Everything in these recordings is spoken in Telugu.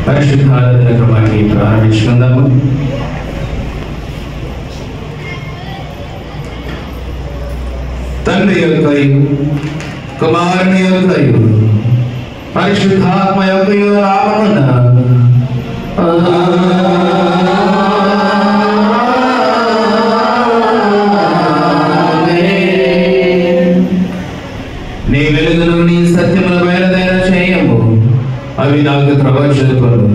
పరిశుద్ధారాధన క్రమాన్ని ప్రారంభించుకుందాము. తండ్రి యొక్కయు కుమారుని యొక్కయు పరిశుద్ధాత్మ యొక్కయు నామమున నీ వెలుగును నీ సత్యమును బయలుదేర చేయము. అవి నాకు ప్రవచకులు,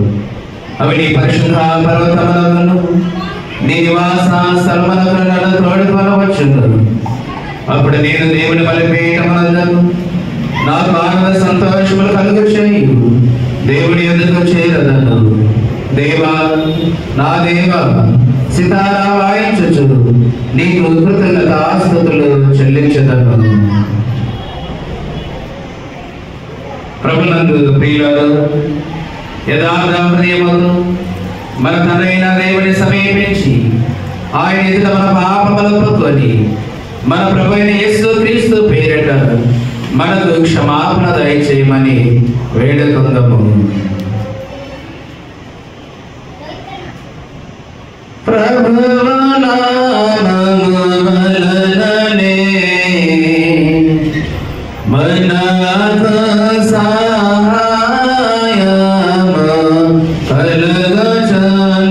అవి నీ పరిశుద్ధ పర్వతములను నీ నివాస స్థలములకు నన్ను తోడుకొనవచ్చును. అప్పుడు నేను దేవుని బలిపీఠమునందు నాకు ఆనంద సంతోషములు కలుగు చేయు. దేవుని ఎదుట చేరదను. దేవా నా దేవా, సితారా వాయించుచు నీకు కృతజ్ఞతాస్తుతులు చెల్లించదను. ప్రభునందు ప్రియులారా, యథార్థ హృదయముతో మన తండ్రైన దేవుని సమీపించి ఆయన ఎదుట మన పాపములు ఒప్పుకొని మన ప్రభువైన యేసు క్రీస్తు పేరిట మనకు క్షమాపణ దయచేయమని వేడుకొందాము. ప్రభువా నామములనే మనకు సహాయము కలుగుచున్నది.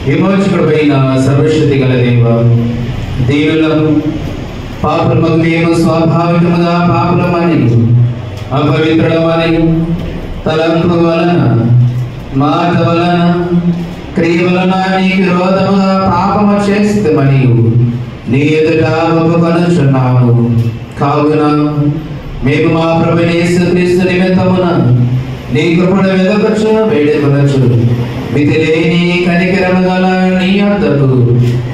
విమోచకుడైన సర్వశక్తి గల దేవ, దీనులను పాపులమగు మేము స్వాభావికముగా పాపులమని అపవిత్రులమని తలంపు వలన మాట వలన క్రియ వలన నీకు విరోధముగా పాపము చేస్తామని నీ ఎదుట ఒప్పుకొనుచున్నాము. కావున మేము మా ప్రభువైన యేసుక్రీస్తు నిమిత్తమున నీ కృపను వెదకొచ్చు వేడుకొనొచ్చు. మితిలేని కనికరము గల నీ యొద్దకు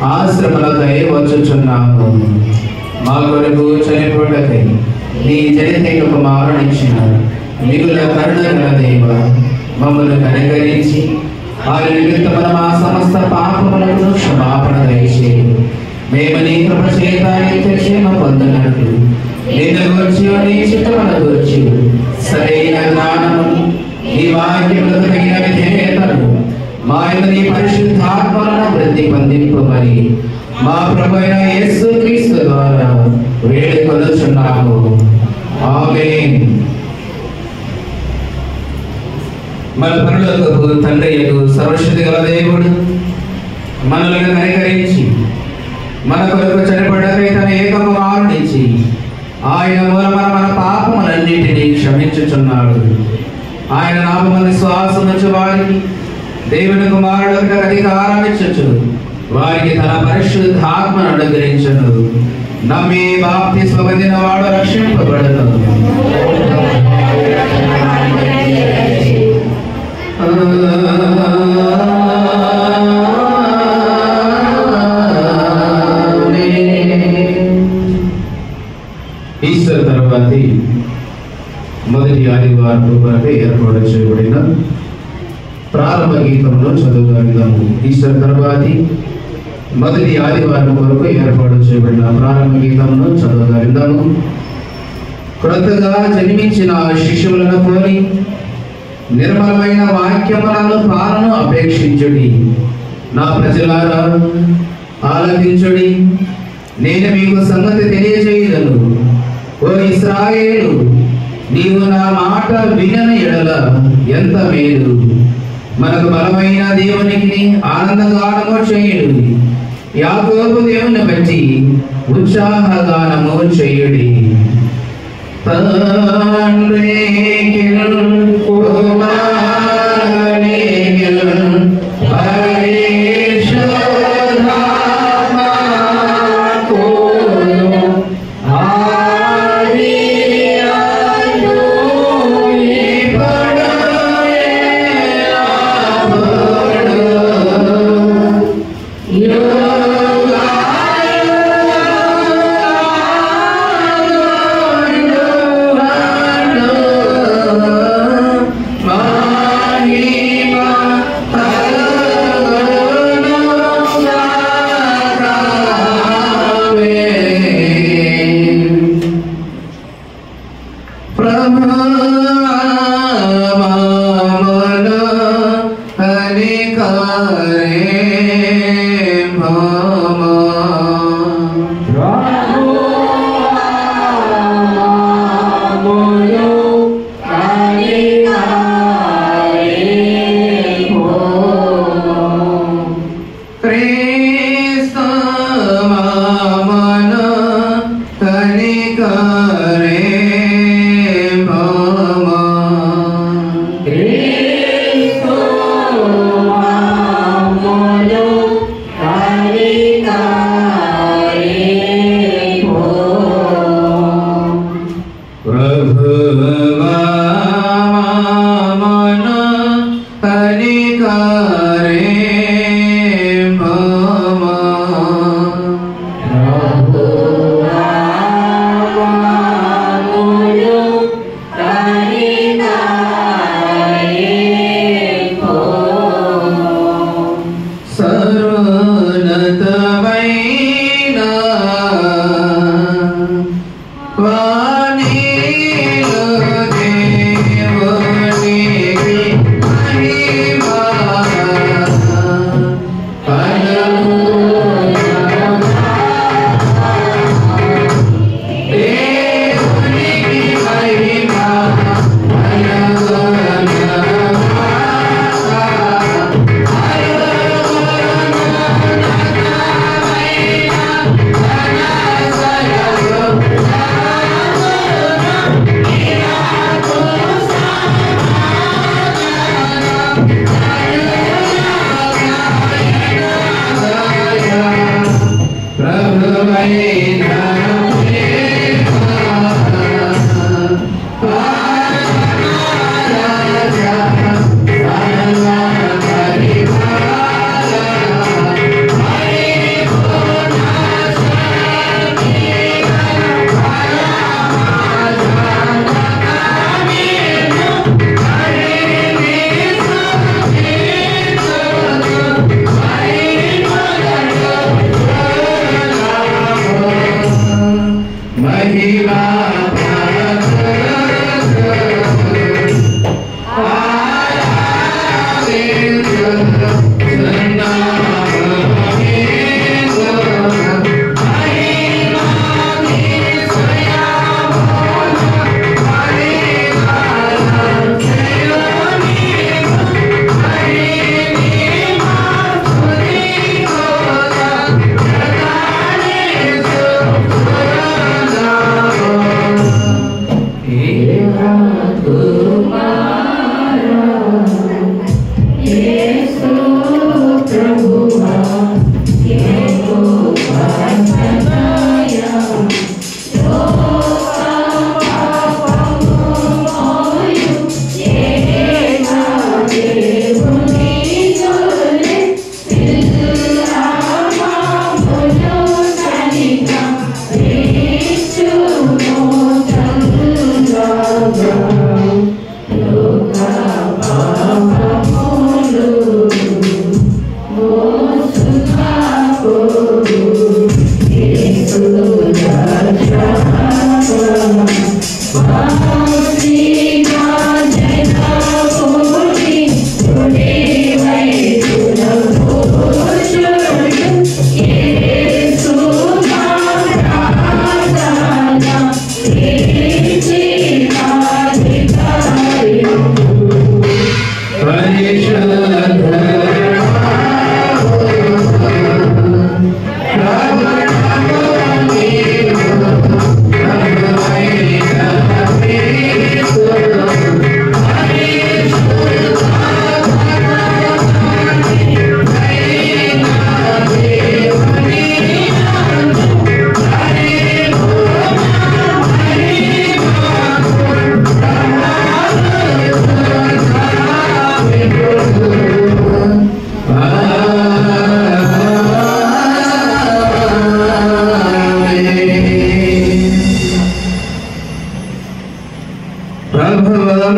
ఆశ్రమలకై వచ్చుచున్నాము. మా కొరకు చనిపోటకై నీ జనితైన కుమారునిచ్చిన మిగుల కరుణ గల దేవ, మమ్మల్ని కనికరించి వారి నిమిత్తమున మా సమస్త పాపములకు క్షమాపణ దయచేయి. మేము నీ కృప చేత నిత్యక్షేమ పొందినట్లు నిన్ను గూర్చి నీ చిత్తమును గూర్చి సరైన జ్ఞానము నీ వాక్యములకు తగిన విధేయతను మా యందు నీ పరిశుద్ధాత్మలను వృద్ధి పొందింపమని మా ప్రభువైన యేసుక్రీస్తు ద్వారా వేడుకొనుచున్నాము. ఆమేన్. మన పరలోకపు తండ్రియగు సర్వశక్తి గల దేవుడు మనలను కనికరించి మన కొరకు చనిపోవడకై తన ఏకకుమారునిచ్చి ఆయన మూలమున మన పాపములన్నిటినీ క్షమించుచున్నాడు. ఆయన నామమున శ్వాసం నుంచి వారికి దేవుని కుమారుడు అధికారం ఇచ్చుచు వారికి తన పరిశుద్ధాత్మను అనుగ్రహించును. నమ్మి బాప్తిస్మ పొందిన వాడు రక్షింపబడను. ఈస్టర్ తర్వాతి మొదటి ఆదివారం కొరకు ఏర్పాటు చేయబడిన ప్రారంభ గీతంలో చదువుదాము. ఈస్టర్ తర్వాతి మొదటి ఆదివారం కొరకు ఏర్పాటు చేయబడిన ప్రారంభ గీతంలో చదువుదాము. క్రొత్తగా జన్మించిన శిశువులను కోరి నిర్మలమైన వాక్యములను పాలన అపేక్షించుడి. నా ప్రజలారా ఆలకించుడి, నేను మీకు సంగతి తెలియజేయగలను. ఓ ఇశ్రాయేలు, నీవు నా మాట వినని ఎడల ఎంత మేలు. మనకు బలమైన దేవునికి ఆనందగానము చేయుడి. యాకోబు దేవుని బట్టి ఉత్సాహగానము చేయుడి.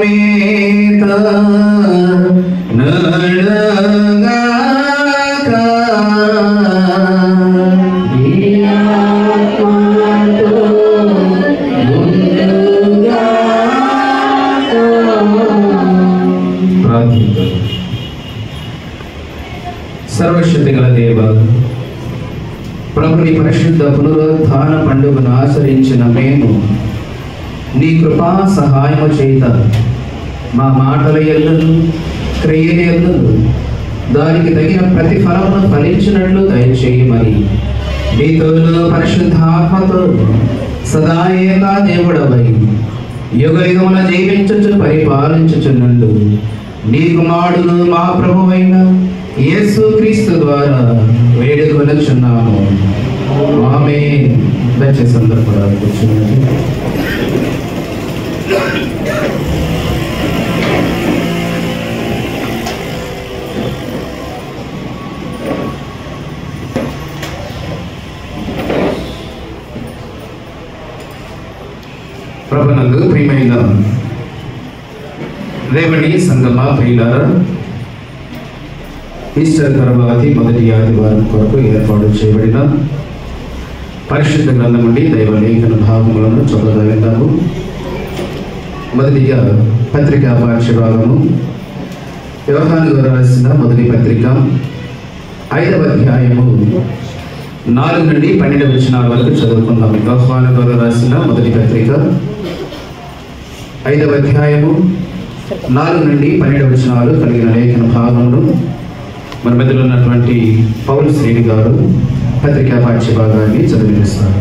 సమేత నడగాక ప్రార్థిద్దాం. సర్వశక్తి గల దేవ, ప్రభుని పరిశుద్ధ పునరుత్థాన పండుగను ఆచరించిన మేము నీ కృపా సహాయము చేత మా మాటల యందును క్రియల యందును దానికి తగిన ప్రతిఫలమును ఫలించినట్లు దయచేయమని నీతోను పరిశుద్ధాత్మతో సదా ఏకా దేవుడవై యుగయుగమున జీవించుచు పరిపాలించుచున్నందు నీ కుమారుడు మా ప్రభువైన యేసుక్రీస్తు ద్వారా వేడుకొనుచున్నాము. ఆమేన్. దయచేసి అందరూ కూడా కూర్చునండి. ప్రభునందు ప్రియమైన దేవుని సంగమా ప్రియులారా, ఈస్టర్ తర్వాతి మొదటి ఆదివారం కొరకు ఏర్పాటు చేయబడిన పరిశుద్ధ గ్రంథం నుండి దైవ లేఖన భాగములను చదవగలుగుతాము. మొదటిగా పత్రికా పాఠ్యభాగము, యోహాను గారు రాసిన మొదటి పత్రిక 5వ అధ్యాయము 4 నుండి 12 వచనాల వరకు చదువుకుందాం. యోహాను గారు రాసిన మొదటి పత్రిక 5వ అధ్యాయము 4 నుండి 12 వచనాలు కలిగిన లేఖన భాగములు మన మధ్యలో ఉన్నటువంటి పౌలు శ్రీని గారు పత్రికా పాఠ్య భాగాన్ని చదివిస్తారు.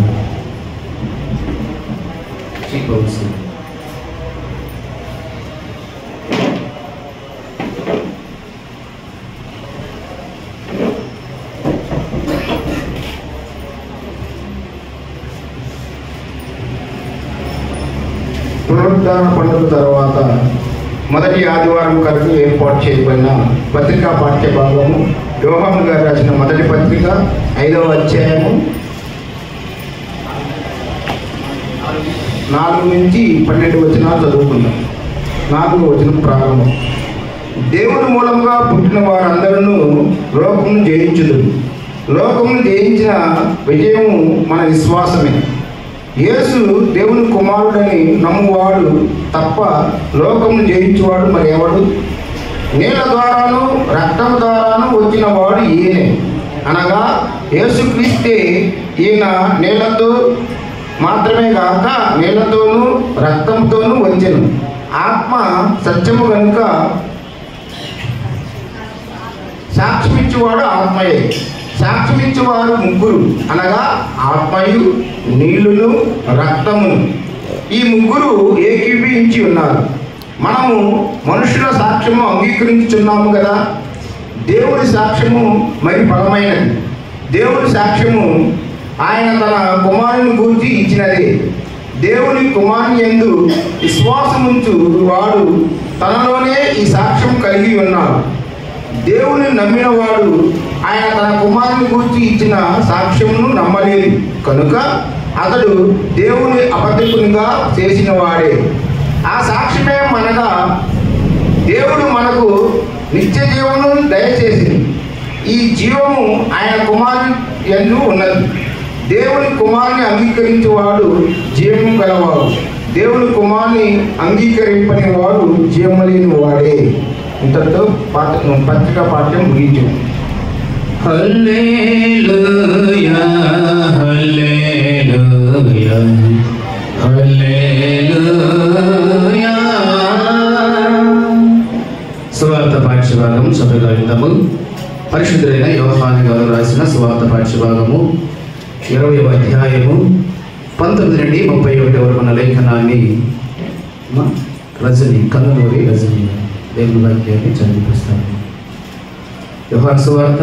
పునరుద్ధాన పండుగ తర్వాత మొదటి ఆదివారం కొరకు ఏర్పాటు చేయబడిన పత్రికా పాఠ్య భాగము, యోహాను గారు రాసిన మొదటి పత్రిక 5వ అధ్యాయము 4 నుంచి 12 వచనాలు చదువుకుందాం. 4వ వచనం ప్రారంభం. దేవుని మూలంగా పుట్టిన వారందరూ లోకమును జయించుదురు. లోకమును జయించిన విజయము మన విశ్వాసమే. యేసు దేవుని కుమారుడని నమ్మువాడు తప్ప లోకమును జయించువాడు మరి ఎవడు? నీళ్ళ ద్వారాను రక్తం ద్వారాను వచ్చిన వాడు ఈయనే, అనగా యేసుక్రీస్తే. ఈయన నీళ్లతో మాత్రమే కాక నీళ్లతోనూ రక్తంతోనూ వచ్చెను. ఆత్మ సత్యము కనుక సాక్ష్యమిచ్చువాడు ఆత్మయే. సాక్ష్యమిచ్చేవారు ముగ్గురు, అనగా ఆత్మయు నీళ్లును రక్తమును. ఈ ముగ్గురు ఏకీభవించి ఉన్నారు. మనము మనుషుల సాక్ష్యము అంగీకరించుచున్నాము కదా. దేవుడి సాక్ష్యము మరి బలమైనది. దేవుడి సాక్ష్యము ఆయన తన కుమారుని గురించి ఇచ్చినదే. దేవుని కుమారుని యందు విశ్వాసముంచు వాడు తనలోనే ఈ సాక్ష్యం కలిగి ఉన్నాడు. దేవుని నమ్మిన వాడు ఆయన తన కుమారుని గురించి ఇచ్చిన సాక్ష్యమును నమ్మలేదు కనుక అతడు దేవుని అబద్ధికునిగా చేసిన వాడే. ఆ సాక్ష్యమే మనగా దేవుడు మనకు నిత్య జీవమును దయచేసింది. ఈ జీవము ఆయన కుమారుని యందు ఉన్నది. దేవుని కుమారుని అంగీకరించేవాడు జీవము గలవాడు. దేవుని కుమారుని అంగీకరింపని వాడు జీవము లేని వాడే. ఇంతటితో పత్రికా పాఠ్యం ముగించు. హల్లెలూయా హల్లెలూయా హల్లెలూయా. సువార్త పాఠ్యభాగం చదవగలుగుతాము. పరిశుద్ధుడైన యోహాను గారు రాసిన సువార్త పాఠ్యభాగము 20వ అధ్యాయము 19 నుండి 31 వరకు ఉన్న లేఖనాన్ని కన్నూరి రజని దేవుని వాక్యాన్ని చదివిస్తాను. యోహాను సువార్త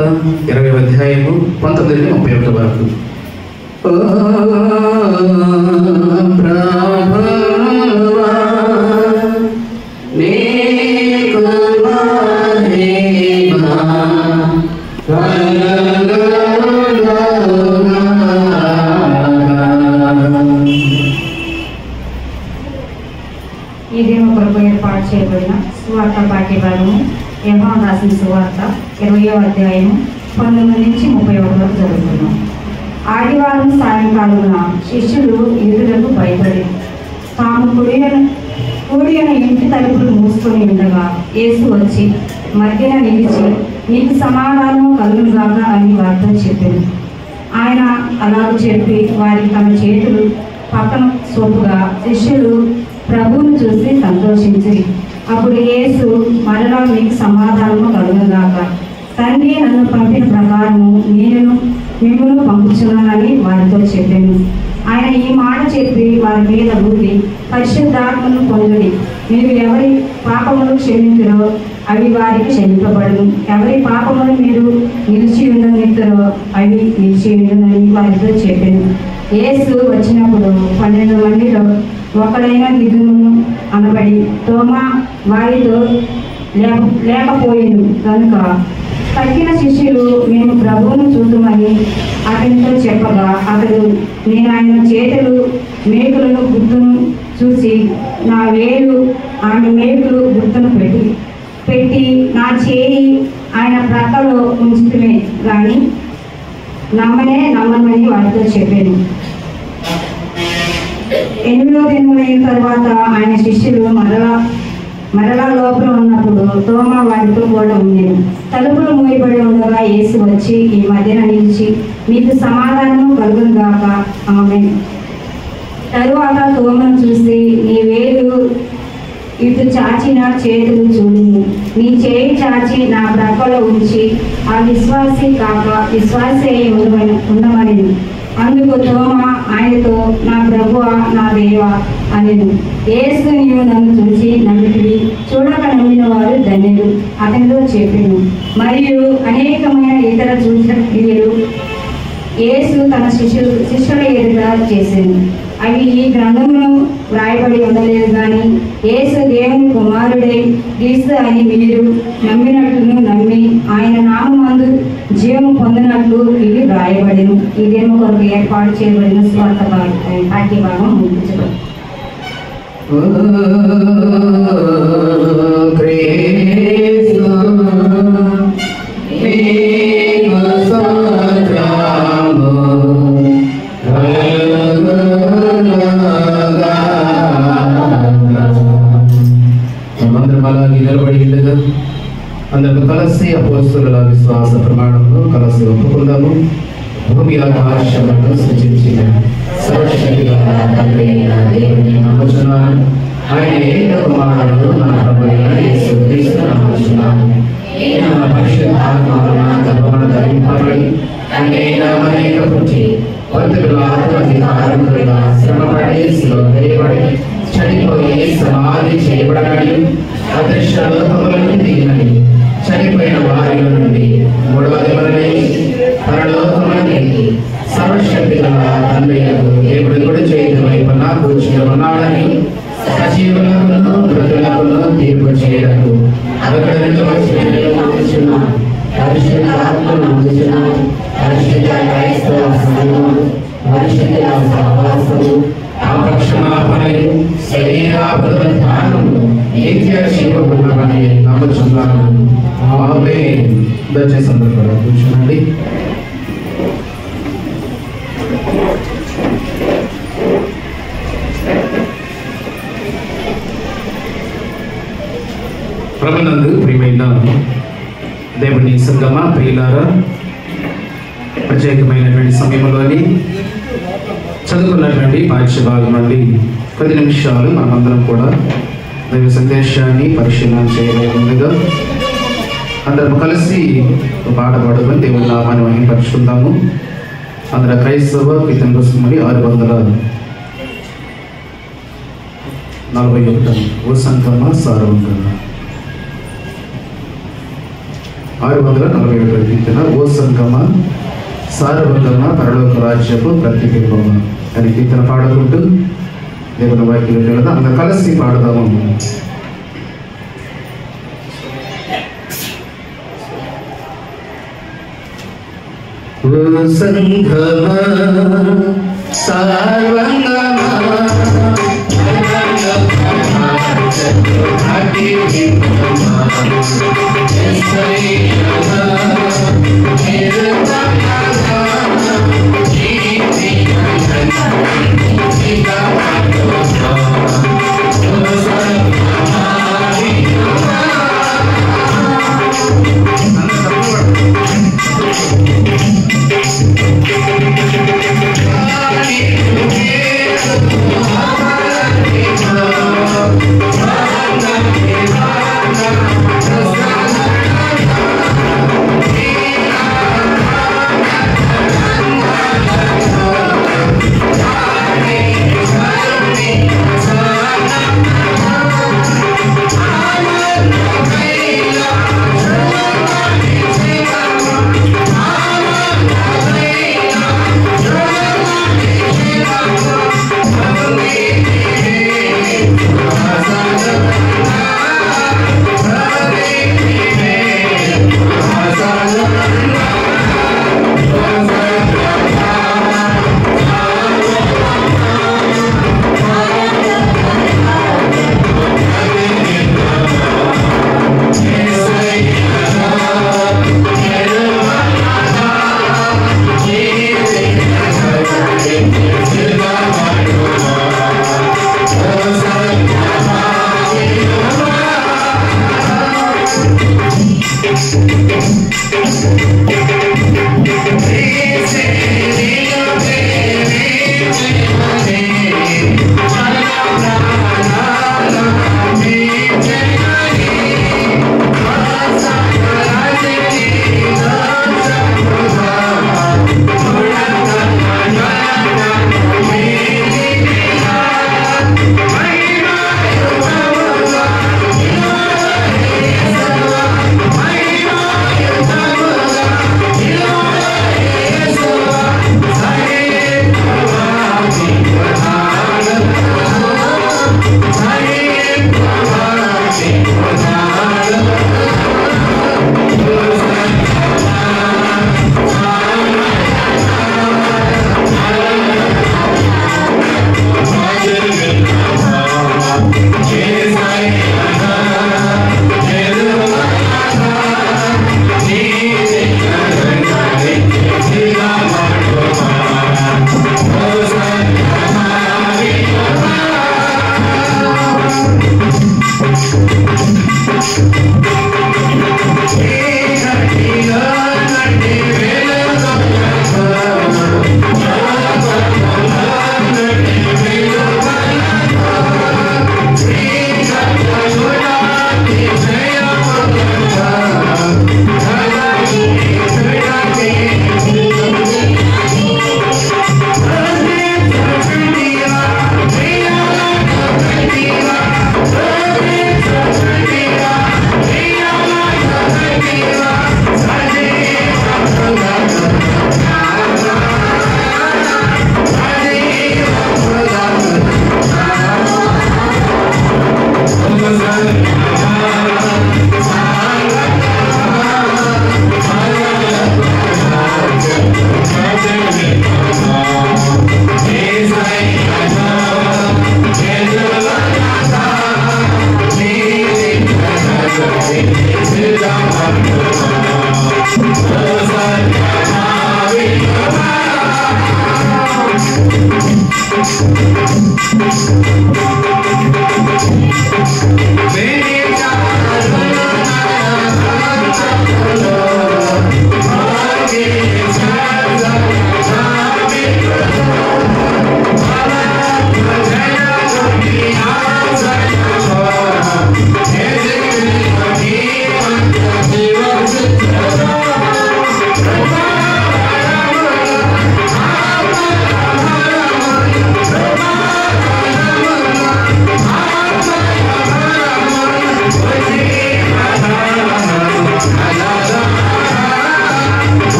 20వ అధ్యాయము 19 నుండి 31 వరకు. ఇదేమో కొరకు ఏర్పాటు చేయబడిన సువార్త పాఠ్యభాగము యోహాను రాసిన సువార్త 20వ అధ్యాయం 19 నుంచి 31 వరకు జరుగుతున్నాం. ఆదివారం సాయంకాలమున శిష్యులు ఎదురులకు భయపడి తాము కూడిన ఇంటి తలుపులు మూసుకొని ఉండగా యేసు వచ్చి మధ్యన నిలిచి నీకు సమాధానం కలుగుగాక అని వారితో చెప్పారు. ఆయన అలాగ చెప్పి వారికి తమ చేతులు పక్కన సోపుగా శిష్యులు ప్రభువును చూసి సంతోషించి అప్పుడు యేసు మరలా మీకు సమాధానము కలుగుగాక, తండ్రి నన్ను పంపిన ప్రకారము నేను మిమ్మల్ని పంపుచున్నానని వారితో చెప్పాను. ఆయన ఈ మాట చెప్పి వారి మీద ఊరి పరిశుద్ధాత్మను పొందుడి. మీరు ఎవరి పాపములు క్షమించరో అవి వారికి క్షమింపబడును, ఎవరి పాపములు మీరు నిలిచి ఉండనిద్దరో అవి నిలిచి ఉండనని వారితో చెప్పాను. యేసు వచ్చినప్పుడు 12 మందిలో ఒకడైన దిదును అనబడి తోమా వారితో లేకపోయింది కనుక తగ్గిన శిష్యులు మేము ప్రభువును చూద్దామని అతనితో చెప్పగా అతడు నేను ఆయన చేతులు మేకులను గుర్తును చూసి నా వేలు ఆమె మేకులు గుర్తును పెట్టి నా చేయి ఆయన ప్రక్కలో ఉంచుతుమే కానీ నమ్మనని వారితో చెప్పాను. 8వ దినములైన తర్వాత ఆయన శిష్యులు మరలా లోపల ఉన్నప్పుడు తోమా వారితో కూడా ఉండేది. తలుపులు మూయబడి ఉండగా యేసు వచ్చి ఈ మధ్యన నిలిచి మీకు సమాధానము కలుగుగాక ఆమేన్. తరువాత తోమను చూసి నీ వేలు ఇటు చాచి నా చేతులు చూడుము, నీ చేయి చాచి నా ప్రక్కలో ఉంచి ఆ విశ్వాసి కాక విశ్వాసే ఉండమని. అందుకు తోమా ఆయనతో నా ప్రభువా నా దేవా అనెను. యేసు నీవు నన్ను చూసి నమ్మితివి, చూడక నమ్మిన వారు ధన్యులు అతనితో చెప్పాను. మరియు అనేకమైన ఇతర సూచన క్రియలు యేసు తన శిష్యుల ఎదుట చేసింది. అవి ఈ గ్రంథంలో వ్రాయబడి ఉండలేదు కానీ యేసు దేవుని కుమారుడై క్రీస్తు అని మీరు నమ్మినట్లును నమ్మి ఆయన నామమందు జీవము పొందినట్లు ఇవి వ్రాయబడిను. ఈ దినము కొరకు ఏర్పాటు చేయబడిన స్వార్థ పాఠ్యభాగం ముగించబడింది. అందరూ కలిసి అపోస్తలుల విశ్వాస ప్రమాణంలో కలిసి ఒప్పుకుందాము. భూమి ఆకాశములను సృజించిన సర్వశక్తిగల తండ్రి అయిన దేవుని నమ్ముచున్నాను. ఆయన ఏక కుమారుడు మన ప్రభువైన యేసుక్రీస్తును నమ్ముచున్నాను. ఈయన పరిశుద్ధాత్మ వలన గర్భమున ధరింపబడి ఆయన అనేక పుట్టి పొందుల అధికారములుగా శ్రమపడి వేయబడి చనిపోయి సమాధి చేయబడని అదృశ్య లోకములను దిగినని చనిపోయిన వారిలో నుండి 3వ దినమున పరలోకమునకి సర్వశక్తి గల తండ్రి దేవుడి కుడి చేతి వైపున కూర్చుని ఉన్నాడని సజీవులను మృతులను తీర్పు చేయడానికి అక్కడ నుంచి వచ్చిన పరిశుద్ధాత్మను నమ్ముచున్నాను. పరిశుద్ధ క్రైస్తవ సంఘము పరిశుద్ధ సహవాసము ఆపక్షమాపణలు శరీరాపదానము నిత్య జీవమున్నవని నమ్ముచున్నాను. ఆమేన్. దయచేసి అందరూ కూడా కూర్చోండి. ప్రభునందు ప్రియమైన దేవుని సంగమా ప్రియులారా, ప్రత్యేకమైనటువంటి సమయంలోని చదువుకున్నటువంటి పాఠ్యభాగం నుండి 10 నిమిషాలు మనమందరం కూడా దైవ సందేశాన్ని పరిశీలన చేయలేముందుగా అందరం కలిసి పాట పాడుకొని దేవుని నామాన్ని మహిమపరుచుకుందాము. అందరూ క్రైస్తవ కీర్తన పుస్తకమని 641 ఓ సంకమ సారవంతన 641 కీర్తన ఓ సంకమ సారవంతన పరలోక రాజ్యపు ప్రతిబింబమ అని కీర్తన పాడుకుంటూ దేవుని వాక్యం కదా అందరూ కలిసి పాడదాము. ఓ సంఘమా సార్వంగమా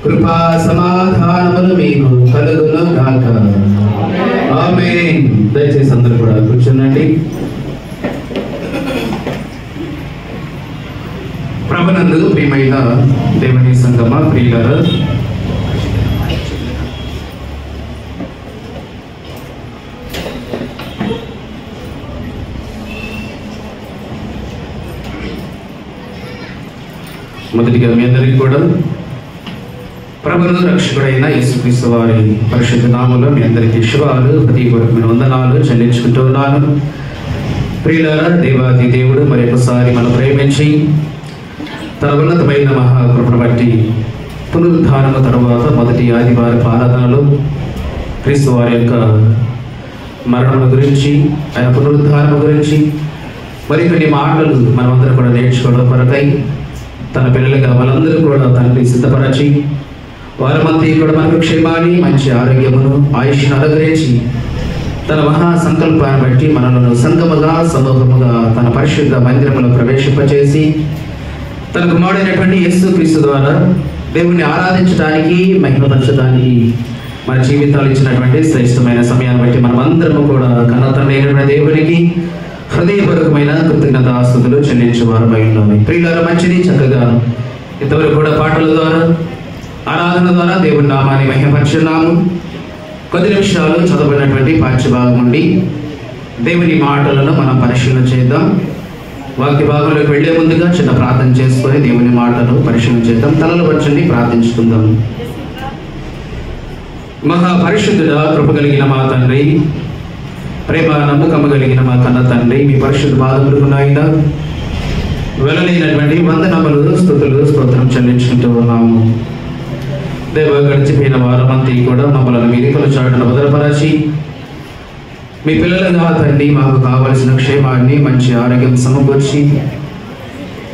కృపా సమాధానములు మీకు కలుగును గాక. ఆమేన్. దయచేసి అందరూ కూడా కూర్చోండి. ప్రభునందు ప్రియమైన దేవుని సంగమ ప్రియులారా, మొదటిగా మీ అందరికీ కూడా ప్రభువును రక్షకుడైన యేసుక్రీస్తు వారి పరిశుద్ధ నామములో మీ అందరికీ శుభాలు, హృదయపూర్వకమైన వందనాలు చెల్లించుకుంటూ ఉన్నాను. ప్రియులారా, దేవాది దేవుడు మరొకసారి మనం ప్రేమించి తన ఉన్నతమైన మహాకృపను బట్టి పునరుద్ధానము తరువాత మొదటి ఆదివారపు ఆరాధనలో క్రీస్తు వారి యొక్క మరణం గురించి, ఆయన పునరుద్ధానం గురించి మరికొన్ని మాటలు మనమందరం కూడా నేర్చుకోవడం కొరకై తన పిల్లలుగా వాళ్ళందరూ కూడా తండ్రి సిద్ధపరచి వారమంతా కూడా మనకు క్షేమాన్ని, మంచి ఆరోగ్యమును, ఆయుష్ను అనుగ్రహించి తన మహా సంకల్పాన్ని బట్టి మనలను సంగముగా సమూహముగా తన పరిశుద్ధ మందిరములో ప్రవేశింపచేసి తన కుమారుడైనటువంటి యేసుక్రీస్తు ద్వారా దేవుణ్ణి ఆరాధించడానికి, మహిమపరచడానికి మన జీవితాలు ఇచ్చినటువంటి శ్రేష్టమైన సమయాన్ని బట్టి మనమందరము కూడా కన్నతండ్రైనటువంటి దేవునికి హృదయపూర్వకమైన కృతజ్ఞతాస్తుతులు చెల్లించేవారమై ఉన్నాము. ప్రియులారా, మంచిది చక్కగా ఇంతవరకు కూడా పాటల ద్వారా ఆరాధన ద్వారా దేవుని నామాన్ని మహిమపరచున్నాము. కొద్ది నిమిషాలు చదవబడినటువంటి పాఠ్యభాగం నుండి దేవుని మాటలను మనం పరిశీలన చేద్దాం. వాక్య భాగంలోకి వెళ్లే ముందుగా చిన్న ప్రార్థన చేసుకొని దేవుని మాటలు పరిశీలన చేద్దాం. తలలు వచ్చండి, ప్రార్థించుకుందాం. మహాపరిశుద్ధుడ, కృప కలిగిన మా తండ్రి, ప్రేమ నమ్మకము కలిగిన మా కన్న తండ్రి, మీ పరిశుద్ధ పాదములకు నాయన వెళ్ళలేనటువంటి వందనములు, స్తుతులు, స్తోత్రం చెల్లించుకుంటూ ఉన్నాము. దేవ, గడిచిపోయిన వారమంతా కూడా మమ్మల్ని మీరికల చాటును భద్రపరచి మీ పిల్లలుగా తండ్రి మాకు కావలసిన క్షేమాన్ని, మంచి ఆరోగ్యం సమకూర్చి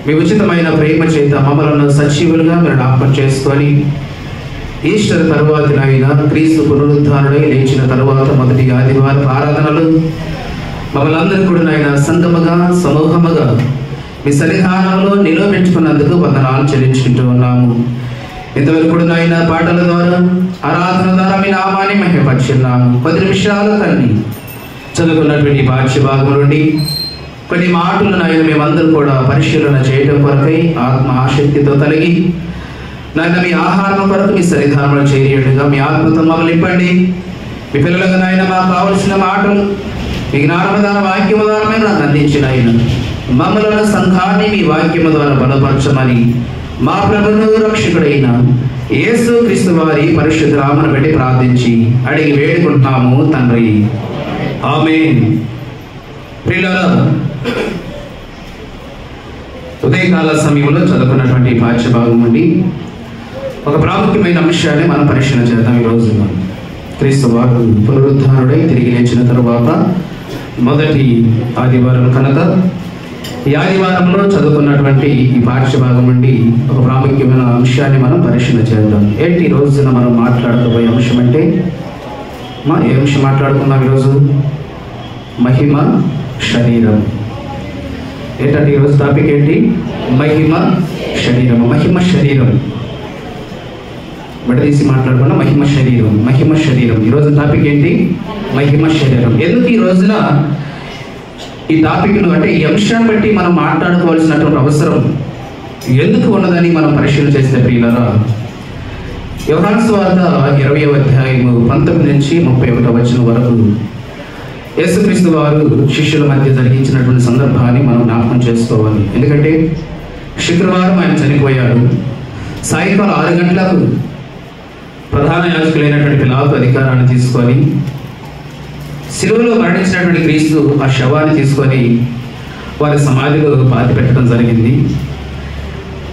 మీ ఉచితమైన ప్రేమ చేత మమ్మలను సజీవులుగా మీరు జ్ఞాపకం చేసుకొని ఈస్టర్ తరువాతనైనా క్రీస్తు పునరుద్ధారుడై లేచిన తరువాత మొదటి ఆదివారం ఆరాధనలు మమ్మల్ని అందరూ కూడా నాయన సంగముగా సమూహముగా మీ సన్నిధానంలో నిలవబెట్టుకున్నందుకు వందనాలు చెల్లించుకుంటూ ఉన్నాము. ఇంతవరకు కూడా నాయన పాటల ద్వారా ఆరాధన ద్వారా మీ నామాన్ని మహిమపరచున్నాము. 10 నిమిషాలు తండ్రి చదువుకున్నటువంటి పాఠ్య భాగం నుండి కొన్ని మాటలు నాయన మేమందరూ కూడా పరిశీలన చేయడం కొరకై ఆత్మ ఆసక్తితో కలిగి నాయన మీ ఆహారం కొరకు మీ సన్నిధానంలో చేరేట్టుగా మీ ఆత్మతో మమ్మల్ని ఇవ్వండి. మీ పిల్లలుగా నాయన మాకు కావలసిన మాటలు మీ జ్ఞానము ద్వారా వాక్యము ద్వారా మేము నాకు అందించిన ఆయన మమ్మలను సంఘాన్ని మీ వాక్యము ద్వారా బలపరచమని మా ప్రభువును రక్షకుడైన యేసు క్రీస్తు వారి పరిశుద్ధ నామమున బట్టి ప్రార్థించి అడిగి వేడుకుంటున్నాము తండ్రి, ఆమేన్. ప్రియులారా, ఉదయకాల సమయంలో చదువుకున్నటువంటి పాఠ్య భాగం నుండి ఒక ప్రాముఖ్యమైన అంశాన్ని మనం పరిశీలన చేద్దాం. ఈ రోజు క్రీస్తు వారు పునరుద్ధారుడై తిరిగి లేచిన తరువాత మొదటి ఆదివారం కనుక ఈ ఆదివారంలో చదువుకున్నటువంటి ఈ పాఠ్య భాగం నుండి ఒక ప్రాముఖ్యమైన అంశాన్ని మనం పరిశీలన చేద్దాం. ఏంటి ఈ రోజున మనం మాట్లాడకపోయే అంశం అంటే, ఏ అంశం మాట్లాడుకున్నాం ఈరోజు? మహిమ శరీరం. ఏంటంటే ఈరోజు టాపిక్ ఏంటి? మహిమ శరీరం. మహిమ శరీరం విడదీసి మాట్లాడుకున్న మహిమ శరీరం. మహిమ శరీరం ఈరోజు టాపిక్ ఏంటి? మహిమ శరీరం. ఎందుకు ఈ రోజున ఈ టాపిక్ను అంటే ఈ అంశాన్ని బట్టి మనం మాట్లాడుకోవాల్సినటువంటి అవసరం ఎందుకు ఉన్నదని మనం పరిశీలన చేస్తే ప్రియులారా, యోహాను సువార్త 20వ అధ్యాయము 19 నుంచి 31వ వచనం వరకు యేసుక్రీస్తు వారు శిష్యుల మధ్య జరిగించినటువంటి సందర్భాన్ని మనం జ్ఞాపకం చేసుకోవాలి. ఎందుకంటే శుక్రవారం ఆయన చనిపోయాడు. సాయంకాలం 6 గంటలకు ప్రధాన యాజకులైనటువంటి పిలాతు అధికారాన్ని తీసుకొని శిలువలో మరణించినటువంటి క్రీస్తు ఆ శవాన్ని తీసుకొని వారి సమాధిలో పాతి పెట్టడం జరిగింది.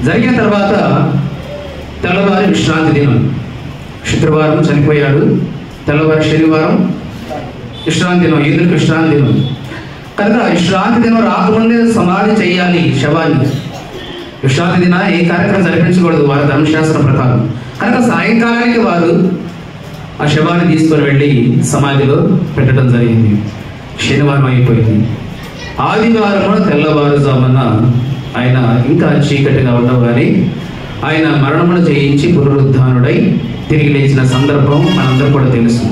జరిగిన తర్వాత తెల్లవారి విశ్రాంతి దినం. శుక్రవారం చనిపోయాడు, తెల్లవారి శనివారం విశ్రాంతి దినం, యూదులకు విశ్రాంతి దినం కనుక విశ్రాంతి దినం రాకముందే సమాధి చేయాలి శవాన్ని. విశ్రాంతి దిన ఏ కార్యక్రమం జరిపించకూడదు వారి ధర్మశాస్త్రం ప్రకారం. కనుక సాయంకాలానికి వారు ఆ శవాన్ని తీసుకొని వెళ్ళి సమాధిలో పెట్టడం జరిగింది. శనివారం అయిపోయింది. ఆదివారం తెల్లవారుజామున ఆయన ఇంకా చీకటిగా ఉండగానే ఆయన మరణమును జయించి పునరుద్ధానుడై తిరిగి లేచిన సందర్భం మనందరూ కూడా తెలుసు.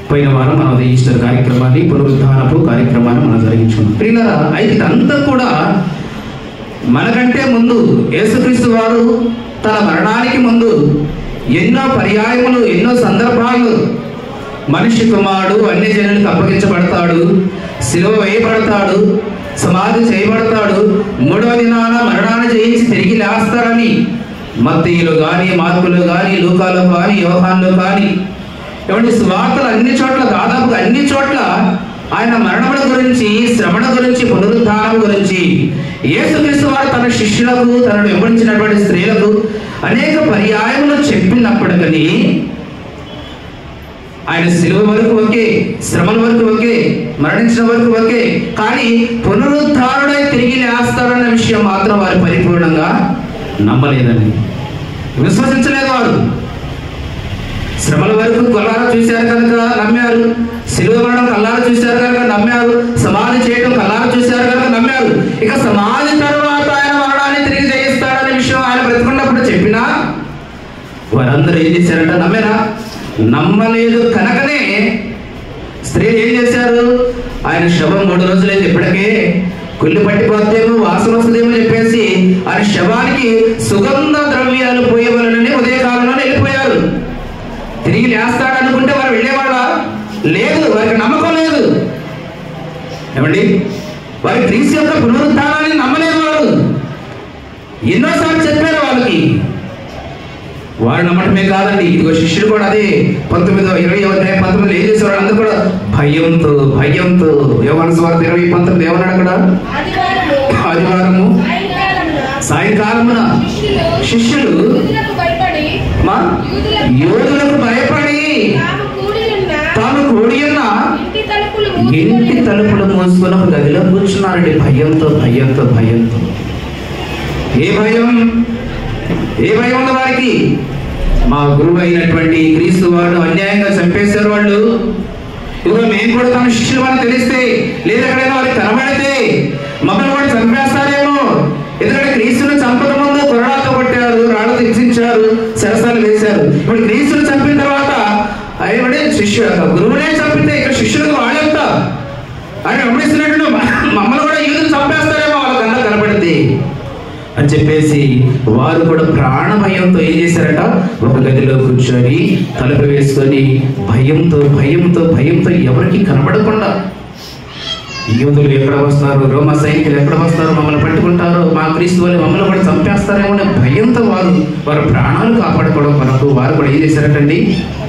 పోయిన వారం మనం ఈస్టర్ కార్యక్రమాన్ని, పునరుద్ధానపు కార్యక్రమాన్ని మనం జరిగించుకున్నాం. ప్రియులారా, అయితే ఇదంతా కూడా మనకంటే ముందు యేసుక్రీస్తు వారు తన మరణానికి ముందు ఎన్నో పర్యాయములు, ఎన్నో సందర్భాలు మనిషి కుమారుడు అన్ని జనులకు అప్పగించబడతాడు, సిలువ వేయబడతాడు, సమాధి చేయబడతాడు, 3వ దినాన మరణాన్ని జయించి తిరిగి లేస్తారని మత్తయిలో కానీ, మార్కులో కానీ, లూకాలో కానీ, యోహానులో కానీ ఇటువంటి సువార్తలు అన్ని చోట్ల, దాదాపుగా అన్ని చోట్ల ఆయన మరణముల గురించి, శ్రమణ గురించి, పునరుద్ధానం గురించి యేసుక్రీస్తు వారు తన శిష్యులకు, తనను వెంబడించినటువంటి స్త్రీలకు అనేక పర్యాయములు చెప్పినప్పటికీ ఆయన శిలువ వరకు ఒకే, శ్రమల వరకు ఒకే, మరణించిన వరకు ఒకే, కానీ పునరుద్ధారుడై తిరిగి లేస్తాడన్న విషయం మాత్రం వారు పరిపూర్ణంగా నమ్మలేదండి, విశ్వసించలేదు. వారు శ్రమల వరకు కళ్ళారా చూశారు కనుక నమ్మారు, శిలువ మరణం కళ్ళారా చూశారు కనుక నమ్మారు, సమాధి చేయడం కళ్ళారా చూశారు కనుక నమ్మారు. ఇక సమాధి తర్వాత ఆయన మరణాన్ని తిరిగి జయిస్తాడనే విషయం ఆయన బ్రతుకున్నప్పుడు చెప్పినా వారందరూ ఏం చేశారంట? నమ్మారా? నమ్మలేదు. కనుకనే స్త్రీలు ఏం చేశారు? ఆయన శవం 3 రోజులైతే ఇప్పటికే కుళ్ళు పట్టిపోతేమో వాసన వస్తుందేమో చెప్పేసి ఆయన శవానికి సుగంధ ద్రవ్యాలు పోయవలనని ఉదయకాలంలో వెళ్ళిపోయారు. తిరిగి లేస్తాడనుకుంటే వారు వెళ్ళేవాళ్ళ? లేదు, వారికి నమ్మకం లేదు. ఏమండి, వారి క్రీస్తు యొక్క పునరుద్ధానాన్ని నమ్మలేదు. వారు ఎన్నోసార్లు చెప్పారు వాళ్ళకి. వారు నమ్మటమే కాదండి, ఇదిగో శిష్యులు కూడా అదే 19 ఏం చేసేవారు? అందరూ కూడా భయంతో యోహాను సువార్త 20:19 ఏమన్నాడు అక్కడ? ఆదివారము సాయంకాలమున శిష్యులు యూదులకు భయపడి తాము కూడి ఉన్న ఇంటి తలుపులు మూసుకుని ఒక గదిలో కూర్చున్నారండి. భయంతో ఏ భయం ఉంది వారికి? మా గురువు అయినటువంటి క్రీస్తు వాడు అన్యాయంగా చంపేశారు వాళ్ళు. ఇదిగో మేము కూడా తమ శిష్యులు అని తెలిస్తే, లేదా ఎక్కడైనా వారికి కనబడితే మమ్మల్ని కూడా చంపేస్తారేమో. ఎందుకంటే క్రీస్తును చంపక ముందు కొరడాతో కొట్టారు, రాళ్ళతో హింసించారు, సరసాలు వేశారు. ఇప్పుడు క్రీస్తును చంపిన తర్వాత గురువునే చంపితే ఇక్కడ శిష్యులకు వాళ్ళెంతా ఆయన వెంబడిస్తున్నట్టు మమ్మల్ని కూడా యూదులు చంపేస్తారేమో వాళ్ళకన్నా కనబడితే అని చెప్పేసి వారు కూడా ప్రాణ భయంతో ఏం చేశారట? ఒక గదిలో కూర్చొని తలుపు వేసుకొని భయంతో ఎవరికి కనబడకుండా, యూదులు ఎక్కడ వస్తారు, రోమా సైనికులు ఎక్కడ వస్తారు, మమ్మల్ని పట్టుకుంటారో, మా క్రీస్తు వాళ్ళు మమ్మల్ని కూడా చంపేస్తారేమో అనే భయంతో వారు ప్రాణాలు కాపాడుకోవడం కొరకు వారు కూడా ఏం చేశారటండి?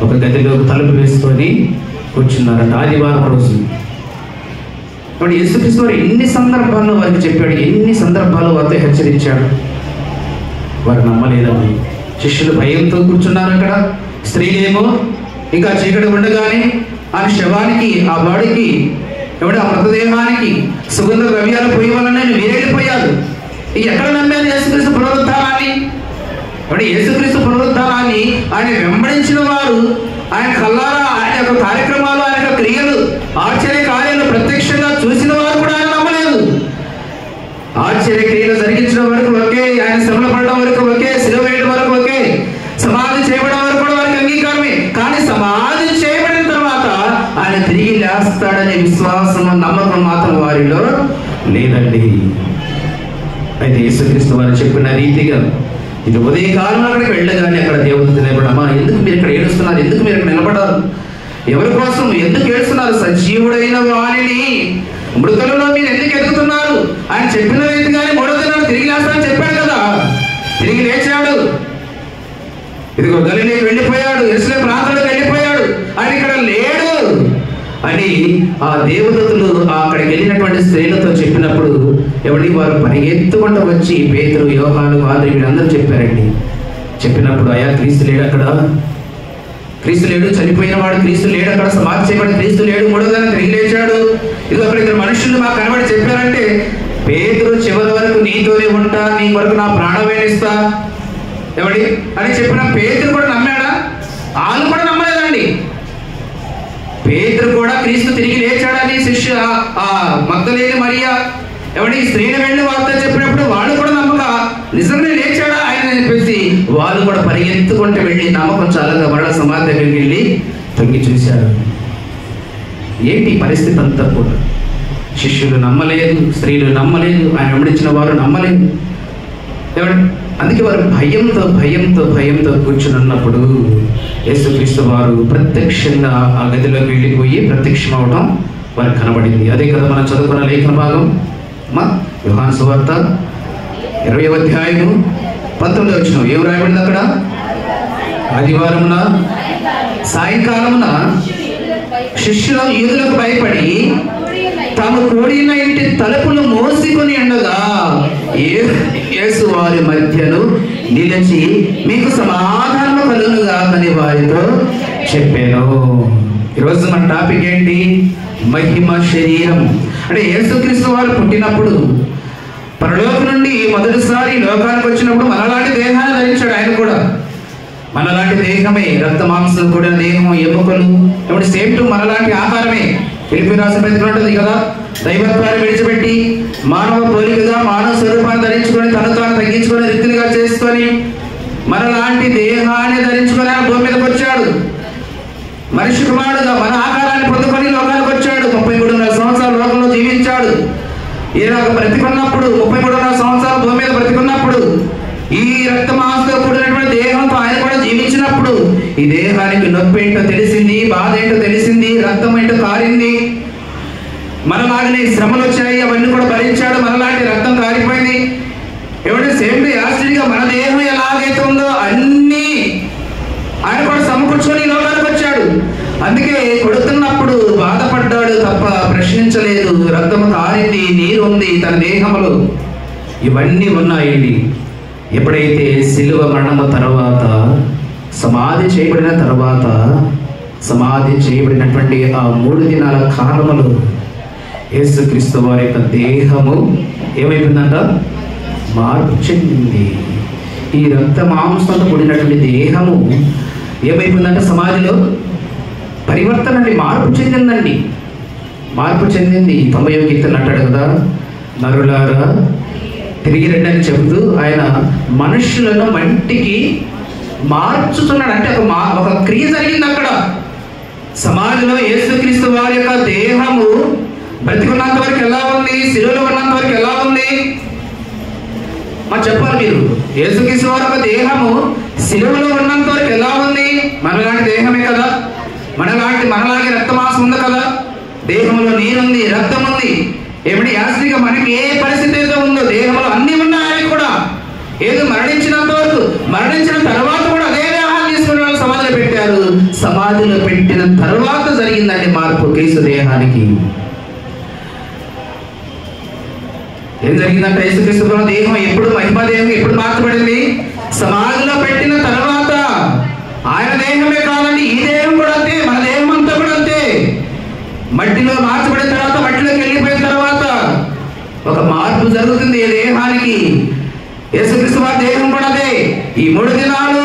ఒక గదిలో తలుపు వేసుకొని కూర్చున్నారట. ఆదివారం రోజు ఇప్పుడు యేసుక్రీస్తు వారు ఎన్ని సందర్భాల్లో వారికి చెప్పాడు, ఎన్ని సందర్భాల్లో వారితో హెచ్చరించాడు. వారు నమ్మలేదండి. శిష్యులు భయంతో కూర్చున్నారు అక్కడ. స్త్రీలేమో ఇంకా చీకటి ఉండగానే ఆ శవానికి, ఆ బాడీకి, ఆ మృతదేహానికి సుగంధ ద్రవ్యాలు పోయవలనే వేడిపోయారు. ఎక్కడ నమ్మారు యేసుక్రీస్తు పునరుద్ధానాన్ని? యేసుక్రీస్తు పునరుద్ధానాన్ని ఆయన వెంబడించిన వారు, ఆయన కల్లారా ఆయన యొక్క కార్యక్రమాలు, ఆయన యొక్క క్రియలు, ఆశ్చర్య కార్యాలు ప్రత్యక్షంగా చూసిన వారు కూడా ఆయన నమ్మలేదు. ఆశ్చర్య క్రియలు జరిగించడం వరకు ఒకే, ఆయన శ్రమలు పడడం వరకు ఒకే, శిలువ వేయడం వరకు ఒకే, సమాధి చేయడం వరకు కూడా వారికి అంగీకారమే. కానీ సమాధి చేయబడిన తర్వాత ఆయన తిరిగి లేస్తాడనే విశ్వాసం, నమ్మకం మాత్రం వారిలో లేదండి. అయితే యేసుక్రీస్తు వారు చెప్పిన రీతిగా ఇది ఉదయకాలం అక్కడికి వెళ్ళగానే అక్కడ దేవదూత నిలబడమ్మా, ఎందుకు మీరు ఇక్కడ ఏడుస్తున్నారు? ఎందుకు మీరు ఇక్కడ నిలబడారు? ఎవరి కోసం ఎందుకు ఏడుస్తున్నారు? సజీవుడైన వారిని మృతులలో మీరు ఎందుకు ఎదుగుతున్నారు? ఆయన చెప్పిన రీతిగానే 3వ దినాన్ని తిరిగి లేస్తానని చెప్పాడు కదా. తిరిగి లేచాడు. ఇదిగో గలిలీకి వెళ్ళిపోయాడు, యెరూషలేము ప్రాంతాలకు వెళ్ళిపోయాడు, ఆయన ఇక్కడ లేడు అని ఆ దేవదూతలు అక్కడికి వెళ్ళినటువంటి స్త్రీలతో చెప్పినప్పుడు వారు పరిగెత్తుకుంటూ వచ్చి పేతురు, యోహాను, ఆంద్రేయ వీళ్ళందరూ చెప్పారండి. చెప్పినప్పుడు అయ్యా క్రీస్తు లేడు, అక్కడ క్రీస్తు లేడు, చనిపోయిన వాడు క్రీస్తు లేడు, అక్కడ సమాధి చేయబడి క్రీస్తు లేడు, 3వ దినాన్ని తిరిగి లేచాడు. ఇది అక్కడ 2 మనుషులు మాకు కనబడి చెప్పారంటే, పేతురు చివరి వరకు నీతోనే ఉంటా, నీ వరకు నా ప్రాణవేణిస్తా అని చెప్పిన పేతురు కూడా నమ్మాడా? వాళ్ళు కూడా నమ్మలేదండి. పేతురు కూడా క్రీస్తు తిరిగి లేచాడని శిష్యు మగ్దలేని మరియా స్త్రీని వెళ్ళి వార్త చెప్పినప్పుడు వాళ్ళు కూడా నమ్మక నిజంగా లేచాడా ఆయన అని చెప్పేసి వాళ్ళు కూడా పరిగెత్తుకుంటూ వెళ్ళి నమ్మకం చాలగా మరణ సమాధి దగ్గరికి వెళ్ళి తొంగి చూశారు. ఏంటి పరిస్థితి అంతా కూడా? శిష్యులు నమ్మలేదు, స్త్రీలు నమ్మలేదు, ఆయన వెంబడించిన వారు నమ్మలేదు. అందుకే వారు భయంతో కూర్చుని ఉన్నప్పుడు యేసుక్రీస్తు వారు ప్రత్యక్షంగా ఆ గదిలోకి వెళ్ళిపోయి ప్రత్యక్షం అవడం వారికి కనబడింది. అదే కదా మనం చదువుకున్న లేఖన భాగం యోహాను సువార్త 20వ అధ్యాయము 19వ వచనం. ఏం రాయబడింది అక్కడ? ఆదివారమున సాయంకాలమున శిష్యులు యూదులకు భయపడి తాము కూడిన ఇంటి తలుపులు మోసుకొని ఉండగా యేసు వారి మధ్యను నిలిచి మీకు సమాధానము కలుగునుగా అని వారితో చెప్పాను. ఈరోజు మన టాపిక్ ఏంటి? మహిమ శరీరం. అంటే యేసుక్రీస్తు వారు పుట్టినప్పుడు పరలోకం నుండి మొదటిసారి లోకానికి వచ్చినప్పుడు మనలాంటి దేహాన్ని ధరించాడు. ఆయన కూడా మనలాంటి దేహమే, రక్త మాంసం కూడిన దేహం, ఎముకలు సేమ్ టు మనలాంటి ఆకారమే. ఫిలిప్పీ రాసిన పత్రికలో ఉంటుంది కదా, దైవత్వాన్ని విడిచిపెట్టి మానవ పోలికగా మానవ స్వరూపాన్ని ధరించుకొని తను తాను తగ్గించుకొని రీతిగా చేసుకొని మనలాంటి దేహాన్ని ధరించుకొని ఆయన భూమి మీదకి వచ్చాడు. మనిషి కుమారుడుగా మన ఆకారాన్ని పొందుకొని లోకానికి వచ్చాడు. 33.5 సంవత్సరాలు లోకంలో జీవించాడు. ఇలాగ బ్రతికున్నప్పుడు 33 సంవత్సరాలు భూమి మీద బ్రతికున్నప్పుడు ఈ రక్త మాంసంతో కూడినటువంటి దేహంతో ఆయన కూడా జీవించినప్పుడు ఈ దేహానికి నొప్పి ఏంటో తెలిసింది, బాధ ఏంటో తెలిసింది, రక్తం ఏంటో కారింది. మనలాగనే శ్రమలు వచ్చాయి, అవన్నీ కూడా భరించాడు. మనలాంటి రక్తం కారిపోయింది. ఏమంటే సేమ్ యాసిడ్గా మన దేహం ఎలాగైతే ఉందో అన్నీ ఆయన కూడా సమకూర్చుకొని ఈ లోకానికి వచ్చాడు. అందుకే కొడుతున్నప్పుడు బాధపడ్డాడు తప్ప ప్రశ్నించలేదు. రక్తము కారింది, నీరు ఉంది తన దేహంలో, ఇవన్నీ ఉన్నాయండి. ఎప్పుడైతే శిలువ మరణము తర్వాత సమాధి చేయబడిన తర్వాత, సమాధి చేయబడినటువంటి ఆ 3 దినాల కాలములో యేసుక్రీస్తు వారి యొక్క దేహము ఏమైపోయిందంట? మార్పు చెందింది. ఈ రక్త మాంసంతో కూడినటువంటి దేహము ఏమైపోయిందంటే సమాధిలో పరివర్తన అండి, మార్పు చెందిందండి. మార్పు చెందింది. 90వ కీర్తన అంటాడు కదా, నరులారా తిరిగి రండి అని చెబుతూ ఆయన మనుషులను మట్టికి మార్చుతున్నాడు. అంటే ఒక క్రియ జరిగింది అక్కడ సమాధిలో. యేసుక్రీస్తు వారి యొక్క దేహము బ్రతికున్నంత వరకు ఎలా ఉంది, శిలువలో ఉన్నంత వరకు ఎలా ఉంది మరి చెప్పాలి మీరు. యేసుక్రీస్తు వారి యొక్క దేహము శిలువలో ఉన్నంత వరకు ఎలా ఉంది? మనలాంటి దేహమే కదా, మనలాంటి రక్తమాంసం ఉంది కదా, దేహంలో నీరుంది, రక్తం ఉంది. ఏమిటి యాసిడ్గా మనకి ఏ పరిస్థితి అయితే ఉందో దేహంలో అన్ని ఉన్నాయి కూడా. ఏదో మరణించినంత వరకు, మరణించిన తర్వాత కూడా అదే దేహాన్ని తీసుకుని వాళ్ళు సమాధిలో పెట్టారు. సమాధిలో పెట్టిన తర్వాత జరిగిందండి మార్పు క్రీస్తు దేహానికి. ఏం జరిగిందంటే యేసుక్రీస్తు దేహం ఎప్పుడు మహిమా దేహం ఎప్పుడు మార్చబడింది? సమాధిలో పెట్టిన తర్వాత. ఆయన దేహమే కాదండి, ఈ దేహం కూడా అంతే, మన దేహం అంతా కూడా అంతే. మట్టిలో మార్చబడిన తర్వాత, మట్టిలోకి వెళ్ళిపోయిన తర్వాత ఒక మార్పు జరుగుతుంది ఈ దేహానికి. యేసుక్రీస్తు వారి దేహం కూడా అదే. ఈ 3 దినాలు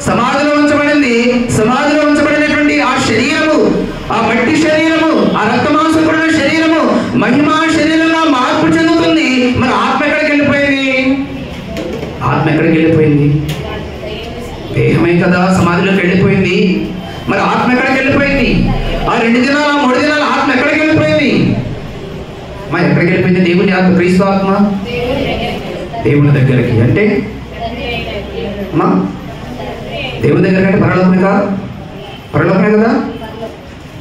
సమాధిలో ఉంచబడింది. సమాధిలో ఉంచబడినటువంటి ఆ శరీరము, ఆ మట్టి శరీరము, ఆ రక్తమాంసం కూడా శరీరము మహిమా శరీరంలో మార్పు చెందుతుంది. మరి ఆత్మ ఎక్కడికి వెళ్ళిపోయింది? ఆత్మ ఎక్కడికి వెళ్ళిపోయింది? దేహమే కదా సమాధిలోకి వెళ్ళిపోయింది. మరి ఆత్మ ఎక్కడికి వెళ్ళిపోయింది? ఆ 2 దినాలు 3 దినాలు ఆత్మ ఎక్కడికి వెళ్ళిపోయింది? మరి ఎక్కడికి వెళ్ళిపోయింది? దేవుని ఆత్మ, క్రీస్తు ఆత్మ దేవుని దగ్గరికి. అంటే అమ్మా దేవుని దగ్గర అంటే పరలోకమే కదా, పరలోకమే కదా,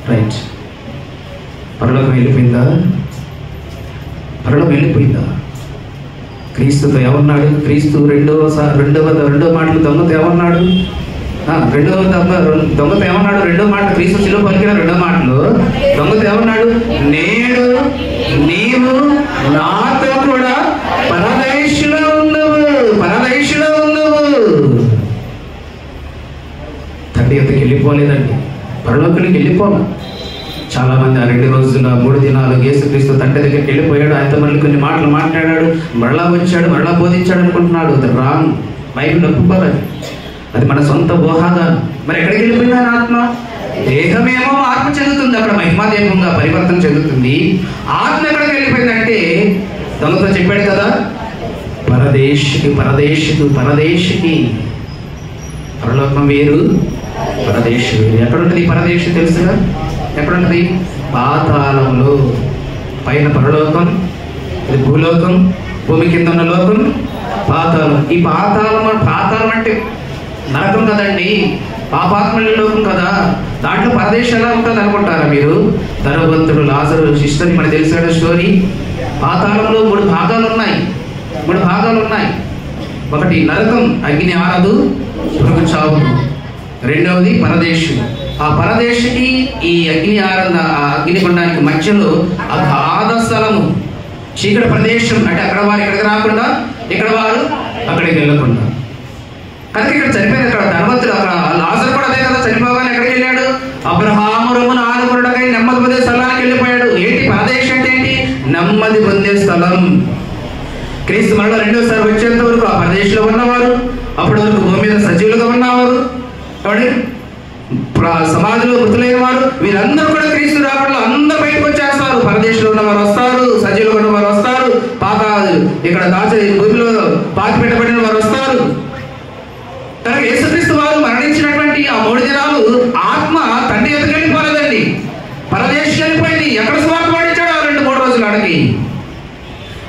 రైట్. పరలోకం వెళ్ళిపోయిందా? పరలోకం వెళ్ళిపోయిందా? క్రీస్తుతో ఏమన్నాడు? క్రీస్తు రెండో మాటలు దొంగతో ఏమన్నాడు? దొంగతో ఏమన్నాడు? రెండో మాట క్రీస్తు శిలువ పలికిన 2వ మాటలు దొంగతో ఏమన్నాడు? నేడు నీవు నాతో కూడా పరదేశులో ఉన్నావు, పరదేశులో ఉన్నావు. తండ్రి ఎంతకి వెళ్ళిపోలేదండి, పరలోకానికి వెళ్ళిపోలే. చాలా మంది ఆ 2 రోజుల 3 దినాలు యేసుక్రీస్తు తండ్రి దగ్గరికి వెళ్ళిపోయాడు. ఆయనతో మళ్ళీ కొన్ని మాటలు మాట్లాడాడు, మరలా వచ్చాడు, మరలా బోధించాడు అనుకుంటున్నాడు. అది రాంగ్. బైబిల్ ఒప్పుకోలేదు, అది మన సొంత ఊహాగానం. మరి ఎక్కడికి వెళ్ళిపోయింది ఆయన ఆత్మ? దేహమేమో మార్పు చెందుతుంది, అక్కడ మహిమాదేహంగా పరివర్తన చెందుతుంది. ఆత్మ ఎక్కడికి వెళ్ళిపోయిందంటే దొంగతో చెప్పాడు కదా, పరదేశికి. పరలోకం వేరు, పరదేశి వేరు. ఎక్కడుంటుంది పరదేశి? తెలుసుగా ఎక్కడుంటుంది? పాతాళంలో. పైన పరలోకం, ఇది భూలోకం, భూమి కింద ఉన్న లోకం పాతాళం. ఈ పాతాళం అంటే నరకం కదండి, పాపాత్మల లోకం కదా. దాంట్లో పరదేశం ఎలా ఉంటుంది అనుకుంటారా మీరు? ధనవంతుడు లాజరు హిస్టరీ మనకు తెలిసిన స్టోరీ. పాతాళంలో 3 భాగాలు ఉన్నాయి. 3 భాగాలు ఉన్నాయి. ఒకటి నరకం, అగ్ని ఆరదు, పురుగు చావు. రెండవది పరదేశం. ఆ పరదేశికి ఈ అగ్నిగుండానికి మధ్యలో అగాధ స్థలము, చీకటి ప్రదేశం. అంటే అక్కడ వారు ఇక్కడికి రాకుండా, ఇక్కడ వారు అక్కడికి వెళ్ళకుండా. కనుక ఇక్కడ చనిపోయింది. అక్కడ ధనవంతుడు, అక్కడ లాజరు కూడా అదే కదా, చనిపోగానే ఎక్కడికి వెళ్ళాడు? అబ్రహాము రొమ్మున ఆనుకొనుటకై నెమ్మది పొందే స్థలానికి వెళ్ళిపోయాడు. ఏంటి పరదేశం అంటే? ఏంటి? నెమ్మది పొందే స్థలం. క్రీస్తు మరలా 2వసారి వచ్చేంత వరకు ఆ పరదేశంలో ఉన్నవారు, అప్పటి వరకు భూమి మీద సజీవులుగా ఉన్నవారు, సమాధిలో మృతులైన వారు, వీరందరూ కూడా క్రీస్తు రాకడలో అందరూ బయటకు వచ్చేస్తారు. పరదేశంలో ఉన్నవారు వస్తారు, సజీవులుగా ఉన్నవారు వస్తారు, ఇక్కడ భూమిలో పాతి పెట్టబడిన వారు వస్తారు. కనుక యేసుక్రీస్తు వారు మరణించినటువంటి ఆ 3 దినాలు ఆత్మ తండ్రి ఎదుగు వెళ్ళిపోలేదండి, పరదేశం వెళ్ళిపోయింది. ఎక్కడ స్వార్థ పాటించాడు ఆ 2-3 రోజులు అడిగి?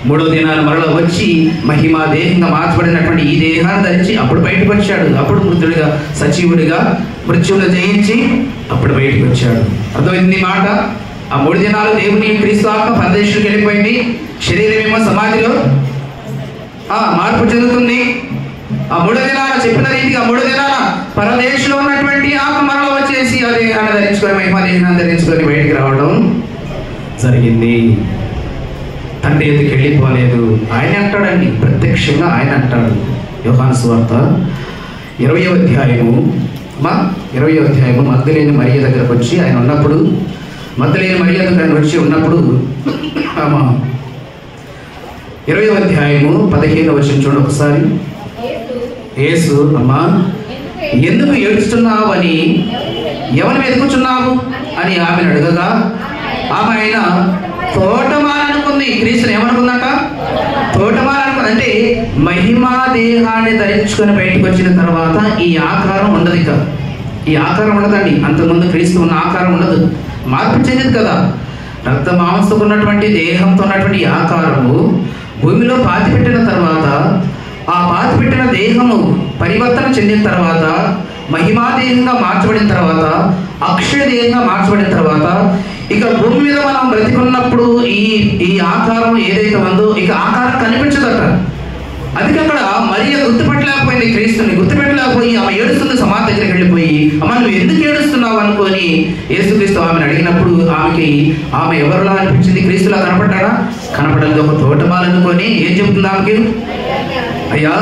మూడో దినాన మరలా వచ్చి మహిమా దేహంగా మార్చబడినటువంటి ఈ దేహాన్ని ధరించి అప్పుడు బయటకు వచ్చాడు. అప్పుడు మృతుడిగా సజీవుడిగా మృత్యువును జయించి అప్పుడు బయటకు వచ్చాడు. అర్థమైంది మాట. ఆ 3 దినాలు దేవుని క్రీస్తు ఆత్మ పరదేశులకు వెళ్ళిపోయింది. శరీరం ఏమో సమాధిలో మార్పు చెందుతుంది. ఆ 3 దినాల చెప్పిన రీతిగా 3 దినాల పరదేశంలో ఉన్నటువంటి ఆత్మ మరలా వచ్చేసి ఆ దేహాన్ని ధరించుకొని మహిమా దేహాన్ని ధరించుకొని బయటికి రావడం జరిగింది. తండ్రి ఎందుకు వెళ్ళిపోలేదు? ఆయన అంటాడండి, ప్రత్యక్షంగా ఆయన అంటాడు. యోహాను సువార్త 20వ అధ్యాయము మగ్దలేని మరియ దగ్గరకు వచ్చి ఆయన ఉన్నప్పుడు, మగ్దలేని మరియ దగ్గర వచ్చి ఉన్నప్పుడు 20వ అధ్యాయము 15వ వచనం చూడండి ఒకసారి. యేసు, అమ్మా ఎందుకు ఏడుస్తున్నావు అని, ఎవరిని వెతుకుతున్నావు అని ఆమెను అడగగా ఆమె ఆయన తోటమాలనుకుంది. క్రీస్తుని ఏమనుకుందంట? తోటమాలనుకుంది. అంటే మహిమా దేహాన్ని ధరించుకొని బయటకు వచ్చిన తర్వాత ఈ ఆకారం ఉండదు. ఇక ఈ ఆకారం ఉండదండి. అంతకుముందు క్రీస్తు ఉన్న ఆకారం ఉండదు, మార్పు చెందింది కదా. రక్త మాంసంతో ఉన్నటువంటి దేహంతో ఉన్నటువంటి ఆకారము భూమిలో పాతిపెట్టిన తర్వాత, ఆ పాతిపెట్టిన దేహము పరివర్తన చెందిన తర్వాత, మహిమాదేహంగా మార్చబడిన తర్వాత, అక్షయ దేహంగా మార్చబడిన తర్వాత, ఇక భూమి మీద మనం బ్రతికున్నప్పుడు ఈ ఆకారం ఏదైతే ఉందో ఇక ఆకారం కనిపించదట. అది అక్కడ మరియ గుర్తుపెట్టలేకపోయింది. క్రీస్తుని గుర్తుపెట్టలేకపోయి ఆమె ఏడుస్తుంది. సమాధి దగ్గరికి వెళ్ళిపోయి, అమ్మ నువ్వు ఎందుకు ఏడుస్తున్నావు అనుకొని యేసుక్రీస్తు ఆమెను అడిగినప్పుడు ఆమె ఎవరిలా అనిపించింది? క్రీస్తులా కనపడ్డాడా? కనపడలేదు. ఒక తోటమాలనుకొని ఏం చెబుతుంది ఆమెకి? అయ్యా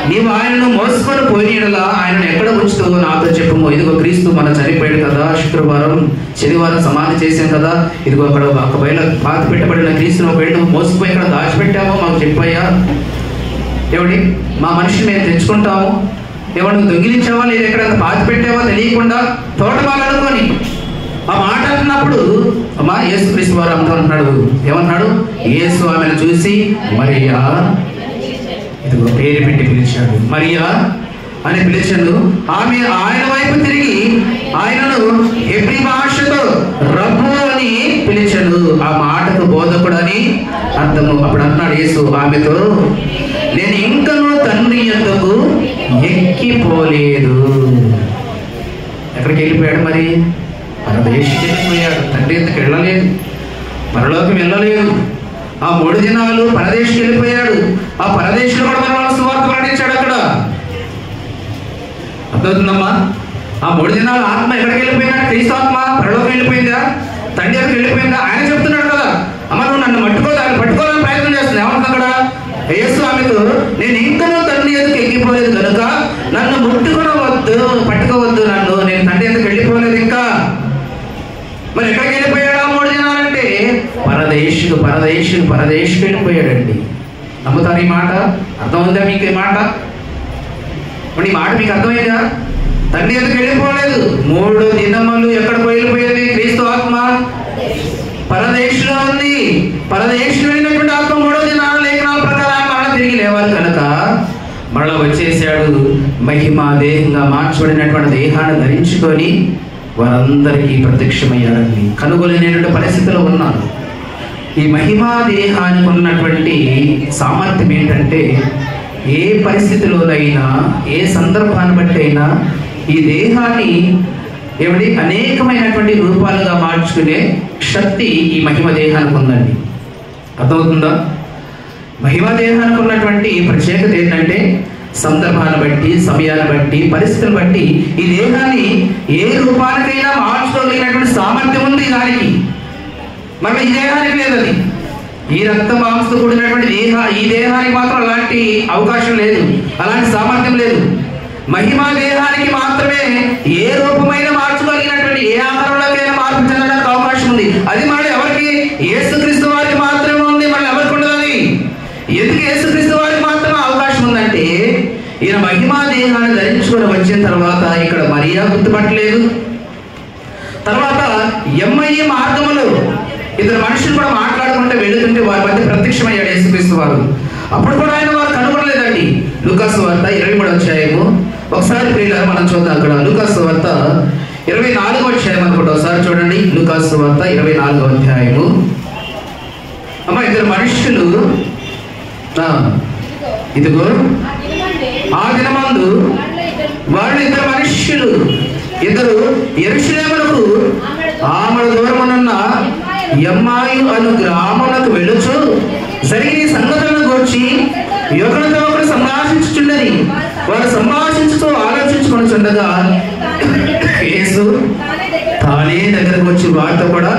నీవు ఆయనను మోసుకొని పోయినలా ఆయనను ఎక్కడ ఉంచుతావో నాతో చెప్పుము. ఇదిగో క్రీస్తు మనం చనిపోయాడు కదా, శుక్రవారం శనివారం సమాధి చేశాం కదా, ఇదిగో అక్కడ ఒకవేళ పాతి పెట్టబడిన క్రీస్తును ఒకవేళ నువ్వు మోసుకుపోయి ఇక్కడ దాచిపెట్టావో మాకు చెప్పయ్యా. ఏమిటి మా మనిషిని మేము తెచ్చుకుంటాము, ఎవరు నువ్వు దొంగిలించావా లేదా ఎక్కడ పాతి పెట్టావో తెలియకుండా తోటమాలనుకొని ఆ మాట అంటున్నప్పుడు అమ్మా యేసుక్రీస్తు వారు అంటున్నాడు. ఏమన్నాడు? యేసు ఆమెను చూసి మరియా, ఇదిగో పేరు పెట్టి పిలిచాడు. మరియా అని పిలిచాడు. ఆమె ఆయన వైపు తిరిగి ఆయనను హెబ్రీ భాషతో రబ్బు అని పిలిచాడు. ఆ మాటకు బోధకుడు అని అర్థము. అప్పుడు అన్నాడు యేసు ఆమెతో, నేను ఇంకనూ తండ్రి యొద్దకు ఎక్కిపోలేదు. ఎక్కడికి వెళ్ళిపోయాడు? మరి పరదేశికి వెళ్ళిపోయాడు. తండ్రి ఎందుకు వెళ్ళలేదు, పరలోకి వెళ్ళలేదు. ఆ 3 దినాలు పరదేశికి వెళ్ళిపోయాడు. ఆ పరదేశంలో కూడా మనం సువార్త ప్రకటించాడు. అక్కడ అర్థమవుతుందమ్మా? ఆ 3 దినాలు ఆత్మ ఎక్కడికి వెళ్ళిపోయినాడు? క్రీస్తు ఆత్మ పరలోకి వెళ్ళిపోయిందా? తండ్రి ఎక్కడికి వెళ్ళిపోయిందా? ఆయన చెప్తున్నాడు కదా, అమ్మ నువ్వు నన్ను పట్టుకోవాలని ప్రయత్నం చేస్తుంది. ఏమన్నా అక్కడ యేసు ఆమెతో, నేను ఇంకనూ తండ్రి ఎందుకు ఎక్కిపోలేదు కనుక నన్ను పట్టుకోవద్దు నన్ను, నేను తండ్రి ఎందుకు వెళ్ళిపోలేదు ఇంకా. మరి ఎక్కడికి వెళ్ళిపోయాడు? 3 దినాలంటే పరదేశికి వెళ్ళిపోయాడండి. నమ్ముతారు ఈ మాట? అర్థమైందా మీకు ఈ మాట? ఇప్పుడు ఈ మాట మీకు అర్థమైందా? తండ్రి ఎందుకు వెళ్ళిపోలేదు? 3 దినములు ఎక్కడికి వెళ్ళిపోయింది? క్రీస్తు ఆత్మ పరదేశంలో ఉంది. పరదేశంలో వెళ్ళినటువంటి ఆత్మ 3 దినాలు లేఖనాల ప్రకారం మరలా తిరిగి లేవాలి కనుక మరలా వచ్చేసాడు. మహిమా దేహంగా మార్చబడినటువంటి దేహాన్ని ధరించుకొని వారందరికీ ప్రత్యక్షమయ్యారండి. కనుగొలేనటువంటి పరిస్థితిలో ఉన్నారు. ఈ మహిమా దేహానికి ఉన్నటువంటి సామర్థ్యం ఏంటంటే, ఏ పరిస్థితిలోనైనా ఏ సందర్భాన్ని బట్టి అయినా ఈ దేహాన్ని అనేకమైనటువంటి రూపాలుగా మార్చుకునే శక్తి ఈ మహిమ దేహానికి ఉందండి. అర్థమవుతుందా? మహిమా దేహానికి ఉన్నటువంటి ప్రత్యేకత ఏంటంటే, సందర్భాన్ని బట్టి, సమయాన్ని బట్టి, పరిస్థితులను బట్టి ఈ దేహాన్ని ఏ రూపానికైనా మార్చుకోగలిగినటువంటి సామర్థ్యం ఉంది దానికి. మరి ఈ దేహానికి లేదు. అది ఈ రక్త మాంసంతో కూడినటువంటి ఈ దేహానికి మాత్రం అలాంటి అవకాశం లేదు, అలాంటి సామర్థ్యం లేదు. మహిమా దేహానికి మాత్రమే ఏ రూపమైన మార్చుకోగలిగినటువంటి ఏ ఆకారంలోకైనా మార్పు చెందడానికి అవకాశం ఉంది. అది మళ్ళీ ఎవరికి? యేసుక్రీస్తు వారికి మాత్రమే ఉంది. మళ్ళీ ఎవరికి ఉండదు అది. ఎందుకు యేసుక్రీస్తు వారికి మాత్రమే అవకాశం ఉందంటే, ఈయన మహిమా దేహాన్ని ధరించుకొని వచ్చిన తర్వాత ఇక్కడ మరియా గుర్తుపట్టలేదు. తర్వాత ఎమ్మయ్య మార్గములు ఇద్దరు మనుషులు కూడా మాట్లాడుకుంటే వెళుతుంటే వారి మధ్య ప్రత్యక్షమయ్యాడు యేసుక్రీస్తు వారు. అప్పుడు కూడా ఆయన వారు కనుగొనలేదండి. లూకాసు వార్త 23వ అధ్యాయము ఒకసారి ప్రియులారా మనం చూద్దాం. అక్కడ లూకాసు వార్త 24వ అధ్యాయం అనుకుంటా, ఒకసారి చూడండి. లూకాసు వార్త 24వ అధ్యాయము. అమ్మ ఇద్దరు మనుషులు ఇదిగో ఆ దినమందు వాళ్ళు ఇద్దరు మనుష్యులు యెరూషలేమునకు ఆమడ దూరమునున్న ఎమ్మాయు అను గ్రామమునకు వెళ్ళుచు జరిగిన సంగతులను గూర్చి ఒకరితో ఒకరు సంభాషించుచున్నది. వారు సంభాషించుతూ ఆలోచించుకొనుచుండగా యేసు తానే దగ్గరకు వచ్చి వారితో కూడా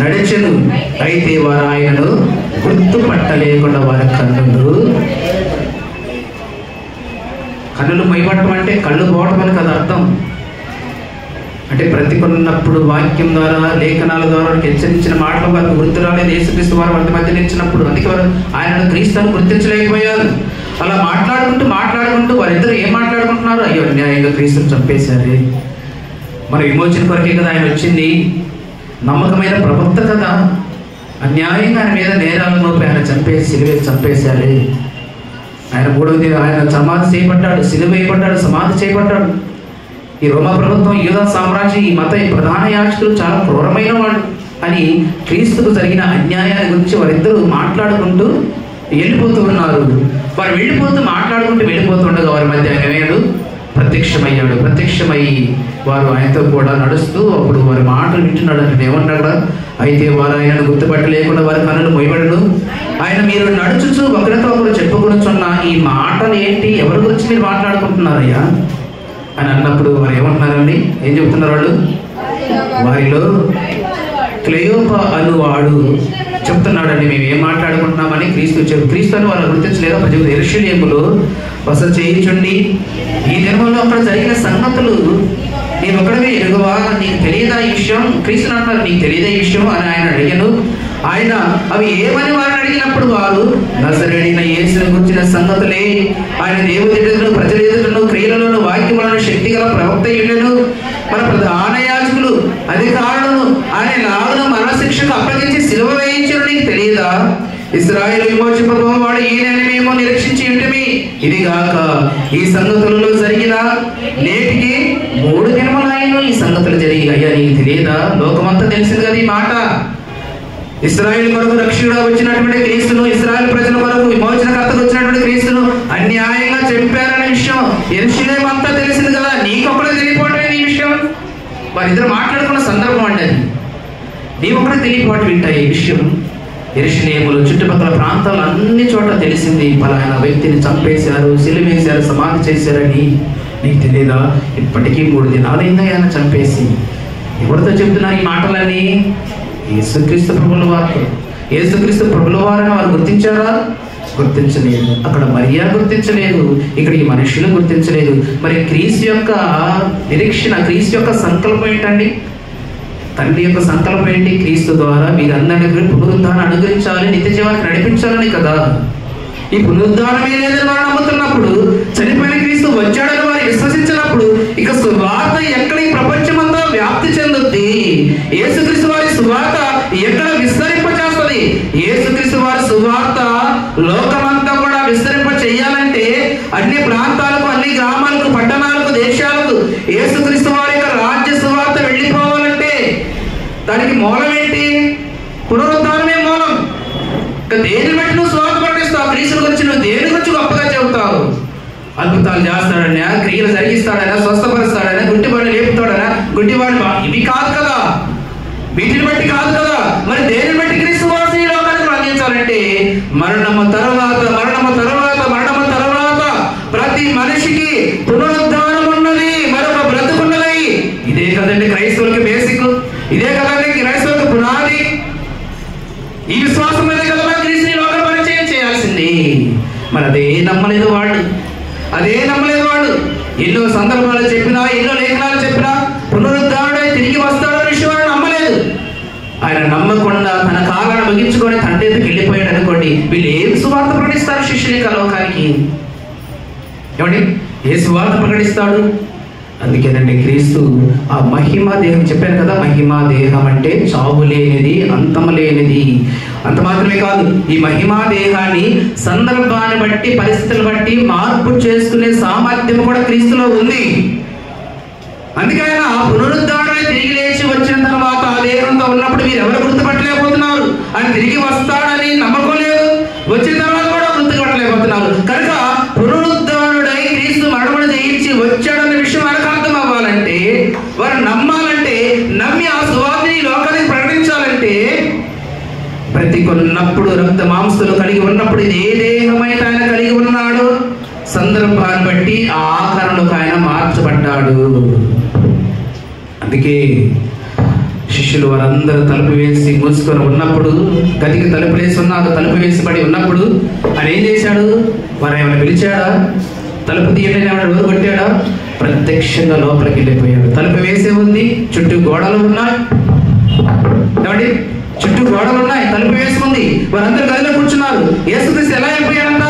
నడిచెను. అయితే వారు ఆయనను గుర్తుపట్టలేకుండా వారి కన్నులు మైపట్టడం అంటే కళ్ళు పోవటం అని కదా అర్థం. అంటే బ్రతికున్నప్పుడు వాక్యం ద్వారా లేఖనాల ద్వారా హెచ్చరించిన మాటలు వారికి గుర్తు రాలేదు. యేసుక్రీస్తు వారు వారి మధ్య నిలిచినప్పుడు అందుకే వారు ఆయనను క్రీస్తును గుర్తించలేకపోయారు. అలా మాట్లాడుకుంటూ వారిద్దరు ఏం మాట్లాడుకుంటున్నారు? అయ్యో అన్యాయంగా క్రీస్తుని చంపేశారే, మన విమోచన కొరకే కదా ఆయన వచ్చింది, నమ్మకమైన ప్రవక్త కదా, అన్యాయంగా ఆయన మీద నేరాలు మోపి ఆయన చంపేశారే. ఆయన మూడవది ఆయన సమాధి చేయబడ్డాడు, సిలువ వేయబడ్డాడు, సమాధి చేయబడ్డాడు. ఈ రోమా ప్రభుత్వం, యూదా సామ్రాజ్యం, ఈ మత ఈ ప్రధాన యాజకులు చాలా క్రూరమైన వాడు అని క్రీస్తుకు జరిగిన అన్యాయాన్ని గురించి వారిద్దరూ మాట్లాడుకుంటూ వెళ్ళిపోతూ ఉన్నారు. వారు మాట్లాడుకుంటూ వెళ్ళిపోతుండగా వారి మధ్య ఆయన ప్రత్యక్షమై వారు ఆయనతో కూడా నడుస్తూ అప్పుడు వారి మాటలు వింటున్నాడు. అంటే ఏమన్నాడు? అయితే వారు ఆయనను గుర్తుపట్టలేకుండా వారి కన్నులు మొయ్యబడును. ఆయన మీరు నడుచుచు ఒకరితో ఒకరు చెప్పుకొనుచున్న ఈ మాటలు ఏంటి, ఎవరి గురించి మీరు మాట్లాడుకుంటున్నారయ్యా అని అన్నప్పుడు వారు ఏమంటున్నారండి? ఏం చెబుతున్నారు వాళ్ళు? వారిలో క్లెయోప అనువాడు చెప్తున్నాడండి, మేము ఏం మాట్లాడుకుంటున్నామని క్రీస్తు అని వారు గుర్తించలేదు. అప్పుడు యెరూషలేములో బస చేయించండి, ఈ దినంలో అక్కడ జరిగిన సంగతులు నేను ఒకడే ఎరుగవా, నీకు తెలియదా ఈ విషయం? క్రీస్తు అంటారు, నీకు తెలియదా ఈ విషయం అని ఆయన అడిగాను. ఆయన అవి ఏమని వారిని అడిగినప్పుడు వారు నజరేయుడైన యేసును గురించిన సంగతులే, ఆయన దేవుని ఎదుటను ప్రజల ఎదుటను క్రియలలోను వాక్యములను శక్తిగల ప్రవక్త అయ్యుండెను, మన ప్రధాన యాజకులు అధికారులను ఆయన లాగును మరణశిక్షకు అప్పగించి సిలువ వేయించను, నీకు తెలియదా? ఇశ్రాయేలు విమోచింపబోవాడు ఈయనని మేము నిరీక్షించి ఉంటిమి. ఇదిగాక ఈ సంగతులలో జరిగిన నేటికి 3 దినములైన ఈ సంగతులు జరిగి, అయ్యా నీకు తెలియదా? లోకమంతా తెలిసింది కదా ఈ మాట. ఇశ్రాయేలు కొరకు రక్షకుడుగా వచ్చినటువంటి క్రీస్తును, ఇశ్రాయేలు ప్రజల కొరకు విమోచనకర్తకు వచ్చినటువంటి క్రీస్తును అన్యాయంగా చంపారనే విషయం యెరూషలేము అంతా తెలిసింది కదా, నీకొక్కడే తెలియపోవటమే ఈ విషయం. వారిద్దరు మాట్లాడుకున్న సందర్భం అండి అది. నీకొక్కడే తెలియపోవటం వింటాయి ఈ విషయం. యెరూషలేములో చుట్టుపక్కల ప్రాంతాలు అన్ని చోట్ల తెలిసింది, పలానా వ్యక్తిని చంపేశారు, సిలువేశారు, సమాధి చేశారని. నీకు తెలియదా? ఇప్పటికీ 3 దినాలైందా ఆయన చంపేసి. ఎవరితో చెప్తున్నారు ఈ మాటలన్నీ? యేసుక్రీస్తు ప్రభుల వారు. యేసుక్రీస్తు ప్రభుల వారని వారు గుర్తించారా? గుర్తించలేదు. అక్కడ మరియా గుర్తించలేదు, ఇక్కడ ఈ మనుషులు గుర్తించలేదు. మరి క్రీస్తు యొక్క నిరీక్షణ, క్రీస్తు యొక్క సంకల్పం ఏంటండి? తండ్రి యొక్క సంకల్పం ఏంటి? క్రీస్తు ద్వారా వీరందరికీ పునరుద్ధానం అనుగ్రహించాలి, నిత్య జీవానికి నడిపించాలని కదా. ఈ పునరుద్ధానమే లేదని వారు నమ్ముతున్నప్పుడు, చనిపోయిన క్రీస్తు వచ్చాడని వారు విశ్వసించినప్పుడు, ఇక సువార్త ఎక్కడ ఈ ప్రపంచమంతా వ్యాప్తి చెందుద్ది? యేసుక్రీస్తు వారి సువార్త ఎక్కడ విస్తరింప చేస్తుంది? యేసుక్రీస్తు వారి సువార్త లోకమంతా కూడా విస్తరింప చేయాలంటే అన్ని ప్రాంతాలకు, అన్ని గ్రామాలకు, పట్టణాలకు, దేశాలకు యేసుక్రీస్తు వారి యొక్క రాజ్య సువార్త వెళ్ళిపోవాలంటే దానికి మూలం ఏంటి? పునరుద్ధానమే మూలం. ఇక దేని బట్టి నువ్వు సువార్త ప్రకటిస్తావు? క్రీస్తు గురించి నువ్వు దేని గురించి గొప్పగా చెబుతావు? అద్భుతాలు చేస్తాడనా, క్రియలు జరిగిస్తాడనా, స్వస్థపరుస్తాడనా, గుడ్డివాడిని లేపుతాడనా, గుడ్డివాడిని ఇవి కాదు కదా, వీటిని బట్టి కాదు కదా. మరి దేనిని బట్టి క్రీస్తు వారిని ఈ లోకానికి అందించాలంటే మరణము తర్వాత ప్రతి మనిషికి పునరుద్ధానం ఉన్నది, మరొక బ్రతుకున్నది. ఇదే కదండి క్రైస్తవులకి బేసిక్, ఇదే కదండి క్రైస్తవులకు పునాది. ఈ విశ్వాసం మీద కదా క్రీస్తుని లోక పరిచయం చేయాల్సింది. మరి అదే నమ్మలేదు వాళ్ళు. ఎన్నో సందర్భాలు చెప్పినా, ఎన్నో లేఖనాలు చెప్పినా పునరుద్ధారుడై తిరిగి వస్తాడని విషయం వాళ్ళు నమ్మలేదు. ఆయన నమ్మకుండా తన కాలాన్ని ముగించుకొని తండ్రి ఎదుకు వెళ్ళిపోయాడు అనుకోండి, వీళ్ళు ఏం సువార్త ప్రకటిస్తారు శిష్యునిక లోకానికి? ఏమండి, ఏ సువార్త ప్రకటిస్తాడు? అందుకేనండి క్రీస్తు ఆ మహిమా దేహం చెప్పాను కదా, మహిమా దేహం అంటే చావు లేనిది, అంతం లేనిది. అంత మాత్రమే కాదు, ఈ మహిమా దేహాన్ని సందర్భాన్ని బట్టి, పరిస్థితులను బట్టి మార్పు చేసుకునే సామర్థ్యం కూడా క్రీస్తులో ఉంది. అందుకే ఆయన పునరుద్ధారణై తిరిగి లేచి వచ్చిన తర్వాత ఆ దేహంతో ఉన్నప్పుడు మీరు ఎవరు గుర్తుపట్టలేకపోతున్నారు? ఆయన తిరిగి వస్తాడని నమ్మకం లేదు, వచ్చిన తర్వాత కూడా గుర్తుపట్టలేకపోతున్నారు. బ్రతికొన్నప్పుడు రక్త మాంసాలు కలిగి ఉన్నప్పుడు ఇది ఏ దేహమైతే ఆయన కలిగి ఉన్నాడో సందర్భాన్ని బట్టి ఆ ఆకారంలోకి ఆయన మార్చబడ్డాడు. అందుకే శిష్యులు వారందరూ తలుపు వేసి మూసుకొని ఉన్నప్పుడు, గదికి తలుపు వేసి ఉన్నారు, తలుపు వేసి పడి ఉన్నప్పుడు ఆయన ఏం చేశాడు? వారు ఏమైనా పిలిచాడా? తలుపు తీయండి ఏమైనా డోరు కొట్టాడా? ప్రత్యక్షంగా లోపలికి వెళ్ళిపోయాడు. తలుపు వేసే ఉంది, చుట్టూ గోడలు ఉన్నాయి. కాబట్టి చుట్టూ గోడలు ఉన్నాయి, తలుపు వేసి ఉంది, వారందరూ గదిలో కూర్చున్నారు. యేసుక్రీస్తు ఎలా అయిపోయాడంట?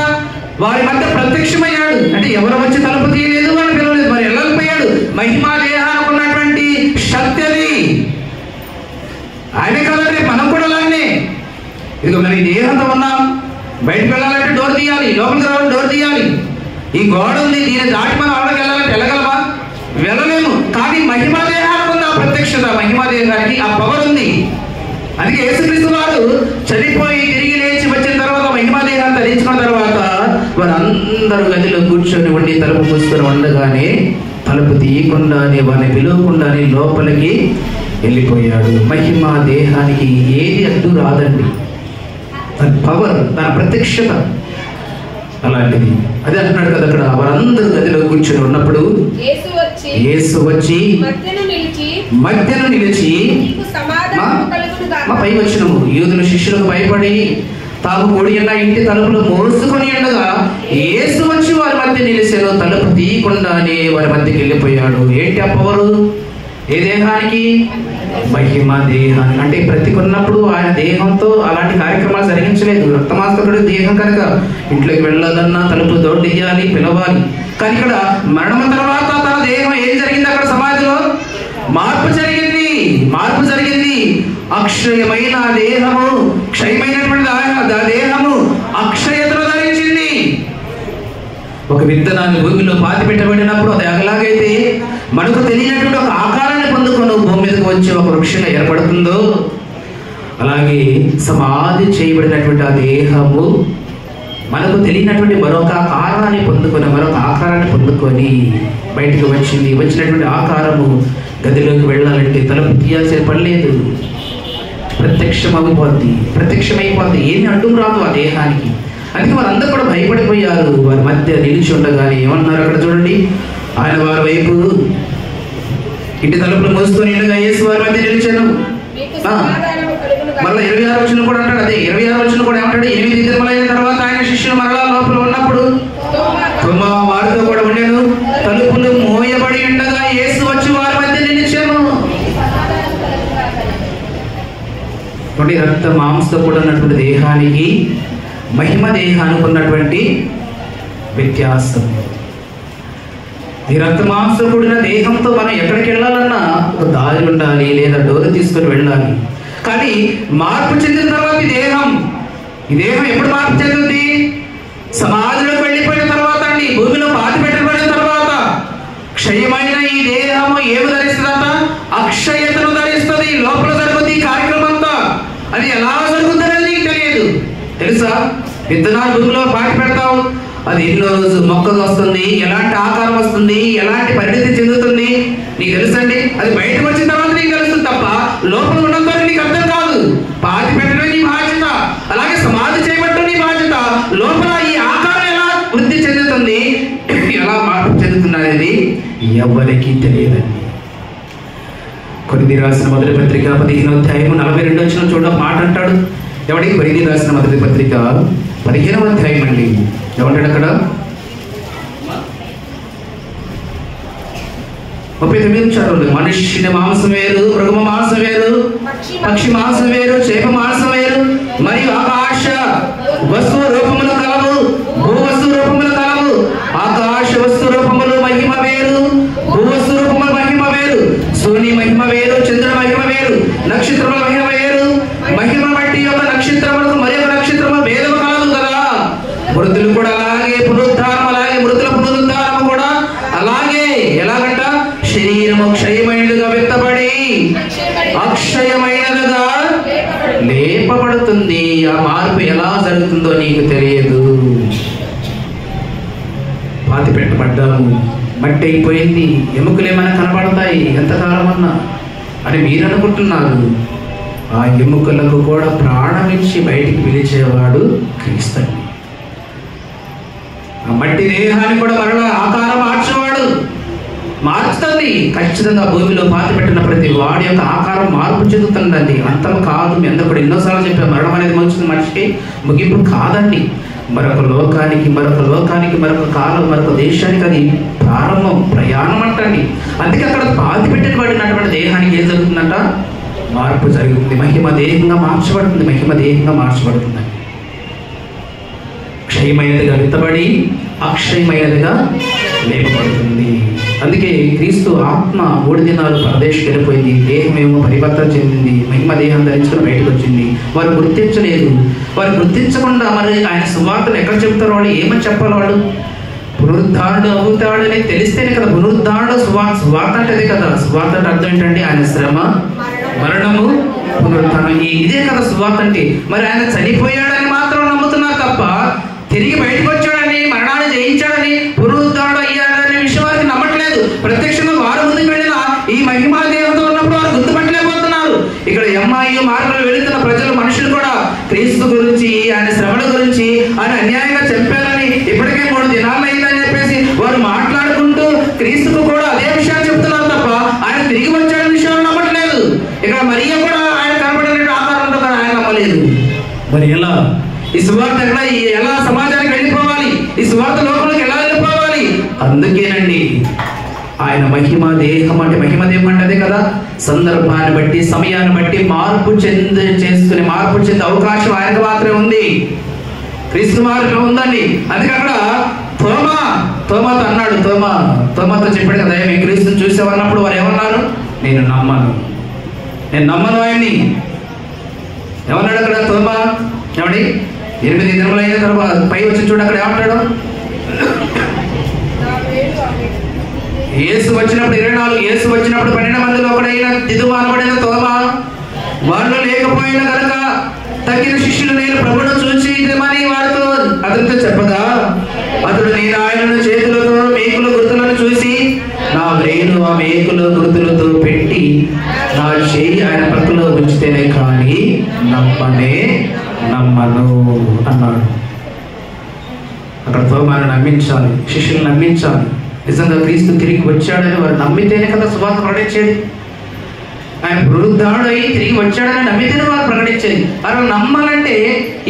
వారి మధ్య ప్రత్యక్షమయ్యాడు. అంటే ఎవరు వచ్చి తలుపు తీయలేదు, వారిని పిలవలేదు, మరి ఎలా అయిపోయాడు? మహిమా దేహానికి ఉన్నటువంటి శక్తి అది. ఆయన కాదంటే మనం కూడా అలానే. ఇదిగో మనం ఈ దేహంతో ఉన్నాం, బయటకు వెళ్ళాలంటే డోర్ తీయాలి, లోపలికి రావాలంటే డోర్ తీయాలి. ఈ గోడ ఉంది, దీన్ని దాటి మనం ఆవిడకి వెళ్ళాలంటే వెళ్ళగలమా? వెళ్ళలేము. కానీ మహిమా దేహానికి ఉంది ఆ ప్రత్యక్షత, మహిమా దేహానికి ఆ పవర్ ఉంది. అందుకే యేసుక్రీస్తు వారు చనిపోయి తిరిగి లేచి వచ్చిన తర్వాత మహిమా దేహాన్ని ధరించుకున్న తర్వాత వారందరూ గదిలో కూర్చొని ఉండి తలుపు మూసుకొని ఉండగానే తలుపు తీయకుండానే వారిని పిలవకుండానే లోపలికి వెళ్ళిపోయాడు. మహిమా దేహానికి ఏది అడ్డు రాదండి. తన పవర్, తన ప్రత్యక్షత అలాంటిది. అదే అంటున్నాడు కదా అక్కడ, వారందరూ గదిలో కూర్చొని ఉన్నప్పుడు యేసు వచ్చి మధ్యను నిలిచి పై వచ్చినము యూదుల శిష్యులకు భయపడి తాము కూడి ఉన్న ఇంటి తలుపులు మోసుకొని ఉండగా యేసు వచ్చి వారి మధ్య నిలిచారు. తలుపు తీయకుండానే వారి మధ్యకి వెళ్ళిపోయాడు. ఏంటి ఆ పవరు? ఏ దేహానికి? మహిమా దేహానికి. అంటే బ్రతికున్నప్పుడు ఆయన దేహంతో అలాంటి కార్యక్రమాలు జరిగించలేదు. రక్తమాంసకుడు దేహం కనుక ఇంట్లోకి వెళ్ళాలన్నా తలుపు దొడ్డియాలి, పిలవాలి. కానీ ఇక్కడ మరణం తర్వాత తన దేహం ఏం జరిగింది? అక్కడ సమాధిలో మార్పు జరిగింది. అక్షయమైన దేహము, క్షయమైనటువంటి దేహము అక్షయతను ధరించింది. ఒక విత్తనాన్ని భూమిలో పాతి పెట్టబడినప్పుడు అది ఎలాగైతే మనకు తెలియనటువంటి ఒక ఆకారాన్ని పొందుకొని భూమి మీదకి వచ్చి ఒక వృక్షంగా ఏర్పడుతుందో, అలాగే సమాధి చేయబడినటువంటి ఆ దేహము మనకు తెలియనటువంటి మరొక ఆకారాన్ని పొందుకొని బయటకు వచ్చింది. వచ్చినటువంటి ఆకారము గదిలోకి వెళ్ళాలంటే తలుపు తీయాల్సిన పని లేదు, ప్రత్యక్షమైపోద్ది. ఏమి అడ్డు రాదు ఆ దేహానికి. అందుకే వారందరూ కూడా భయపడిపోయారు. వారి మధ్య నిలిచి ఉండగానే ఏమన్నారు అక్కడ చూడండి, ఆయన వారి వైపు ఇంటి తలుపులు మూసుకొని ఉండగా యేసు వారి మధ్య నిలిచాను. మళ్ళీ 26 వచనం కూడా అంటాడు. అదే 26 వచనం కూడా ఏమంటాడు? 8 దినములైన తర్వాత ఆయన శిష్యులు మరలా లోపల ఉన్నప్పుడు తోమా వారితో కూడా ఉండేను. తలుపులు మోయబడి ఉండగా యేసు వచ్చి వారి మధ్య నిలిచాను. రక్త మాంసంతో కూడా ఉన్నటువంటి దేహానికి మహిమ దేహానికి ఉన్నటువంటి వ్యత్యాసం. ఈ రక్త మాంసం కూడిన దేహంతో మనం ఎక్కడికి వెళ్ళాలన్నా ఒక దారి ఉండాలి, లేదా డోరు తీసుకొని వెళ్ళాలి. కానీ మార్పు చెందిన తర్వాత ఈ దేహం ఎప్పుడు మార్పు చెందుతుంది? సమాధిలోకి వెళ్ళిపోయిన తర్వాత అండి, భూమిలో పాతి పెట్టబడిన తర్వాత. క్షయమైన ఈ దేహము ఏమి ధరిస్తుందంట? అక్షయతను ధరిస్తుంది. లోపల జరుగుతుంది ఈ కార్యక్రమం అంతా. అది ఎలా జరుగుతుందని నీకు తెలియదు. తెలుసా? విత్తనాలు భూమిలో పాతి పెడతావు, అది ఎన్నో రోజు మొక్కగా వస్తుంది, ఎలాంటి ఆకారం వస్తుంది, ఎలాంటి పరిణితి చెందుతుంది నీకు తెలుసండి. అది బయటకు వచ్చిన తర్వాత నీకు తెలుస్తుంది తప్ప లోపల ఉండడంతో నీకు అర్థం కాదు. పాతి పెట్టడం నీ బాధ్యత, అలాగే సమాధి చేయబట్టడం నీ బాధ్యత. లోపల ఈ ఆకారం ఎలా వృద్ధి చెందుతుంది, ఎలా మార్పు చెందుతుంది అనేది ఎవరికి తెలియదండి. కొరింథీ రాసిన మొదటి పత్రిక 15వ అధ్యాయం 42వ వచనం చూడ మాట అంటాడు. ఎవడి? కొరింథీ రాసిన మొదటి పత్రిక 15వ అధ్యాయం అండి. ఏమంటాడు అక్కడ? 39 చదువు. మనుష్యుని మాంసం వేరు, మృగమ మాంసం వేరు, పక్షి మాంసం వేరు, చేప మాంసం వేరు, మరియు ఆకాశ వస్తువు రూపములు కలవు, భూవస్తు రూపములు కలవు. ఆకాశ వస్తు రూపములు మహిమ వేరు, భూవస్తు రూపముల మహిమ వేరు. సూర్యుని మహిమ వేరు, చంద్రుని మహిమ వేరు, నక్షత్రముల మహిమ వేరు. మహిమ బట్టి ఒక నక్షత్రములకు మరి ఒక నక్షత్రము భేదము కలదు కదా. మృతులు కూడా అలాగే, పునరుద్ధానం అలాగే, మృతుల పునరుద్ధానం కూడా అలాగే. ఎలాగంట? శరీరము క్షయమైనదిగా వ్యక్తపడి అక్షయమైనదిగా లేపబడుతుంది. ఆ మార్పు ఎలా జరుగుతుందో నీకు తెలియదు. పాతి పెట్టబడ్డాము, మట్టి అయిపోయింది, ఎముకలు ఏమైనా కనబడతాయి ఎంతకాలం అన్నా అని మీరు అనుకుంటున్నారు. ఆ ఎముకలకు కూడా ప్రాణమిచ్చి బయటికి పిలిచేవాడు క్రీస్తు. ఆ మట్టి దేహాన్ని కూడా మరలా ఆకారం మార్చుతుంది. ఖచ్చితంగా భూమిలో పాతి పెట్టిన ప్రతి వాడి యొక్క ఆకారం మార్పు చెందుతుందండి. అంతం కాదు. మీ అందరూ కూడా ఎన్నోసార్లు చెప్పారు, మరణం అనేది వచ్చింది మనిషికి ముగింపు కాదండి. మరొక లోకానికి మరొక కాలం, మరొక దేశానికి అది ప్రారంభం, ప్రయాణం అంటండి. అందుకే అక్కడ పాతి పెట్టబడినటువంటి దేహానికి ఏం జరుగుతుందంట? మార్పు జరుగుతుంది. మహిమ దేహంగా మార్చబడుతుంది. క్షయమైనదిగా విత్తబడి అక్షయమైనదిగా లేపబడుతుంది. అందుకే క్రీస్తు ఆత్మ 3 దినాలు పరదేశకు వెళ్ళిపోయింది. దేహం ఏమో పరివర్తన చెందింది. మహిమ దేహం ధరించుకుని బయటకు వచ్చింది. వారు గుర్తించలేదు. వారు గుర్తించకుండా మరి ఆయన సువార్తను ఎక్కడ చెప్తారో వాళ్ళు ఏమని చెప్పాలి? వాళ్ళు పునరుద్ధారుడు అవుతాడని తెలిస్తేనే కదా పునరుద్ధారుడు. సువార్త అంటే అదే కదా. సువార్త అంటే అర్థం ఏంటండి? ఆయన శ్రమ, మరణము, పునరుద్ధానం, ఇదే కదా సువార్త అంటే. మరి ఆయన చనిపోయాడని మాత్రం నమ్ముతున్నారు తప్ప తిరిగి బయటకు వచ్చాడని, మరణాన్ని జయించాడని, పునరుద్ధారుడు అయ్యాడనే విషయం వారికి నమ్మట్లేదు. ప్రత్యక్షంగా వారు ముందుకు వెళ్ళిన ఈ మహిమా దేహంతో ఉన్నప్పుడు వారు గుర్తుపట్టలేకపోతున్నారు. ఇక్కడ ఎంఐయు మార్గంలో వెళుతున్న ప్రజలు, మనుషులు కూడా క్రీస్తు గురించి, ఆయన శ్రమల గురించి, ఆయన అన్యాయంగా చెప్పారని, ఇప్పటికే 3 దినాలు అయిందని చెప్పేసి వారు మాట్లాడుకుంటూ క్రీస్తుకు కూడా అదే విషయాన్ని చెప్తున్నారు తప్ప ఆయన తిరిగి వచ్చాడనే విషయాన్ని నమ్మట్లేదు. ఇక్కడ మరియ కూడా ఆయన కనబడిన ఆకారం ఉంటుందని ఆయన నమ్మలేదు. మరి ఎలా ఈ సువార్త ఎలా సమాజానికి వెళ్ళిపోవాలి? ఈ సువార్త లోకంలోకి ఎలా వెళ్ళిపోవాలి? అందుకేనండి ఆయన మహిమ దేహం అంటే అదే కదా. సందర్భాన్ని బట్టి, సమయాన్ని బట్టి మార్పు చెందే అవకాశం ఆయనకు మాత్రమే ఉంది. క్రీస్తు మార్గం ఉందండి. అందుకే అక్కడ తోమాతో అన్నాడు. తోమాతో చెప్పాడు కదా, మీ క్రీస్తుని చూసామన్నప్పుడు వారు ఏమన్నారు? నేను నమ్మను ఆయన్ని. ఏమన్నాడు అక్కడ తోమా? ఏమండి 8 దినములు అయిన తర్వాత పై వచ్చి చూడు, అక్కడ ఏమంటాడు? యేసు వచ్చినప్పుడు 12 మందిలో ఒకడైన దిదుమానబడిన తోమా వాళ్ళు లేకపోయినా కనుక తగ్గిన శిష్యులు నేను ప్రభువును చూసి ఇదేమని వారితో అతనితో చెప్పగా, అతడు నేను ఆయనను చేతులతో మేకుల గుర్తులను చూసి నా వ్రేలు ఆ మేకుల గుర్తులతో పెట్టి నా చేయి ఆయన పక్కలో ఉంచితేనే కానీ నమ్మను అన్నాడు. అక్కడ తోమాను నమ్మించాలి, శిష్యులు నమ్మించాలి. నిజంగా క్రీస్తు తిరిగి వచ్చాడని వారు నమ్మితేనే కదా సువార్త ప్రకటించేది. ఆయన పునరుద్ధారుడు అయి తిరిగి వచ్చాడని నమ్మితేనే వారు ప్రకటించేది. అలా నమ్మాలంటే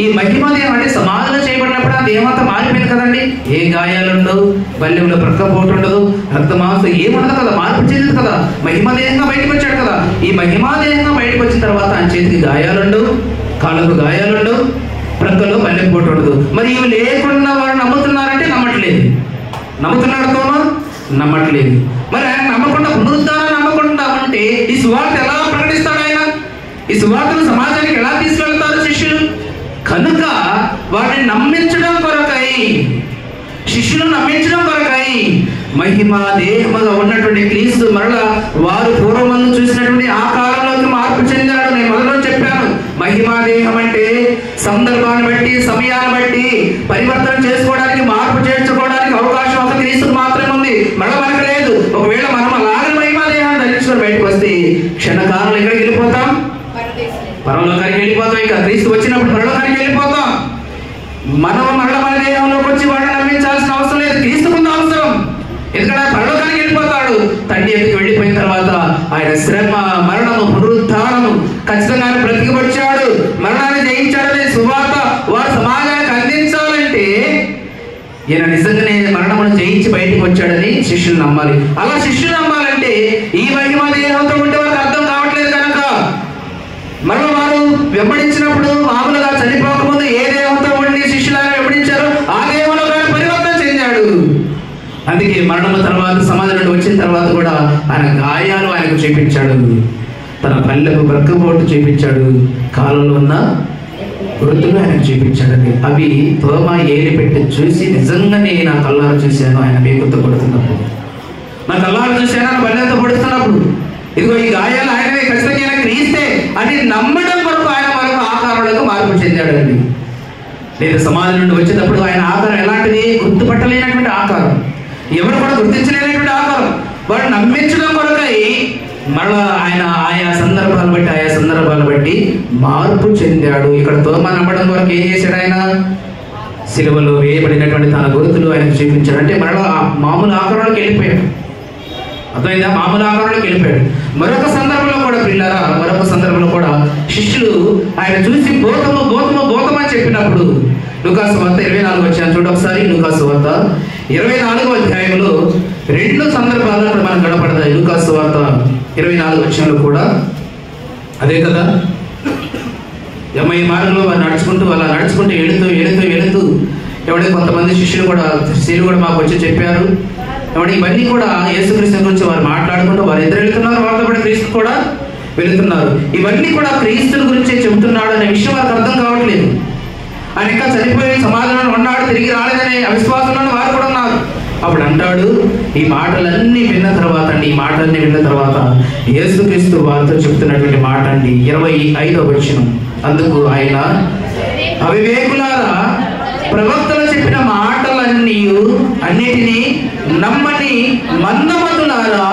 ఈ మహిమ దేహం అంటే సమాధిలో చేయబడినప్పుడు ఆ దేహంతా మారిపోయింది కదండి. ఏ గాయాలు ఉండవు, బల్యంలో ప్రక్కపోటు ఉండదు, రక్తమాంసం ఏముండదు కదా, మార్పు చెందింది కదా. మహిమ దేహంగా బయటకు వచ్చాడు కదా. ఈ మహిమా దేహంగా బయటకు వచ్చిన తర్వాత ఆయన చేతికి గాయాలుండవు, కాళ్ళకు గాయాలుండవు, ప్రక్కలో బల్యం పోటు ఉండదు. మరి ఇవి లేకుండా వారు నమ్ముతున్నారంటే నమ్ముతున్నాడు తోమా? నమ్మట్లేదు. మరి ఆయన నమ్మకుండా పునరుద్ధారాన్ని నమ్మకుండా ఉంటే ఈ సువార్త ఎలా ప్రకటిస్తాడు ఆయన? ఈ సువార్తను సమాజానికి ఎలా తీసుకెళ్తారు శిష్యులు? కనుక వారిని నమ్మించడం కొరకై, శిష్యులను నమ్మించడం కొరకై మహిమ దేహముగా ఉన్నటువంటి క్రీస్తు మరలా వారు పూర్వమందు చూసినటువంటి ఆకారంలోకి మార్పు చెందాడు. నేను మొదలో చెప్పాను, మహిమా దేహం అంటే సందర్భాన్ని బట్టి, సమయాన్ని బట్టి పరివర్తన చేసుకోవడానికి, మార్పు చేర్చుకోవడానికి అవకాశం ఒక క్రీస్తుకు మాత్రమే ఉంది. మరలా మనకు లేదు. ఒకవేళ మనం అలాగే మహిమా దేహాన్ని ధరించుకొని బయటకు వస్తే క్షణకాలంలో ఎక్కడికి వెళ్ళిపోతాం? పరలోకానికి వెళ్ళిపోతాం. ఇక క్రీస్తు వచ్చినప్పుడు పరలోకానికి వెళ్ళిపోతాం. మనం మరల మన దేహంలోకి వచ్చి వాడిని నమ్మించాల్సిన అవసరం లేదు. క్రీస్తుకుంది అవసరం. ఎందుకంటే పరలోకానికి వెళ్ళిపోతాడు. తండ్రి ఎదుటికి వెళ్ళిపోయిన తర్వాత ఆయన శ్రమ, మరణము, పునరుద్ధానము ఖచ్చితంగా బ్రతికి వచ్చాడు, మరణాన్ని జయించాడనే సువార్త వారు సమాజానికి అందించాలంటే ఈయన నిజంగానే మరణమును జయించి బయటికి వచ్చాడని శిష్యులు నమ్మాలి. అలా శిష్యులు నమ్మాలంటే ఈ మహిమ దేహంతో ఉంటే వారికి అర్థం కావట్లేదు కనుక మరణ వారు వెంబడించినప్పుడు మామూలుగా చనిపోకముందు ఏ దేహంతో ఉండి శిష్యులను వెంబడించారో ఆ దేహంలో ఆయన పరివర్తన చెందాడు. అందుకే మరణము తర్వాత సమాధి నుండి వచ్చిన తర్వాత కూడా ఆయన గాయాలు ఆయనకు చూపించాడు, తన పల్లెకు బ్రక్కబోటు చూపించాడు, కాలంలో ఉన్న గుర్తులు ఆయనకు చూపించాడండి. అవి తోమా ఏలి పెట్టి చూసి నిజంగానే నా కళ్ళారు చూశాను ఆయన మేకుతో కొడుతున్నప్పుడు, నా కళ్ళారు చూశాను ఆయన పల్లెతో కొడుతున్నప్పుడు, ఇదిగో ఈ గాయాలు ఆయనవే, ఖచ్చితంగా ఆయన క్రీస్తే అని నమ్మడం కొరకు ఆయన మరొక ఆకారాలకు మార్పు చెందాడండి. లేదా సమాధి నుండి వచ్చేటప్పుడు ఆయన ఆకారం ఎలాంటిది? గుర్తుపట్టలేనటువంటి ఆకారం, ఎవరు కూడా గుర్తించలేనటువంటి ఆకారం. వాడు నమ్మించడం కొరకై మరలా ఆయన ఆయా సందర్భాలు బట్టి మార్పు చెందాడు. ఇక్కడ తోమా నమ్మడం కొరకు ఏం చేశాడు? ఆయన సిలువలో వేయబడినటువంటి తన గుర్తులు ఆయనకు చూపించాడు. అంటే మరలా మామూలు ఆకారంలోకి వెళ్ళిపోయాడు. అర్థమైందా? మామూలు ఆకారంలోకి వెళ్ళిపోయాడు. మరొక సందర్భంలో కూడా శిష్యులు ఆయన చూసి బోధము అని చెప్పినప్పుడు లూకాసు వార్త 24 వచ్చాను చూడ ఒకసారి. లూకాసు వార్త 24వ అధ్యాయంలో 2 సందర్భాలు మనకు కనపడతాయి. లూకాసు వార్త 24 వచ్చాలో కూడా అదే కదా. ఈ మార్గంలో వారు నడుచుకుంటూ వెళుతూ ఎవడే కొంతమంది శిష్యులు కూడా మాకు వచ్చి చెప్పారు. ఇవన్నీ కూడా యేసుక్రీస్తు గురించి వారు మాట్లాడుకుంటూ వారు ఇద్దరు వెళుతున్నారు, వాళ్ళతో పాటు క్రీస్తు కూడా వెళుతున్నారు. ఇవన్నీ కూడా క్రీస్తుని గురించే చెబుతున్నాడు అనే విషయం వారికి అర్థం కావట్లేదు. ఆయన ఇంకా చనిపోయి సమాజంలో ఉన్నాడు, తిరిగి రాలేదనే అవిశ్వాసంలో వారు కూడా ఉన్నారు. అప్పుడు అంటాడు, ఈ మాటలన్నీ విన్న తర్వాత యేసుక్రీస్తు వారితో చెబుతున్నటువంటి మాట అండి 25వ వచనం. అందుకు ఆయన, అవివేకులారా, ప్రవక్తలు చెప్పిన అన్నిటినీ నమ్మని మందమతులారా,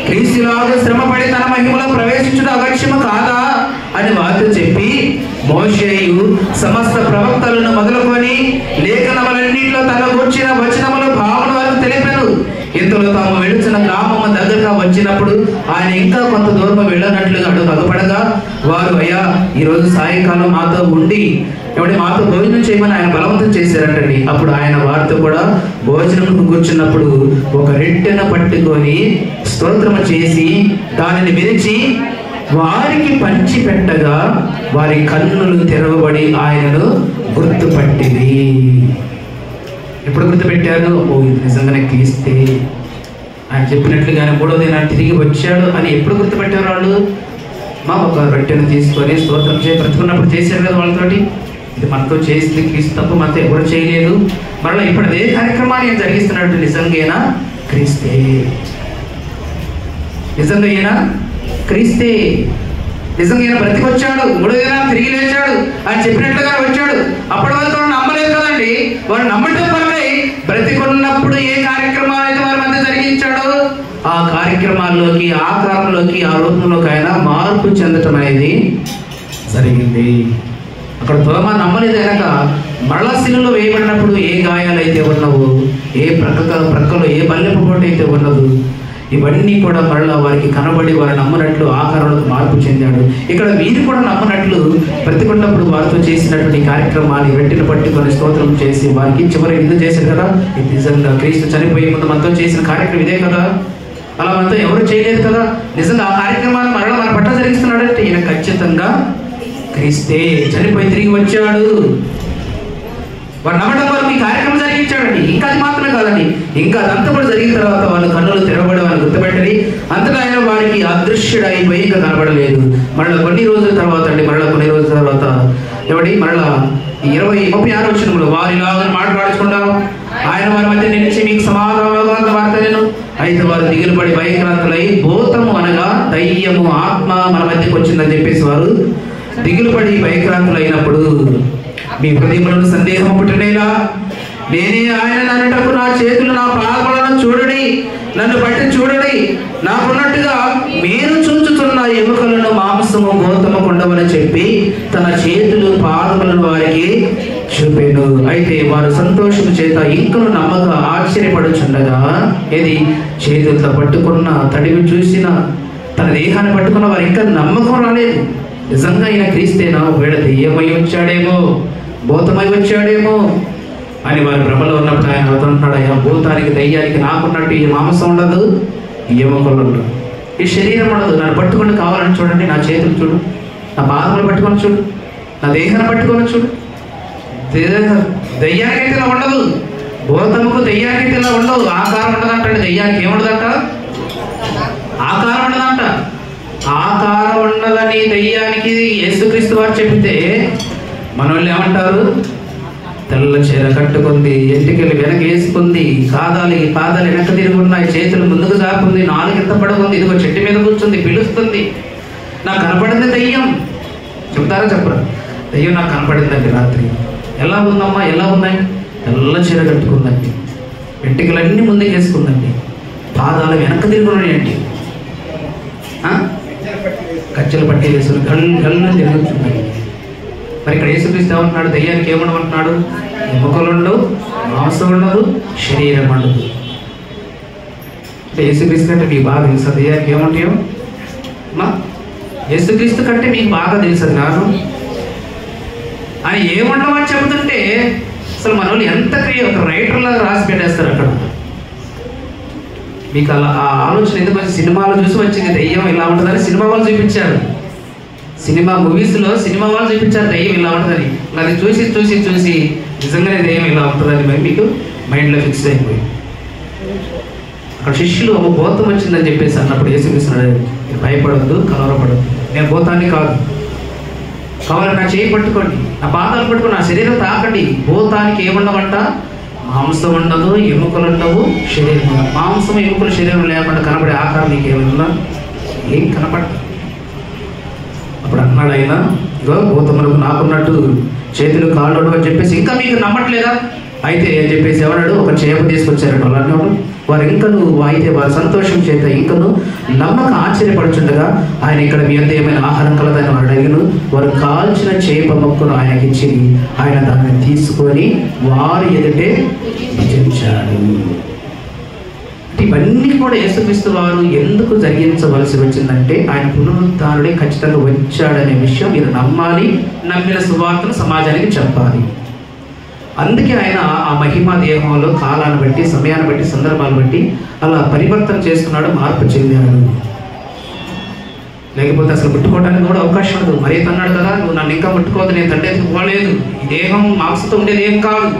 క్రీస్తులాగా శ్రమపడి తన మహిమలో ప్రవేశించుట అగత్యము కాదా అని వారితో చెప్పి, మోషేయు సమస్త ప్రవక్తలను మొదలుకొని లేఖనములన్నింటిలో తన గూర్చిన వచనముల భావన వారికి తెలిపారు. ఇంతలో తాము వెళుతున్న గ్రామము దగ్గరగా వచ్చినప్పుడు ఆయన ఇంకా కొంత దూరం వెళ్ళనట్లుగా అగపడగా వారు, అయ్యా, ఈరోజు సాయంకాలం మాతో ఉండి మాతో భోజనం చేయమని ఆయన బలవంతం చేశారంటండి. అప్పుడు ఆయన వారితో కూడా భోజనంకు కూర్చున్నప్పుడు ఒక రొట్టెను పట్టుకొని స్తోత్రము చేసి దానిని విరిచి వారికి పంచి పెట్టగా వారి కన్నులు తెరవబడి ఆయనను గుర్తుపట్టింది. ఎప్పుడు గుర్తుపెట్టారు? ఇది నిజంగానే క్రీస్తే, ఆయన చెప్పినట్లుగానే 3వ దినాన్ని తిరిగి వచ్చాడు అని ఎప్పుడు గుర్తుపెట్టారు వాళ్ళు? ఒక రొట్టెను తీసుకొని స్తోత్రం బ్రతుకున్నప్పుడు చేశారు కదా వాళ్ళతోటి. ఇది మనతో చేసింది క్రీస్తు తప్ప మనతో ఎవరు చేయలేదు. మరలా ఇప్పుడు అదే కార్యక్రమాన్ని ఆయన జరిగిస్తున్నట్టు నిజంగా క్రీస్తే, నిజంగా బ్రతికొచ్చాడు, 3వ దినాన్ని తిరిగి లేచాడు అని చెప్పినట్లుగా వచ్చాడు. అప్పటి వరకు నమ్మలేదు కదండి. వారు నమ్మటం వల్లే బ్రతికున్నప్పుడు ఏ కార్యక్రమాలు అయితే వారి మధ్య జరిగించాడో ఆ కార్యక్రమాల్లోకి, ఆకారంలోకి, ఆ రూపంలోకి ఆయన మార్పు చెందటం అనేది జరిగింది. అక్కడ తోమా నమ్మలేదు కనుక మరలా శిలువలో వేయబడినప్పుడు ఏ గాయాలు అయితే ఉన్నవో, ఏ ప్రక్కలో ఏ బల్లెపు పోటు అయితే ఉన్నదో, ఇవన్నీ కూడా మరలా వారికి కనబడి వారు నమ్మనట్లు ఆకారంలోకి మార్పు చెందాడు. ఇక్కడ వీరు కూడా నమ్మనట్లు బ్రతికున్నప్పుడు వారితో చేసినటువంటి కార్యక్రమాన్ని వెంటనే పట్టుకొని స్తోత్రం చేసి వారికి చివరి ఇది చేశారు కదా. ఇది నిజంగా క్రీస్తు చనిపోయే ముందు మనతో చేసిన కార్యక్రమం ఇదే కదా, అలా మనతో ఎవరు చేయలేదు కదా. నిజంగా ఆ కార్యక్రమాన్ని మరలా మన పట్ల జరిగిస్తున్నాడంటే ఈయన ఖచ్చితంగా క్రీస్తే, చనిపోయి తిరిగి వచ్చాడు. వాడు నమ్మడం వరకు ఈ కార్యక్రమం జరిగించాడండి. ఇంకా అది మాత్రమే కాదండి, ఇంకా అదంతా కూడా జరిగిన తర్వాత వాళ్ళు కన్నులు తెరవబడి వాళ్ళు గుర్తుపెట్టడి. అంతగా ఆయన వారికి అదృశ్యుడైపోయి ఇంకా కనబడలేదు. మరలా కొన్ని రోజుల తర్వాత మరలా 36వ వచనంలో వారిలాగా మాట్లాడుకుంటాం, ఆయన వారి మధ్య నిలిచి మీకు సమాధాన వార్త నేను. అయితే వారు దిగులు పడి భయక్రాంతులై, భూతము అనగా దయ్యము, ఆత్మ మన మధ్యకు వచ్చిందని చెప్పేసి వారు దిగులు పడి భయక్రాంతులైనప్పుడు, మీ హృదయములను సందేహం పుట్టినేలా, నేనే ఆయన అనటకు నా చేతులు నా పాదములను చూడడి, నన్ను బట్టి చూడడి, నాకున్నట్టుగా మీరు చూచుతున్న ఎముకలను మాంసము గోతము కొండవని చెప్పి తన చేతులు పాదములను వారికి చూపెను. అయితే వారు సంతోషము చేత ఇంకను నమ్మక ఆశ్చర్యపడుచుండగా, ఏది చేతులతో పట్టుకున్న తడివి చూసిన తన దేహాన్ని పట్టుకున్న వారు ఇంకా నమ్మకం రాలేదు. నిజంగా ఈయన క్రీస్తేనా, వీడ దెయ్యమై వచ్చాడేమో, భూతమై వచ్చాడేమో అని వారి భ్రమలో ఉన్నప్పుడు ఆయన అవుతుంటున్నాడు, అయ్యా, భూతానికి దయ్యానికి నాకున్నట్టు ఈ మాంసం ఉండదు, ఈ ఎముకలు ఉండదు, ఈ శరీరం ఉండదు. నన్ను పట్టుకొని కావాలని చూడండి, నా చేతులు చూడు, నా పాదములు పట్టుకొని చూడు, నా దేహాన్ని పట్టుకొని చూడు. దయ్యానికైతే ఇలా ఉండదు, భూతముకు దయ్యానికైతే ఇలా ఉండదు. ఆకారం ఉండదంటే దయ్యానికి ఏముండదంట? ఆకారం ఉండదంట. ఆకారం ఉండదని దయ్యానికి యేసుక్రీస్తు వారు చెబితే మన వాళ్ళు ఏమంటారు? తెల్ల చీర కట్టుకుంది, ఎంటికలు వెనక వేసుకుంది, పాదాలు వెనక తిరిగి ఉన్నాయి, చేతులు ముందుకు సాపుంది, నాలుగు ఎంత పడుకుంది, ఇదిగో చెట్టు మీద కూర్చుంది, పిలుస్తుంది, నాకు కనపడింది దయ్యం. చెప్తారా చెప్పరా? దయ్యం నాకు కనపడిందండి రాత్రి. ఎలా ఉందమ్మా, ఎలా ఉన్నాయి? తెల్ల చీర కట్టుకుందండి, వెంటికలన్నీ ముందుకు వేసుకుందండి, పాదాలు వెనక్కి తిరుగున్నాయండి. కచ్చలు పట్టి వేసుకుని గల్లు తిరుగుతున్నాయి. మరి ఇక్కడ యేసుక్రీస్తు ఏమంటున్నాడు? దయ్యానికి ఏమనమంటున్నాడు? ఎముకలు ఉండవు, మాంసం ఉండదు, శరీరం ఉండదు. అంటే యేసుక్రీస్తు కంటే మీకు బాగా తెలుసా దయ్యానికి ఏముంటాయో? యేసుక్రీస్తు కంటే మీకు బాగా తెలుసు జ్ఞానం. ఆయన ఏముండమని చెబుతుంటే అసలు మన వాళ్ళు ఎంత ఒక రైటర్లాగా రాసి పెట్టేస్తారు అక్కడ. మీకు అలా ఆ ఆలోచన ఎందుకు వచ్చి సినిమాలో చూసి వచ్చింది దయ్యం ఇలా ఉంటుందని సినిమా వాళ్ళు చూపించారు. సినిమా మూవీస్లో సినిమా వాళ్ళు చూపించారు దయ్యం ఇలా ఉంటుందని. అది చూసి చూసి చూసి నిజంగానే దయ్యం ఇలా ఉంటుందని మరి మీకు మైండ్లో ఫిక్స్ అయిపోయి అక్కడ శిష్యులు ఒక భూతం వచ్చిందని చెప్పేసి అన్నప్పుడు యేసుక్రీస్తు భయపడద్దు, కలవరపడద్దు, నేను భూతాన్ని కాదు, కావాలని నా చేయి పట్టుకోండి, నా పాదాలు పట్టుకోండి, నా శరీరం తాకండి. భూతానికి ఏముండవంట? మాంసం ఉండదు, ఎముకలు ఉండవు, శరీరం ఉండదు. మాంసం ఎముకలు శరీరం లేకుండా కనబడే ఆకారం నీకు ఏమైనా ఏం కనపడదు. అప్పుడు అన్నాడు ఆయన, ఇగో భూతములకు నాకున్నట్టు చేతులు కాళ్ళు అని చెప్పేసి ఇంకా మీకు నమ్మట్లేదా? అయితే అని చెప్పేసి ఎవడాడు ఒక చేప తీసుకొచ్చారట వాళ్ళని. వారు ఇంకను అయితే వారి సంతోషం చేత ఇంకను నమ్మక ఆశ్చర్యపడుచుండగా ఆయన ఇక్కడ మీ అంతా ఏమైనా ఆహారం కలదని వారు అడిగిన. వారు కాల్చిన చేప మొక్కను ఆయనకి ఇచ్చి ఆయన దాన్ని తీసుకొని వారి ఎదుటే భుజించాడు. ఇవన్నీ కూడా యేసుక్రీస్తు వారు ఎందుకు జరిగించవలసి వచ్చిందంటే ఆయన పునరుద్ధానుడే ఖచ్చితంగా వచ్చాడనే విషయం మీరు నమ్మాలి, నమ్మిన సువార్తను సమాజానికి చెప్పాలి. అందుకే ఆయన ఆ మహిమా దేహంలో కాలాన్ని బట్టి, సమయాన్ని బట్టి, సందర్భాన్ని బట్టి అలా పరివర్తన చేసుకున్నాడు, మార్పు చెందాడు. లేకపోతే అసలు ముట్టుకోవడానికి కూడా అవకాశం ఉండదు. మరీ అన్నాడు కదా, నువ్వు నన్ను ఇంకా ముట్టుకోవద్దు, నేను తండ్రి పోలేదు, ఈ దేహం మాంసంతో ఉండేది ఏం కాదు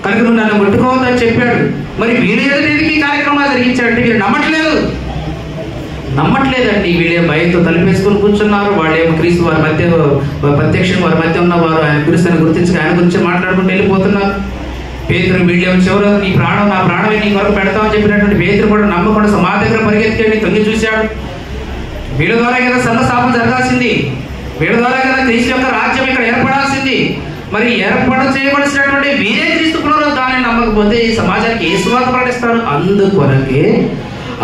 కనుక నువ్వు నన్ను ముట్టుకోవద్దు అని చెప్పాడు. మరి వీళ్ళు ఏదైతే ఈ కార్యక్రమాలు జరిగించాడంటే వీళ్ళు నమ్మట్లేదండి. వీళ్ళే భయంతో తలిపేసుకుని కూర్చున్నారు. వాళ్ళేమో క్రీస్తు వారి మధ్య ప్రత్యక్షంగా వారి మధ్య ఉన్నవారు ఆయన గురించి గుర్తించి ఆయన గురించి మాట్లాడుకుంటూ వెళ్ళిపోతున్నారు. పేతురు వీళ్ళేమో చివరి నీ ప్రాణం నా ప్రాణమే నీ వరకు పెడతామని చెప్పినటువంటి పేతురు కూడా నమ్మకుండా సమాధి దగ్గర పరిగెత్తికెళ్ళి తొంగి చూశాడు. వీళ్ళ ద్వారా కదా సర్వస్థాపన జరగాల్సింది, వీళ్ళ ద్వారా కదా క్రీస్తు యొక్క రాజ్యం ఇక్కడ ఏర్పడాల్సింది. మరి ఏర్పాటు చేయవలసినటువంటి వీరే క్రీస్తు పునరుద్ధానాన్ని నమ్మకపోతే ఈ సమాజానికి ఏ సువార్త ప్రకటిస్తారు? అందుకొరకే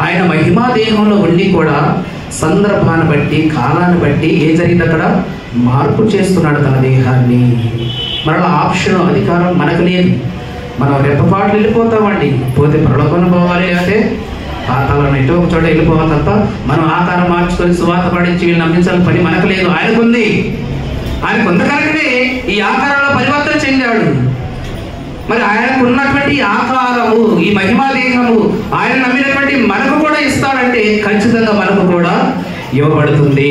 ఆయన మహిమా దేహంలో ఉండి కూడా సందర్భాన్ని బట్టి, కాలాన్ని బట్టి ఏం జరిగింది అక్కడ మార్పు చేస్తున్నాడు తన దేహాన్ని. మరలా ఆప్షన్, అధికారం మనకు లేదు. మనం రెప్పపాట్లు వెళ్ళిపోతామండి. పోతే పరలోకం పోవాలి, అయితే పాతాలను ఎటో ఒక చోట వెళ్ళిపోవాలి తప్ప మనం ఆకారం మార్చుకొని సువార్త పడించి వీళ్ళు నమ్మించాలని పని మనకు లేదు. ఆయనకుంది. ఆయన కొంత కనుకనే ఈ ఆకారంలో పరివర్తన చెందాడు. మరి ఆయనకు ఉన్నటువంటి ఆకారము, ఈ మహిమా దేహము ఆయన నమ్మినటువంటి మనకు కూడా ఇస్తాడంటే ఖచ్చితంగా మనకు కూడా ఇవ్వబడుతుంది.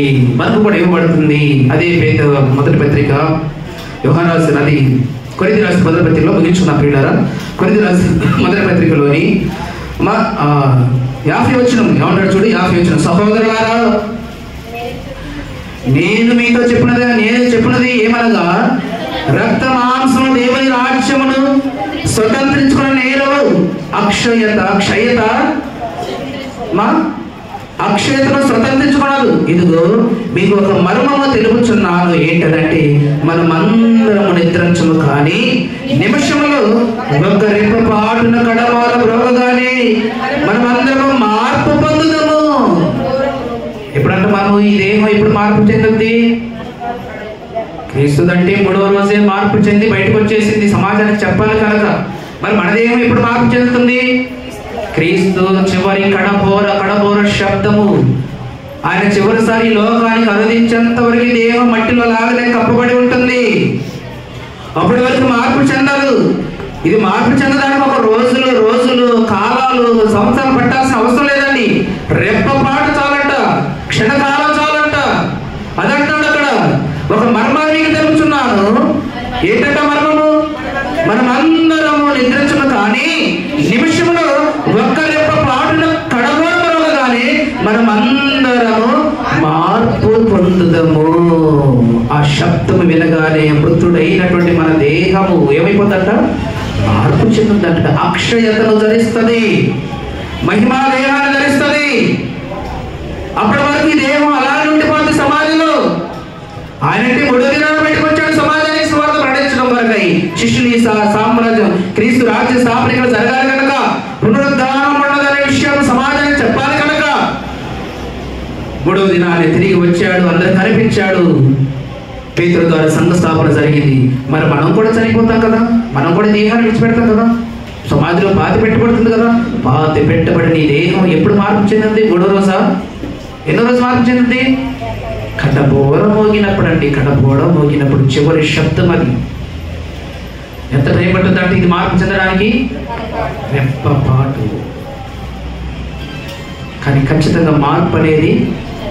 అదే మొదటి పత్రిక యోహాను రాసినది కొరింథీ రాసిన మొదటి పత్రికలో ముగించుకున్న ప్రియులారా, కొరింథీ రాసిన మొదటి పత్రికలోని 50 వచనం ఏమంటాడు చూడు. 50 వచనం, సహోదరులారా నేను చెప్పినది ఏమనగా రక్త మాంసము దేవుని రాజ్యమును స్వతంత్రించుకున్న నేరు అక్షయతను స్వతంత్రించుకున్నాడు. ఇదిగో మీకు ఒక మర్మము తెలుపుచున్నాను. ఏంటంటే మనమందరము నిద్రించము, కానీ నిమిషములో ఒక రెప్పపాటున కడవాల బ్రోగగానే మనమందరము మార్పు పొందుదాము. ఎప్పుడంటే మనము ఈ దేహం ఇప్పుడు మార్పు చెందుద్ది? క్రీస్తుదంటే 3వ రోజే మార్పు చెంది బయటకు వచ్చేసింది, సమాజానికి చెప్పాలి కనుక. మరి మన దేహం ఇప్పుడు మార్పు చెందుతుంది. క్రీస్తు చివరి కడబోర శబ్దము ఆయన చివరిసారి లోకానికి అనుదించేంత వరకు దేహం మట్టిలో లాగలే కప్పబడి ఉంటుంది. అప్పటి వరకు మార్పు చెందదు. ఇది మార్పు చెందడానికి ఒక రోజులు కాలాలు సంవత్సరాలు పట్టాల్సిన అవసరం లేదండి. రెప్పపాటు చాలంట, క్షణకాలం చాలంట. అదంటాడు అక్కడ. ఒక మర్మాన్ని మీకు తెలుపుతున్నాను. ఏంటంట మర్మము? మనమందరము నిద్రించము, కానీ నిమిషంలో ఒక్క రెప్పపాటున కడగొడగానే మనమందరము మార్పు పొందుదము. ఆ శబ్దము వినగానే మృతుడైనటువంటి మన దేహము ఏమైపోతుందంట? మార్పు చెందుతుందంట. అక్షయతను ధరిస్తుంది, మహిమా దేహాన్ని ధరిస్తుంది. అప్పటి వరకు ఈ దేహం అలాగే ఉండిపోతుంది సమాజంలో. ఆయనంటే 3వ దినాన్ని పెట్టుకొచ్చాడు సమాజానికి సువార్త ప్రకటించడం వరకై. శిష్యుని సామ్రాజ్యం, క్రీస్తు రాజ్య స్థాపన ఇక్కడ జరగాలి కనుక పునరుద్ధానం ఉన్నదనే విషయం మూడవ దినాన్ని తిరిగి వచ్చాడు, అందరూ కనిపించాడు. పేతురు ద్వారా సంఘ స్థాపన జరిగింది. మరి మనం కూడా చనిపోతాం కదా, మనం కూడా దేహాన్ని విడిచిపెడతాం కదా, సమాధిలో పాతి పెట్టబడుతుంది కదా. పాతి పెట్టబడిన ఈ దేహం ఎప్పుడు మార్పు చెందింది? మూడో రోజా? ఎన్నో రోజు మార్పు చెందింది? కడబోర మోగినప్పుడు అండి. కడబోర మోగినప్పుడు చివరి శబ్దం అది. ఎంత టైం పడుతుందంటే ఇది మార్పు చెందడానికి? రెప్పపాటు. కానీ ఖచ్చితంగా మార్పు అనేది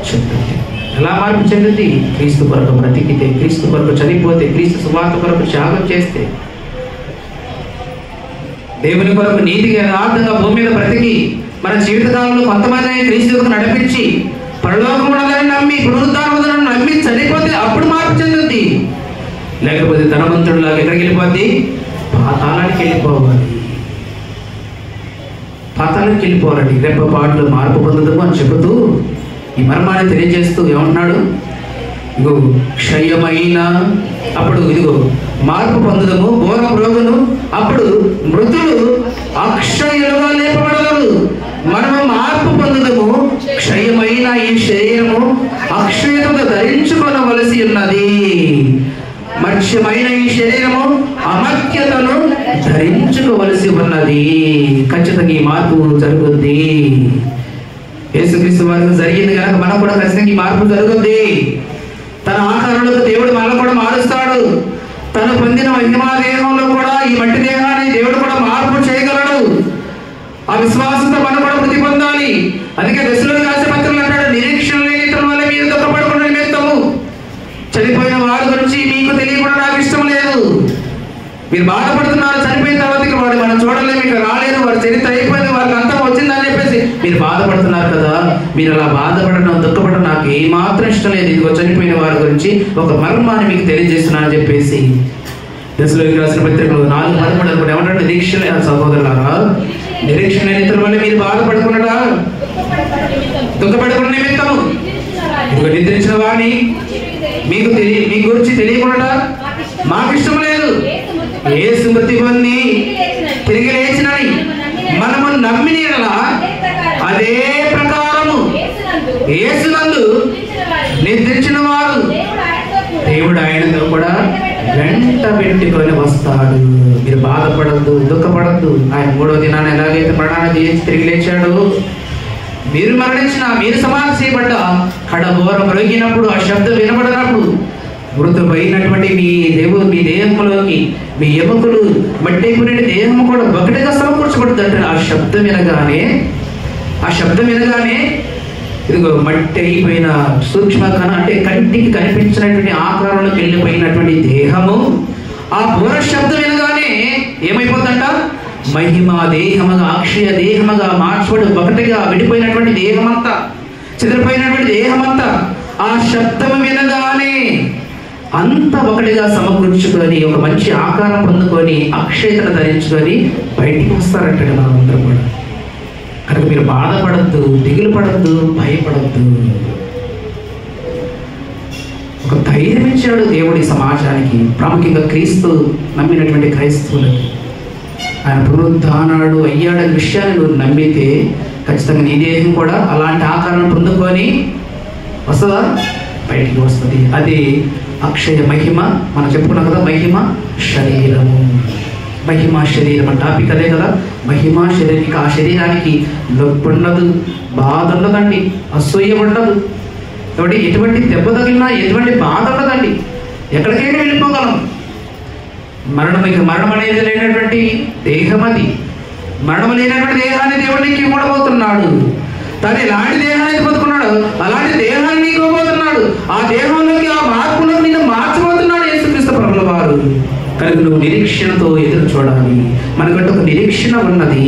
చెందుతుంది. ఎలా మార్పు చెందుతుంది? క్రీస్తు కొరకు బ్రతికితే, క్రీస్తు కొరకు చనిపోతే, క్రీస్తు సువార్త కొరకు త్యాగం చేస్తే, దేవుని కొరకు నీతిగా యథార్థంగా భూమి మీద బ్రతికి మన జీవితకాలంలో కొంతమంది క్రీస్తు కొరకు నడిపించి పరలోకమున్నదని నమ్మి పునరుద్ధానములను నమ్మి చనిపోతే అప్పుడు మార్పు చెందుతుంది. లేకపోతే ధనవంతుడిలాగా ఎక్కడికి వెళ్ళిపోద్ది? పాతాళానికి వెళ్ళిపోవాలి. పాతాళానికి వెళ్ళిపోవాలండి. రెప్పపాటులో మార్పు పొందుతాము అని చెబుతూ ఈ మర్మాన్ని తెలియజేస్తూ ఏమంటున్నాడు? ఇగో క్షయమైన, అప్పుడు ఇదిగో మార్పు పొందుదము, ఘోర రోగును, అప్పుడు మృతులు అక్షయులుగా లేపబడగలరు. మనము మార్పు పొందుదము, క్షయమైన ఈ శరీరము అక్షయతను ధరించుకొనవలసి ఉన్నది. మత్స్యమైన ఈ శరీరము అమర్త్యతను ధరించుకోవలసి ఉన్నది. ఖచ్చితంగా ఈ మార్పు జరుగుద్ది. యేసుక్రీస్తు వారికి జరిగింది కనుక మనకు కూడా ఖచ్చితంగా ఈ మార్పు జరుగుద్ది. తన ఆకారంలో దేవుడు మనల్ని కూడా మారుస్తాడు. తను పొందిన మహిమా దేహంలో కూడా ఈ మట్టి దేహాన్ని దేవుడు కూడా మార్పు చేయగలడు. ఆ విశ్వాసంతో మనం కూడా వృద్ధి పొందాలి. అందుకే దశలోని రాసే పత్రికలు అంటాడు, నిరీక్షణ లేని ఇతరుల వల్ల మీరు దుఃఖపడకుండా నిమిత్తము చనిపోయిన వారి గురించి మీకు తెలియకుండా నాకు ఇష్టం లేదు. మీరు బాధపడుతున్నారు, చనిపోయిన తర్వాత వాడు మనం చూడలేము, ఇక రాలేదు, వారి చరిత్ర అయిపోయింది, వారికి అంతం వచ్చిందని చెప్పేసి మీరు బాధపడుతున్నారు కదా. మీరు అలా బాధపడడం, దుఃఖపడడం నాకు ఏమాత్రం ఇష్టం లేదు. ఇదిగో చనిపోయిన వారి గురించి ఒక మర్మాన్ని మీకు తెలియజేస్తున్నానని చెప్పేసి దశలోకి రాసిన పత్రికలు 4:13 ఏమంటాడు? నిరీక్షణ లేని సహోదరులారా, నిరీక్షణ లేని ఇతరుల వల్ల మీరు బాధపడుకున్నాడా? దుఃఖపడుకున్న నిమిత్తము ఇదిగో నిద్రించిన వాడిని మీ గురించి తెలియకుండా మాకు ఇష్టం లేదు. యేసు మృతి పొంది తిరిగి లేచినని మనము నమ్మిన అదే ప్రకారము యేసునందు నిద్రించిన వారు దేవుడు ఆయనతో కూడా వెంట పెట్టుకొని వస్తాడు. మీరు బాధపడద్దు, దుఃఖపడద్దు. ఆయన 3వ దినాన్ని ఎలాగైతే మరణాన్ని చేసి తిరిగి లేచాడు, మీరు మరణించిన, మీరు సమాధి చేయబడ్డ కడబోర మ్రోగినప్పుడు, ఆ శబ్దం వినబడినప్పుడు మృతుపోయినటువంటి మీ దేహంలోకి మీ ఎముకలు మట్టైపోయిన దేహము కూడా ఒకటిగా సమకూర్చబడుతుంది. ఆ శబ్దం వినగానే ఇదిగో మట్టి అయిపోయిన సూక్ష్మకణ, అంటే కంటికి కనిపించినటువంటి ఆకారంలోకి వెళ్ళిపోయినటువంటి దేహము ఆ బోర శబ్దం వినగానే ఏమైపోతుందంట? మహిమా దేహముగా, అక్షయ దేహముగా మార్చబడి ఒకటిగా విడిపోయినటువంటి దేహమంతా, చెదిరిపోయినటువంటి దేహమంతా ఆ శబ్దము వినగానే అంత ఒకటిగా సమకూర్చుకొని ఒక మంచి ఆకారం పొందుకొని అక్షయతను ధరించుకొని బయటికి వస్తారంటాడు. మనమందరం కూడా కనుక మీరు బాధపడద్దు, దిగులు పడద్దు, భయపడద్దు. ఒక ధైర్యం ఇచ్చాడు దేవుడి సమాజానికి, ప్రాముఖ్యంగా క్రీస్తు నమ్మినటువంటి క్రైస్తవులకి. ఆయన పునరుద్ధానాడు అయ్యాడనే విషయాన్ని నువ్వు నమ్మితే ఖచ్చితంగా నీ దేహం కూడా అలాంటి ఆకారం పొందుకొని వస్తుందా? బయటికి వస్తుంది. అది అక్షయ మహిమ. మనం చెప్పుకున్నాం కదా, మహిమ శరీరము. మహిమా శరీరం టాపిక్ అదే కదా. మహిమా శరీరం. ఆ శరీరానికి నొప్పి ఉండదు, బాధ ఉండదండి, అసూయ ఉండదు, కాబట్టి ఎటువంటి దెబ్బ తగిలినా ఎటువంటి బాధ ఉండదండి. ఎక్కడికైనా వెళ్ళిపోగలం. మరణం అనేది లేనటువంటి దేహం అది. మరణం లేనటువంటి దేహాన్ని దేవుడికి ఇవ్వబోతున్నాడు. తను ఎలాంటి దేహాన్ని పొందుకున్నాడు అలాంటి దేహాన్ని నీకు ఇవ్వబోతున్నాడు. ఆ దేహంలోకి, ఆ మార్పులో నిన్ను మార్చబోతున్నాడు యేసుక్రీస్తు ప్రభుల వారు. కనుక నువ్వు నిరీక్షణతో ఎదురు చూడాలి. మనకంటే ఒక నిరీక్షణ ఉన్నది.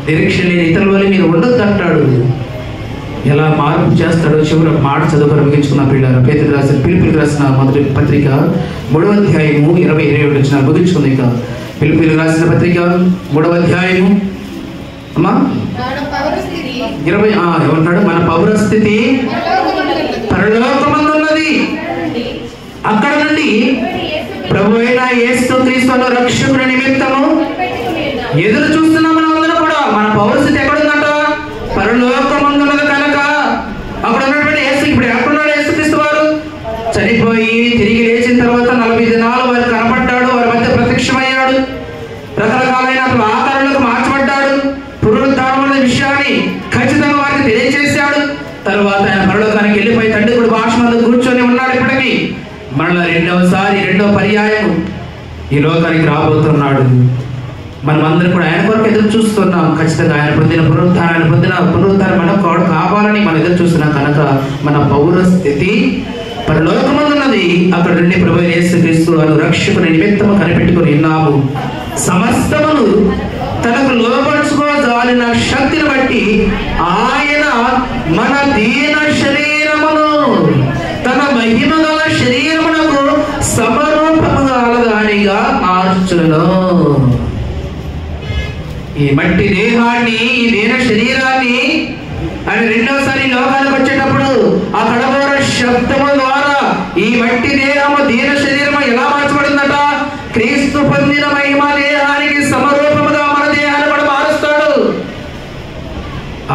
నిరీక్షణ లేని ఇతరుల వల్ల మీరు ఉండొద్దు అంటాడు. ఎలా మార్పు చేస్తాడో చివరి మాట చదువుకొని ముగించుకున్న పిల్లలు. పిలుపులకు రాసిన మొదటి పత్రిక 3వ అధ్యాయము 20-21 ముగించుకుంది. ఇక పిలుపులకు రాసిన పత్రిక 3వ అధ్యాయము అమ్మా 20 ఏమన్నాడు? మన పౌరస్థితి పరలోకమందున్నది. అక్కడ నుండి ప్రభు అయిన యేసుక్రీస్తు రక్షకుని నిమిత్తము ఎదురు చూస్తున్నాం. మనం అందరం కూడా మన పౌరస్థితి ఎక్కడుందంట? పరలోకమందున్నది కనుక అక్కడ ఉన్నటువంటి యేసు ఇప్పుడు ఎక్కడున్నాడు యేసుక్రీస్తు వారు? చనిపోయి తిరిగి లేచిన తర్వాత 40 దినాలు వారు కనపడ్డాడు, వారి మధ్య ప్రత్యక్షమయ్యాడు, రకరకాలైన ఆకారాలకు మార్చబడ్డాడు, పునరుద్ధానం అనే విషయాన్ని ఖచ్చితంగా వారికి తెలియజేశాడు. తర్వాత ఆయన పరలోకానికి వెళ్ళిపోయి తండ్రి కూడా భాషమందు కూర్చొని ఉన్నాడు. ఇప్పటికీ మరలా రెండో పర్యాయం ఈ లోకానికి రాబోతున్నాడు. మనం అందరం కూడా ఆయన కొరకు ఎదురు చూస్తున్నాం. ఖచ్చితంగా ఆయన పొందిన పునరుద్ధానం మనకు కావాలని మనం ఎదురు చూస్తున్నాం. కనుక మన పౌర స్థితి పరలోకమందున్నది. అక్కడ నుండి ప్రభువైన యేసుక్రీస్తు వారు రక్షకుని నిమిత్తము కనిపెట్టుకుని ఉన్నాము. సమస్తమును తనకు లోపరుచుకోజాలిన శక్తిని బట్టి ఆయన మన దీన శరీరమును తన మహిమ గల శరీరమునకు సమరూపముగా అలదానిగా మార్చును. ఈ మట్టి దేహాన్ని, ఈ దీన శరీరాన్ని ఆయన రెండోసారి లోకానికి వచ్చేటప్పుడు ఆ కడబోర శబ్దము ద్వారా ఈ మట్టి దేహము, దీన శరీరము ఎలా మార్చబడిందట? క్రీస్తు పొందిన మహిమ దేహానికి సమరూపముగా మన దేహాన్ని కూడా మారుస్తాడు.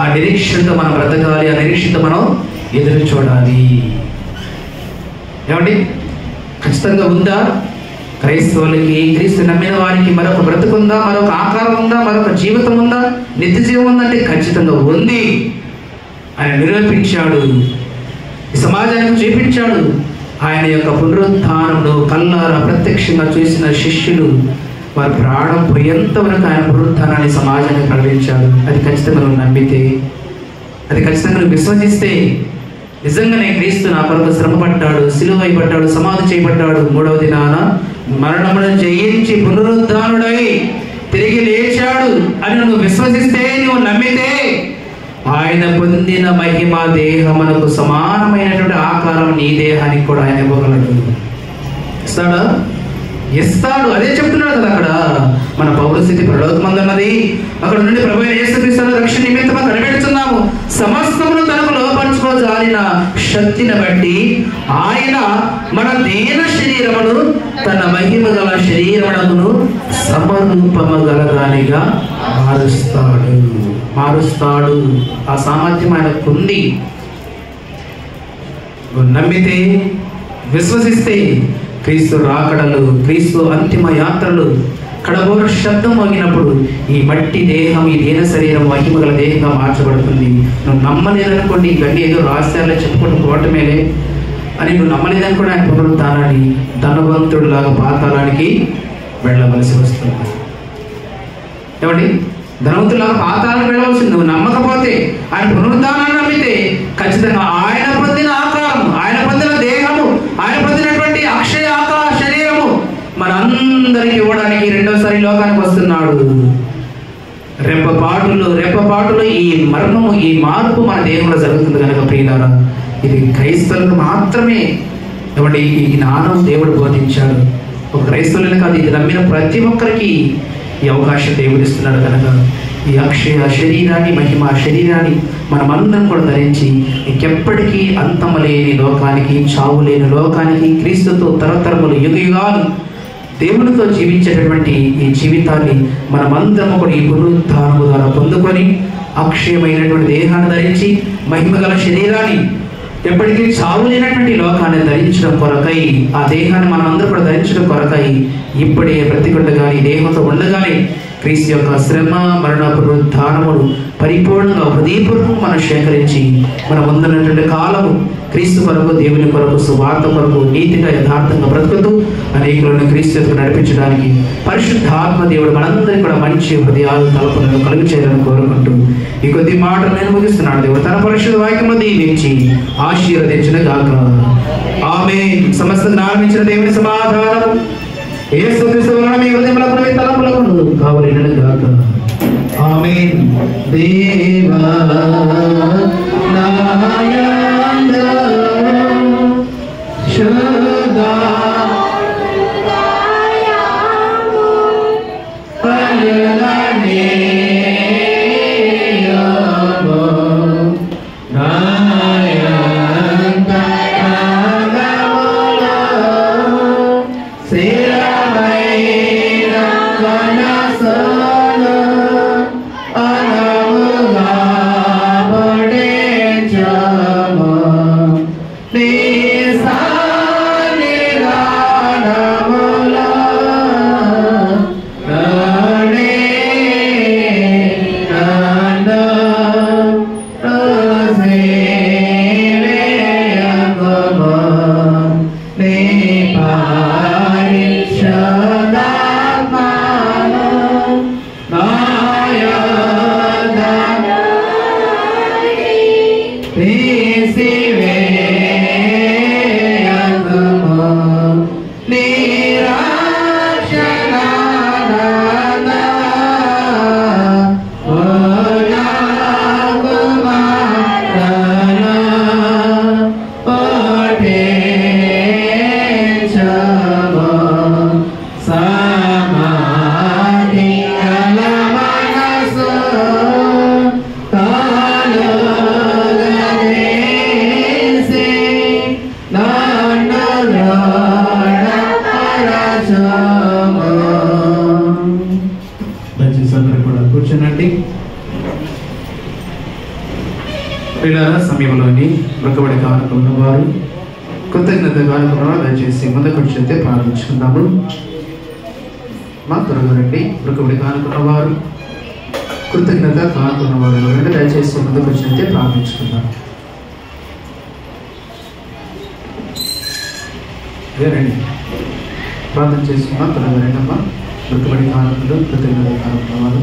ఆ నిరీక్షణతో మనం బ్రతకాలి, ఆ నిరీక్షణతో మనం ఎదురు చూడాలి. ఏమండి, ఖచ్చితంగా ఉందా? క్రైస్తవులకి, క్రీస్తు నమ్మిన వారికి మరొక బ్రతుకుందా, మరొక ఆకారం ఉందా, మరొక జీవితం ఉందా, నిత్య జీవం ఉందంటే ఖచ్చితంగా ఉంది. ఆయన నిరూపించాడు, ఈ సమాజానికి చూపించాడు. ఆయన యొక్క పునరుత్థానమును కల్లారా ప్రత్యక్షంగా చూసిన శిష్యులు వారి ప్రాణం పోయేంత వరకు ఆయన పునరుత్థానాన్ని సమాజానికి ప్రకటించాడు. అది ఖచ్చితంగా నువ్వు నమ్మితే, అది ఖచ్చితంగా నువ్వు విశ్వసిస్తే, నిజంగానే క్రీస్తు నా కొరకు శ్రమ పడ్డాడు, సిలువై పడ్డాడు, సమాధి చేయబడ్డాడు, 3వ దినాన మరణమును జయించి పునరుద్ధానుడై తిరిగి లేచాడు అని నువ్వు విశ్వసిస్తే, నువ్వు నమ్మితే, ఆయన పొందిన మహిమ దేహమునకు సమానమైనటువంటి ఆకారం నీ దేహానికి కూడా ఆయన ఇవ్వగలడు. ఇస్తాడా? ఇస్తాడు. అదే చెప్తున్నాడు కదా అక్కడ. మన పౌరస్థితి పరలోకమందున్నది. అక్కడ నుండి ప్రభువైన యేసుక్రీస్తు రక్షణ నిమిత్తము కనిపెడుతున్నాము. సమస్తమును తనకు లోపరుచుకోజాలిన శక్తిని బట్టి ఆయన మన దీన శరీరమును తన మహిమ గల శరీరమునకును సమరూపము గలదానిగా మారుస్తాడు. ఆ సామర్థ్యం ఆయనకు ఉంది. నమ్మితే, విశ్వసిస్తే, క్రీస్తు రాకడలు, క్రీస్తు అంతిమ యాత్రలు, కడబోర శబ్దం మోగినప్పుడు ఈ మట్టి దేహం, ఈ దీన శరీరం మహిమ గల దేహంగా మార్చబడుతుంది. నువ్వు నమ్మలేదనుకోండి, ఇవన్నీ ఏదో రహస్యాల్లో చెప్పుకుంటూ పోవటమేలే అని నువ్వు నమ్మలేదనుకోండి, ఆయన పునరుద్ధానాన్ని ధనవంతుడిలాగా పాతాళానికి వెళ్ళవలసి వస్తుంది. ఏమండి, ధనవంతులాగా పాతాళానికి వెళ్ళవలసింది. నువ్వు నమ్మకపోతే, ఆయన పునరుద్ధానాన్ని నమ్మితే ఖచ్చితంగా ఆయన పొందిన ఆకారం, ఆయన పొందిన దేహము, ఆయన పొందినటువంటి అక్షయ ఆకార శరీరము మనందరికి ఇవ్వడానికి రెండోసారి లోకానికి వస్తున్నాడు. రెప్పపాటులో ఈ మర్మము, ఈ మార్పు మన దేహంలో జరుగుతుంది కనుక ప్రియులారా, ఇది క్రైస్తవులకు మాత్రమే ఏమంటే ఈ జ్ఞానం దేవుడు బోధించాడు. ఒక క్రైస్తవులనే కాదు, ఇది నమ్మిన ప్రతి ఒక్కరికి ఈ అవకాశం దేవుడు ఇస్తున్నాడు. కనుక ఈ అక్షయ శరీరాన్ని, మహిమ శరీరాన్ని మనమందరం కూడా ధరించి ఇంకెప్పటికీ అంతము లేని లోకానికి, చావు లేని లోకానికి, క్రీస్తుతో తరతరములు యుగయుగాలు దేవునితో జీవించేటటువంటి ఈ జీవితాన్ని మనమందరం కూడా ఈ పునరుద్ధానము ద్వారా పొందుకొని అక్షయమైనటువంటి దేహాన్ని ధరించి మహిమ గల శరీరాన్ని, ఎప్పటికీ చావు లేనటువంటి లోకాన్ని ధరించడం కొరకై, ఆ దేహాన్ని మనం అందరూ కూడా ధరించడం కొరకై ఇప్పుడే బ్రతికుండగానే, దేహంతో ఉండగానే క్రీస్తు యొక్క శ్రమ, మరణ, పునరుద్ధానములు పరిపూర్ణంగా హృదయపూర్వకం మనం సేకరించి మన ముందున్నటువంటి కాలము క్రీస్తు కొరకు, దేవుని కొరకు, సువార్త కొరకు నీతిగా యథార్థంగా బ్రతుకుతూ అనేకులను క్రీస్తుకు నడిపించడానికి పరిశుద్ధాత్మ దేవుడు మనందరికీ కూడా మంచి హృదయాలు, తలపులను కలుగు చేయాలని కోరుకుంటూ ఈ కొద్ది మాటలు నేను ముగిస్తున్నాను. దేవుడు తన పరిశుద్ధ వాక్యంలో దీవించి ఆశీర్వదించిన గాక. ఆమేన్. సమస్త జ్ఞానమిచ్చిన దేవుని సమాధానం యేసుక్రీస్తు వలన మీ హృదయములకు, మీ తలపులకు కావలినను గాక. ఆమేన్. దేవా నాయందు శుద్ధ Anamula Bode సమయంలోని మొక్కబడి కానుకున్న వారు కృతజ్ఞత కానుకున్న దయచేసి ముందుకు వచ్చి ప్రార్థించుకుందాము. మా త్వరగా రండి. మొక్కబడి కానుకున్న వారు కృతజ్ఞత కానుకున్న వారు దయచేసి ముందుకు వచ్చి ప్రార్థించుకుందాం. రండి, ప్రార్థన చేసుకున్నా. త్వరగా రండమ్మా. మొక్కబడి కానుకలు కృతజ్ఞత కానుకున్న వారు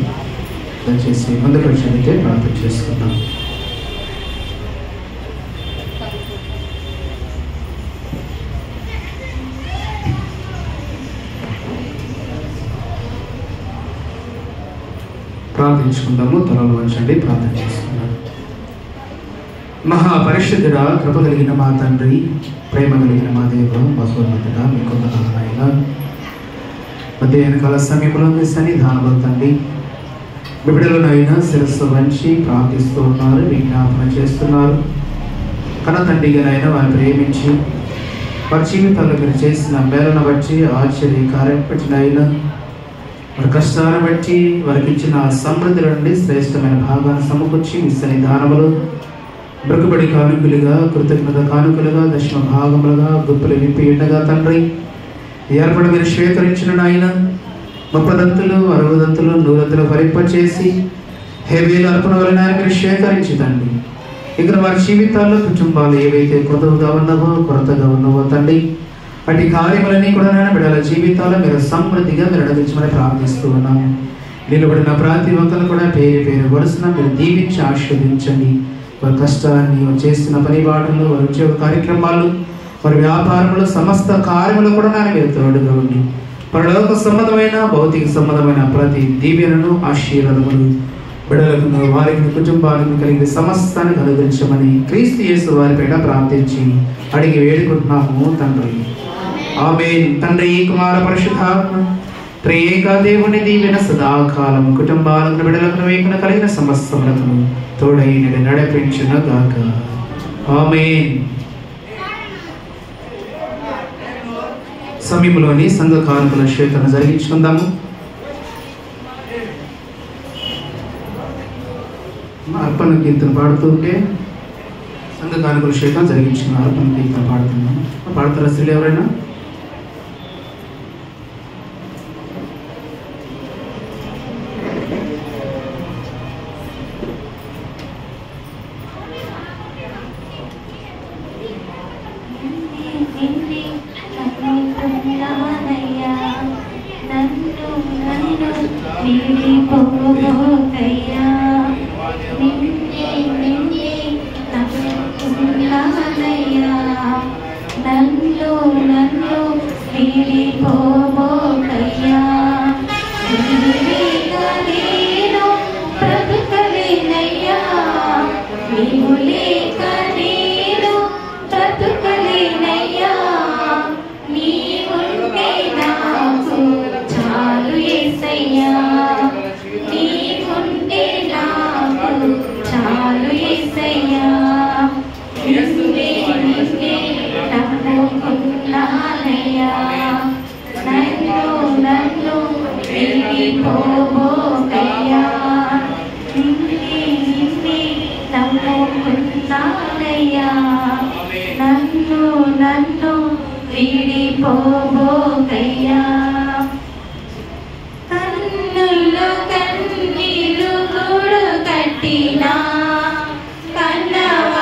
దయచేసి ముందుకు వచ్చి ప్రార్థన చేసుకుందాం. ప్రార్థించుకుందాము. తలలు వంచండి, ప్రార్థన చేసుకుందాం. మహాపరిశుద్ధుడా, కృప కలిగిన మా తండ్రి, ప్రేమ కలిగిన మా దేవుడు, మహోన్నతుడా, మీ కొందనాయన మధ్యాహ్న కాల సమయంలో మీ సన్నిధానంలో తండ్రి బిడ్డలనైనా శిరస్సు వంచి ప్రార్థిస్తూ ఉన్నారు, విజ్ఞాపన చేస్తున్నారు. కన తండ్రిగానైనా వారిని ప్రేమించి వారి జీవితాల్లో మీరు చేసిన మేలను బట్టి ఆశ్చర్య కార్యం పెట్టినైనా వారి కష్టాలను బట్టి వారికి ఇచ్చిన సమృద్ధుల నుండి శ్రేష్టమైన భాగాన్ని సమకూర్చి మీ సన్నిధానములు బ్రకుబడి కానుకలుగా, కృతజ్ఞత కానుకలుగా, దశమ భాగములుగా గుప్పలు విప్పి ఉండగా తండ్రి ఏర్పడి మీరు స్వీకరించిన నాయన 30 దంతులు 60 దంతులు 100 దంతులు భరింపచేసి హెవీలు అర్పణ వలన మీరు స్వీకరించి తండ్రి ఇక్కడ వారి జీవితాల్లో కుటుంబాలు ఏవైతే కొత్తగా ఉన్నావో కొరతగా ఉన్నావో తండ్రి అటు కార్యములన్నీ కూడా బిడ్డల జీవితాల్లో మీరు సమృద్ధిగా మీరు నడిపించమని ప్రార్థిస్తూ ఉన్నాము. నిలబడిన ప్రతి ఒక్కరు కూడా పేరు పేరు వరుసన మీరు దీవించి ఆశీర్వదించండి. వారి కష్టాన్ని చేస్తున్న పని బాటలు, వారి ఉద్యోగ కార్యక్రమాలు, వారి వ్యాపారంలో సమస్త కార్యములు కూడా మీరు తోడుగా ఉండి పరలోక సంబంధమైన భౌతిక సంబంధమైన ప్రతి దీవెనను ఆశీర్వాదములు బిడ్డలకు వారికి కుటుంబాలకు కలిగిన సమస్తాన్ని అనుగ్రహించమని క్రీస్తు యేసు వారిపైన ప్రార్థించి అడిగి వేడుకుంటున్నాము తండ్రి. ఆమేన్. తండ్రి, కుమార, పరిశుద్ధాత్మ త్రియేక దేవుని దీవెన సదాకాలము కుటుంబాలకు బిడ్డలకు వేకున కలిగిన సమస్తములకు తోడై నడిపించును గాక. ఆమేన్. సమీపంలోని సంఘ కానుకల స్వీకరణ జరిగించుకుందాము. అర్పణ కీర్తన పాడుతుంటే సంఘ కానుకల స్వీకరణ జరిగించుకున్న అర్పణ కీర్తన పాడుతున్నాం. పాడతారా స్త్రీలు ఎవరైనా? కన్నీరు గూడు కట్టినా కన్నవ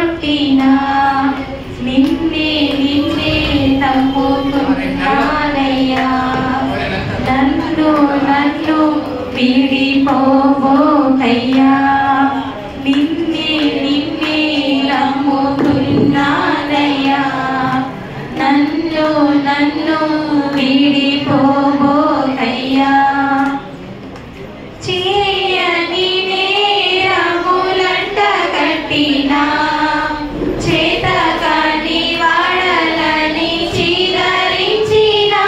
కొట్టినా నిన్నే నిన్నే నమ్ముకున్నానయ్యా. నన్ను నన్ను వీడిపోబోకయ్యా. నిన్నే నిన్నే నమ్ముకున్నానయ్యా. నన్ను నన్ను వీడిపోబోకయ్యా. చేయని నేరములంట కట్టినా చేతకాని వాడలని చీదరించినా.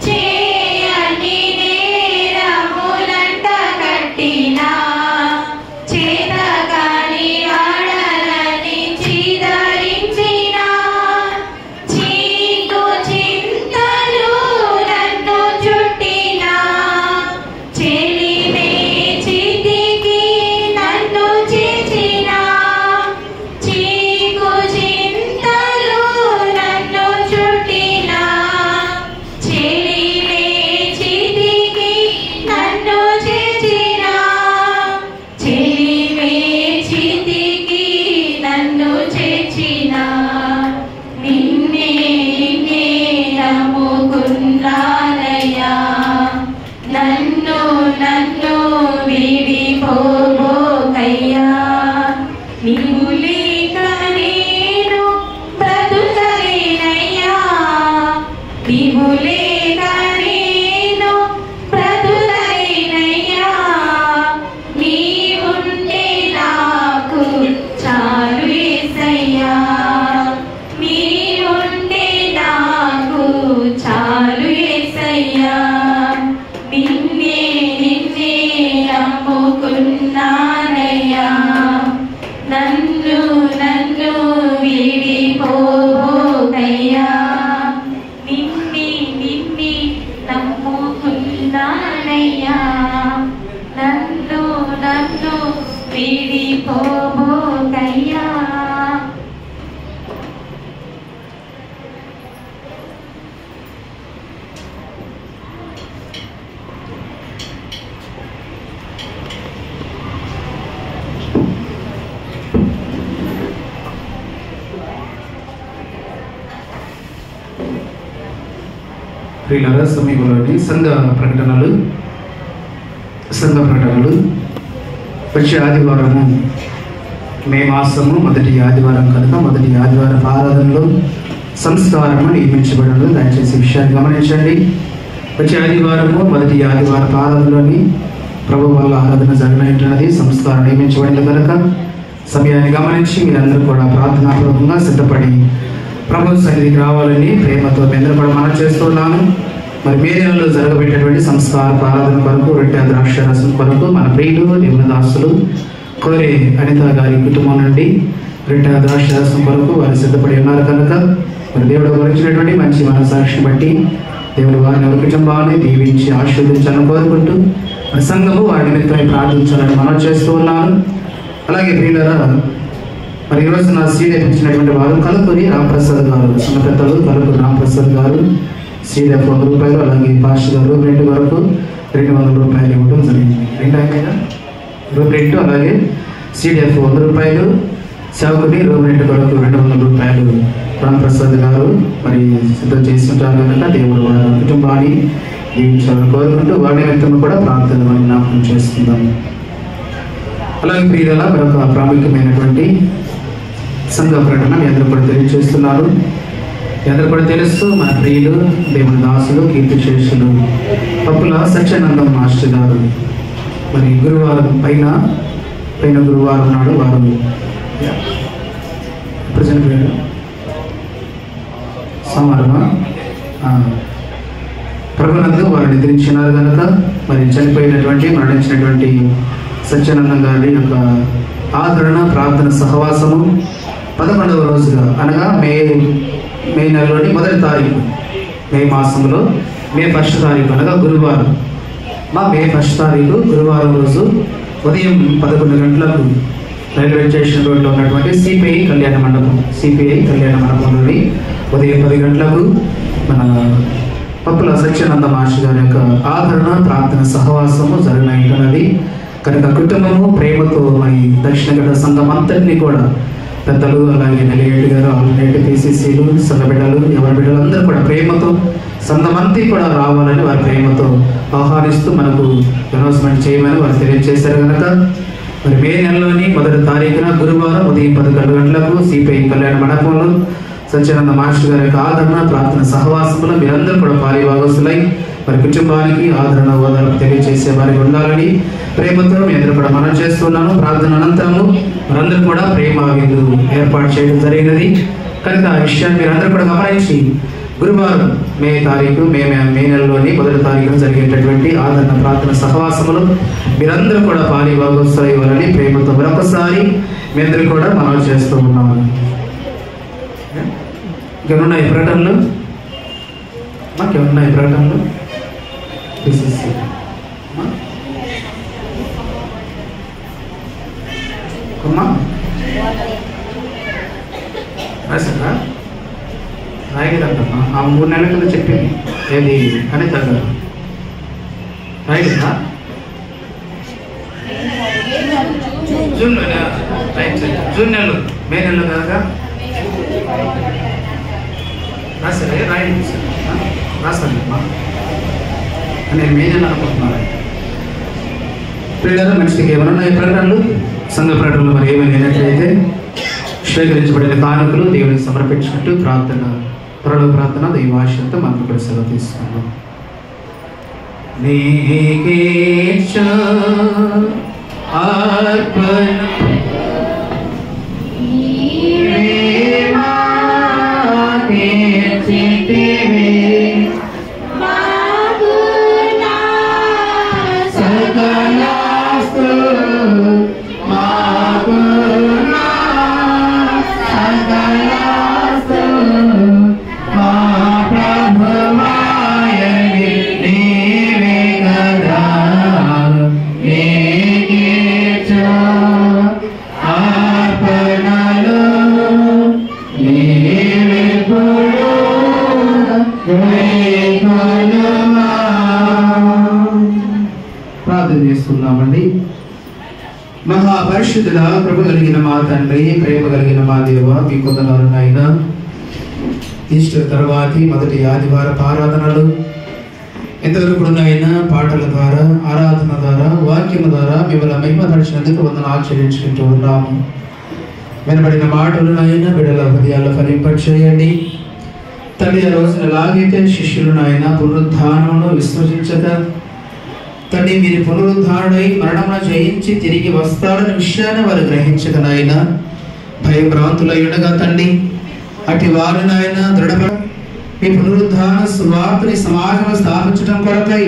చేయని నేరములంట కట్టినా చేతకాని వాడలని చీదరించినా. చీకు చింతలు నన్ను చుట్టినా చెలిమే చితికి నన్ను చేసినా. చీకు చింతలు నన్ను చుట్టినా చెలిమే చితికి నన్ను చేసినా. చెలిమే చితికి నన్ను చేసినా. నిన్నే నిన్నే నమ్ముకున్నానయ్యా. నన్ను నన్ను వీడిపోబోకయ్యా. నీవు లేక నేను బ్రతుకలేనయ్యా. నీవు లేక నేను బ్రతుకలేనయ్యా. నీవుంటే నాకు చాలు యేసయ్యా. నీవుంటే నాకు చాలు యేసయ్యా. నిన్నే నిన్నే నమ్ముకున్నానయ్యా. నన్ను నన్ను వీడిపోబోకయ్యా. నిన్నే నిన్నే నమ్ముకున్నానయ్యా. నన్ను నన్ను వీడిపోబోకయ్యా. ప్రియులారా, సమీపంలోని సంఘ ప్రకటనలు వచ్చే ఆదివారము మే మాసము మొదటి ఆదివారం కనుక మొదటి ఆదివారం ఆరాధనలో సంస్కారము నియమించబడదు. దయచేసి విషయాన్ని గమనించండి. వచ్చే ఆదివారము మొదటి ఆదివారం ఆరాధనలోని ప్రభు వల్ల ఆరాధన జరగనున్నది. సంస్కారం నియమించబడింది కనుక సమయాన్ని గమనించి మీరందరూ కూడా ప్రార్థనాపూర్వకంగా సిద్ధపడి ప్రభు సన్నిధికి రావాలని ప్రేమతో మీ అందరూ కూడా మనం చేస్తున్నాను. మరి మే నెలలో జరగబెట్టేటువంటి సంస్కార ఆరాధన కొరకు రొట్టె ద్రాక్ష రసం కొరకు మన ప్రియులు నిమ్మదాసులు కోరే అనిత గారి కుటుంబం నుండి రొట్టె ద్రాక్ష రసం కొరకు వారు సిద్ధపడి ఉన్నారు కనుక మరి దేవుడు గురించినటువంటి మంచి మనసాక్షిని బట్టి దేవుడు వారిని ఎవరి కుటుంబాన్ని దీవించి ఆశీర్వదించాలని కోరుకుంటూ మరి సంఘము వారి నిమిత్తమై ప్రార్థించాలని మనం చేస్తూ ఉన్నాను. అలాగే ప్రియులరా, మరి ఈరోజు నా సీడ్ ఇచ్చినటువంటి వారు కలుపుని రామప్రసాద్ గారు, చిన్న పెద్దలు కలుపుని రామప్రసాద్ గారు సీడెఫ్ 100 రూపాయలు, అలాగే పాష్ గారు రూమ్ వరకు 200 రూపాయలు ఇవ్వడం జరిగింది. రూమ్ అలాగే సీడెఫ్ 100 రూపాయలు, సేవకుని రూమ్ వరకు 200 రూపాయలు రామప్రసాద్ గారు మరి సిద్ధం చేసి ఉంటారు కనుక దేవుడు వారి కుటుంబాన్ని దీవించాలని కోరుకుంటూ వారి నిమిత్తం కూడా ప్రార్థనలు మనం జ్ఞాపకం చేసుకుందాం. అలాగే ప్రియుల మరొక ప్రాముఖ్యమైనటువంటి సంఘ ప్రకటన మీ అందరూ కూడా తెలియజేస్తున్నారు. మీ అందరూ కూడా తెలుస్తూ మన ప్రియులు దేవుని దాసులు కీర్తిశేషులు పప్పుల సత్యానందం మాస్టర్ గారు మరి గురువారం పైన గురువారం నాడు వారు ప్రజెంట్ సోమవారమా ప్రభునందు వారు నిద్రించినారు కనుక మరి మరణించినటువంటి సత్యానందం గారి యొక్క ఆదరణ ప్రార్థన సహవాసము 11వ రోజుగా అనగా మే నెలలోని మొదటి తారీఖు, మే మాసంలో మే 1వ తారీఖు అనగా గురువారం, మే 1వ తారీఖు గురువారం రోజు ఉదయం 11 గంటలకు రైల్వే స్టేషన్ రోడ్లో ఉన్నటువంటి సిపిఐ కళ్యాణ మండపంలోని ఉదయం 10 గంటలకు మన పప్పుల సత్యానంద మాస్టర్ గారి యొక్క ఆదరణ ప్రార్థన సహవాసము జరిగినది కనుక కుటుంబము ప్రేమతో మరి దక్షిణ గడ్డ సంఘం అంతటినీ కూడా పెద్దలు, అలాగే నెలగేటి గారు, ఆల్టర్నేటివ్ PCCలు, సన్న బిడ్డలు, ఎవరి బిడ్డలు అందరూ కూడా ప్రేమతో సంతమంది కూడా రావాలని వారి ప్రేమతో ఆహ్వానిస్తూ మనకు అనౌన్స్మెంట్ చేయమని వారు తెలియజేశారు కనుక మరి మే నెలలోని 1వ తారీఖున గురువారం ఉదయం 11 గంటలకు సిపిఐ కళ్యాణ మండపంలో సత్యానంద మాస్టర్ గారి యొక్క ఆదరణ ప్రార్థన సహవాసంలో మీరందరూ కూడా పాలిభాగస్తులై వారి కుటుంబానికి ఆదరణ ఓదార్పు తెలియజేసే వారికి ఉండాలని ప్రేమతో మీ అందరూ కూడా మనం చేస్తున్నాను. ప్రార్థన అనంతరము మనందరూ కూడా ప్రేమ విందు ఏర్పాటు చేయడం జరిగినది కనుక ఆ విషయాన్ని మీరందరూ కూడా గమనించి గురువారం మే నెలలోని 1వ తారీఖున జరిగేటటువంటి ఆదరణ ప్రార్థన సహవాసములు మీరందరూ కూడా పాలిభాగస్తులై ఇవ్వాలని ప్రేమతో మరొకసారి మీ అందరూ కూడా మనం చేస్తూ ఉన్నాము. ఇంకేమున్నాయి ప్రకటనలు? మాకేమున్నాయి ప్రకటనలు? రాసారా? రాయలేదమ్మా. ఆ 3 నెలల కింద చెప్పింది ఏది అని తగ్గ రాయలేదా? జూన్ నెలలో మే నెలలో కనుక రాసారా? రాయండి రాసానమ్మా. నేను మే నెల అనుకుంటున్నాను. పిల్లలు మంచిగా ఏమన్నా ప్రకటనలు, సంఘ ప్రకటనలు మరి ఏమైనా లేనట్లయితే స్వీకరించబడిన కానుకలు దేవునికి సమర్పించినట్టు ప్రార్థన, త్వరలో ప్రార్థన దైవాశయంతో మనం కూడా సెలవు తీసుకుందాం. ప్రార్థన చేసుకుందామండి. మహాపరిశుద్ధుల కృప కలిగిన మా తండ్రి, ప్రేమ కలిగిన మా దేవ, మీ కొందనాలు నాయన. ఈస్టర్ తర్వాతి మొదటి ఆదివారపు ఆరాధనలు ఎంతవరకు నాయన పాటల ద్వారా, ఆరాధన ద్వారా, వాక్యం ద్వారా మిమ్మల్ని మహిమ పరిచినందుకు వందనాలు చెల్లించుకుంటూ ఉన్నాము. వినబడిన మాటలు నాయన బిడ్డల హృదయాల్లో ఫలింపచేయండి తండ్రి. ఆ రోజున ఎలాగైతే శిష్యులు నాయన పునరుద్ధానమును విశ్వసించక తండ్రి మీరు పునరుద్ధారుడై మరణమును జయించి తిరిగి వస్తాడన్న విషయాన్ని వారు గ్రహించక నాయన భయభ్రాంతులై ఉండగా తండ్రి అటు వారు నాయన దృఢపడ మీ పునరుద్ధాన సువార్తని సమాజంలో స్థాపించడం కొరకై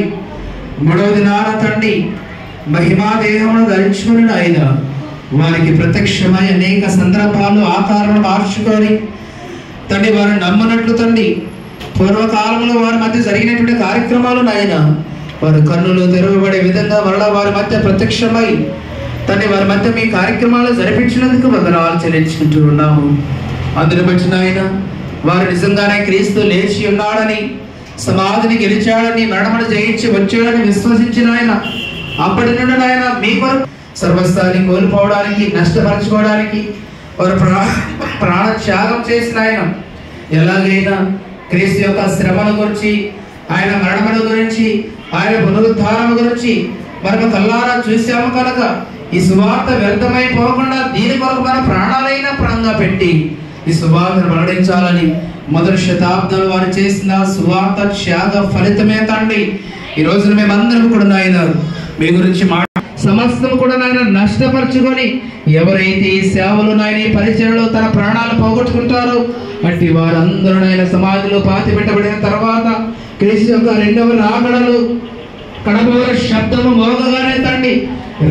3వ దినాన తండ్రి మహిమా దేహమును ధరించుకుని ఆయన వారికి ప్రత్యక్షమై అనేక సందర్భాలు ఆకారం మార్చుకొని తండ్రి వారు నమ్మనట్లు తండ్రి పూర్వకాలంలో వారి మధ్య జరిగినటువంటి కార్యక్రమాలు నాయన వారి కన్నులు తెరవబడే విధంగా మరలా వారి మధ్య ప్రత్యక్షమై తండ్రి వారి మధ్య మీ కార్యక్రమాలు జరిపించినందుకు వందనాలు చెల్లించుకుంటూ ఉన్నాము. అందుని బట్టి నాయన వారు నిజంగానే క్రీస్తు లేచి ఉన్నాడని, సమాధిని గెలిచాడని, మరణమును జయించి వచ్చాడని విశ్వసించిన ఆయన అప్పటి నుండి ఆయన మీ కొరకు సర్వస్థాన్ని కోల్పోవడానికి, నష్టపరచుకోవడానికి వారు ప్రాణ త్యాగం చేసిన ఆయన ఎలాగైనా క్రీస్తు యొక్క శ్రమల గురించి, ఆయన మరణముల గురించి, ఆయన పునరుద్ధారణ గురించి మనకు కల్లారా చూసాము కనుక ఈ సువార్త వ్యర్థమైపోకుండా దీని కొరకు మన ప్రాణాలైనా ప్రాణంగా పెట్టి ఈ సువార్తను వెల్లడించాలని మొదటి శతాబ్దంలో వారు చేసిన సువార్త త్యాగ ఫలితమే తండ్రి ఈ రోజున మేమందరం కూడా నాయన మీ గురించి సమస్తం కూడా నాయన నష్టపరచుకొని ఎవరైతే ఈ సేవలు నాయన ఈ పరిచయలో తన ప్రాణాలు పోగొట్టుకుంటారో అట్టి వారందరూ నాయన సమాధిలో పాతి పెట్టబడిన తర్వాత క్రీస్తు యొక్క 2వ రాకడలు కడబోర శబ్దము మోగగానే తండ్రి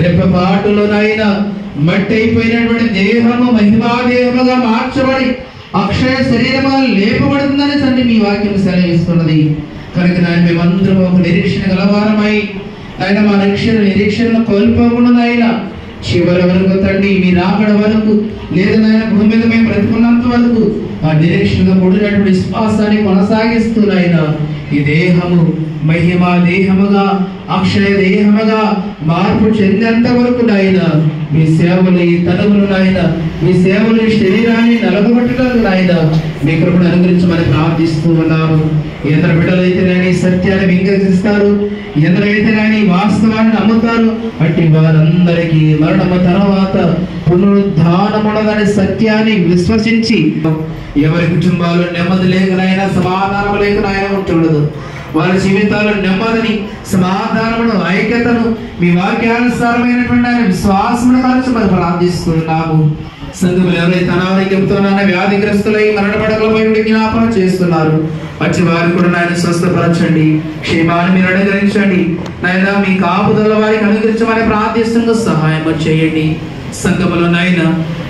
రెప్పపాటులో నాయన మట్టి అయిపోయినటువంటి దేహము మహిమా దేహముగా మార్చబడి అక్షయ శరీరముగా లేపబడుతుందని తండ్రి మీ వాక్యం సెలవిస్తున్నది కనుక నాయన మేమందరం ఒక నిరీక్షణ గలవారమై ఆయన మా నిరీక్షణను కోల్పోకుండా నాయన చివరి వరకు తండ్రి మీ రాకడ వరకు లేదా నాయన భూమి మీద మేము బ్రతుకున్నంత వరకు ఆ నిరీక్షణగా కూడినటువంటి విశ్వాసాన్ని కొనసాగిస్తూ నాయన ఈ దేహము మహిమా దేహముగా అక్షయ దేహముగా మార్పు చెందేంత వరకు నాయన మీ సేవలు ఈ తనములు నాయన మీ సేవలు ఈ శరీరాన్ని నలగబట్టడానికి నాయన మీ కృపను అనుగ్రహించమని ప్రార్థిస్తూ ఉన్నాము. ఎందరు బిడ్డలైతే నాయన ఈ సత్యాన్ని వింగరిస్తారు, ఎందరైతే నాయన ఈ వాస్తవాన్ని నమ్ముతారు, అట్టి వారందరికీ మరణము తర్వాత పునరుద్ధానమున్నదనే సత్యాన్ని విశ్వసించి ఎవరి కుటుంబాలు నెమ్మది లేకనైనా సమాధానం లేకనైనా ఉంటుండదు. వారి జీవితాల్లో నెమ్మదిని, సమాధానమును, ఐక్యతను మీ వాక్యానుసారమైనటువంటి ఆయన విశ్వాసమును కలచమని ప్రార్థిస్తున్నాము. సంఘములు ఎవరైతే అనారోగ్యంతో వ్యాధిగ్రస్తులై మరణపడకలపై జ్ఞాపన చేస్తున్నారు, వచ్చి వారు కూడా నాయన స్వస్థపరచండి, క్షేమాన్ని మీరు అనుగ్రహించండి నాయన. మీ కాపుదల వారికి అనుగ్రహించమని ప్రార్థిస్తున్న సహాయం చేయండి. సంఘములో నాయన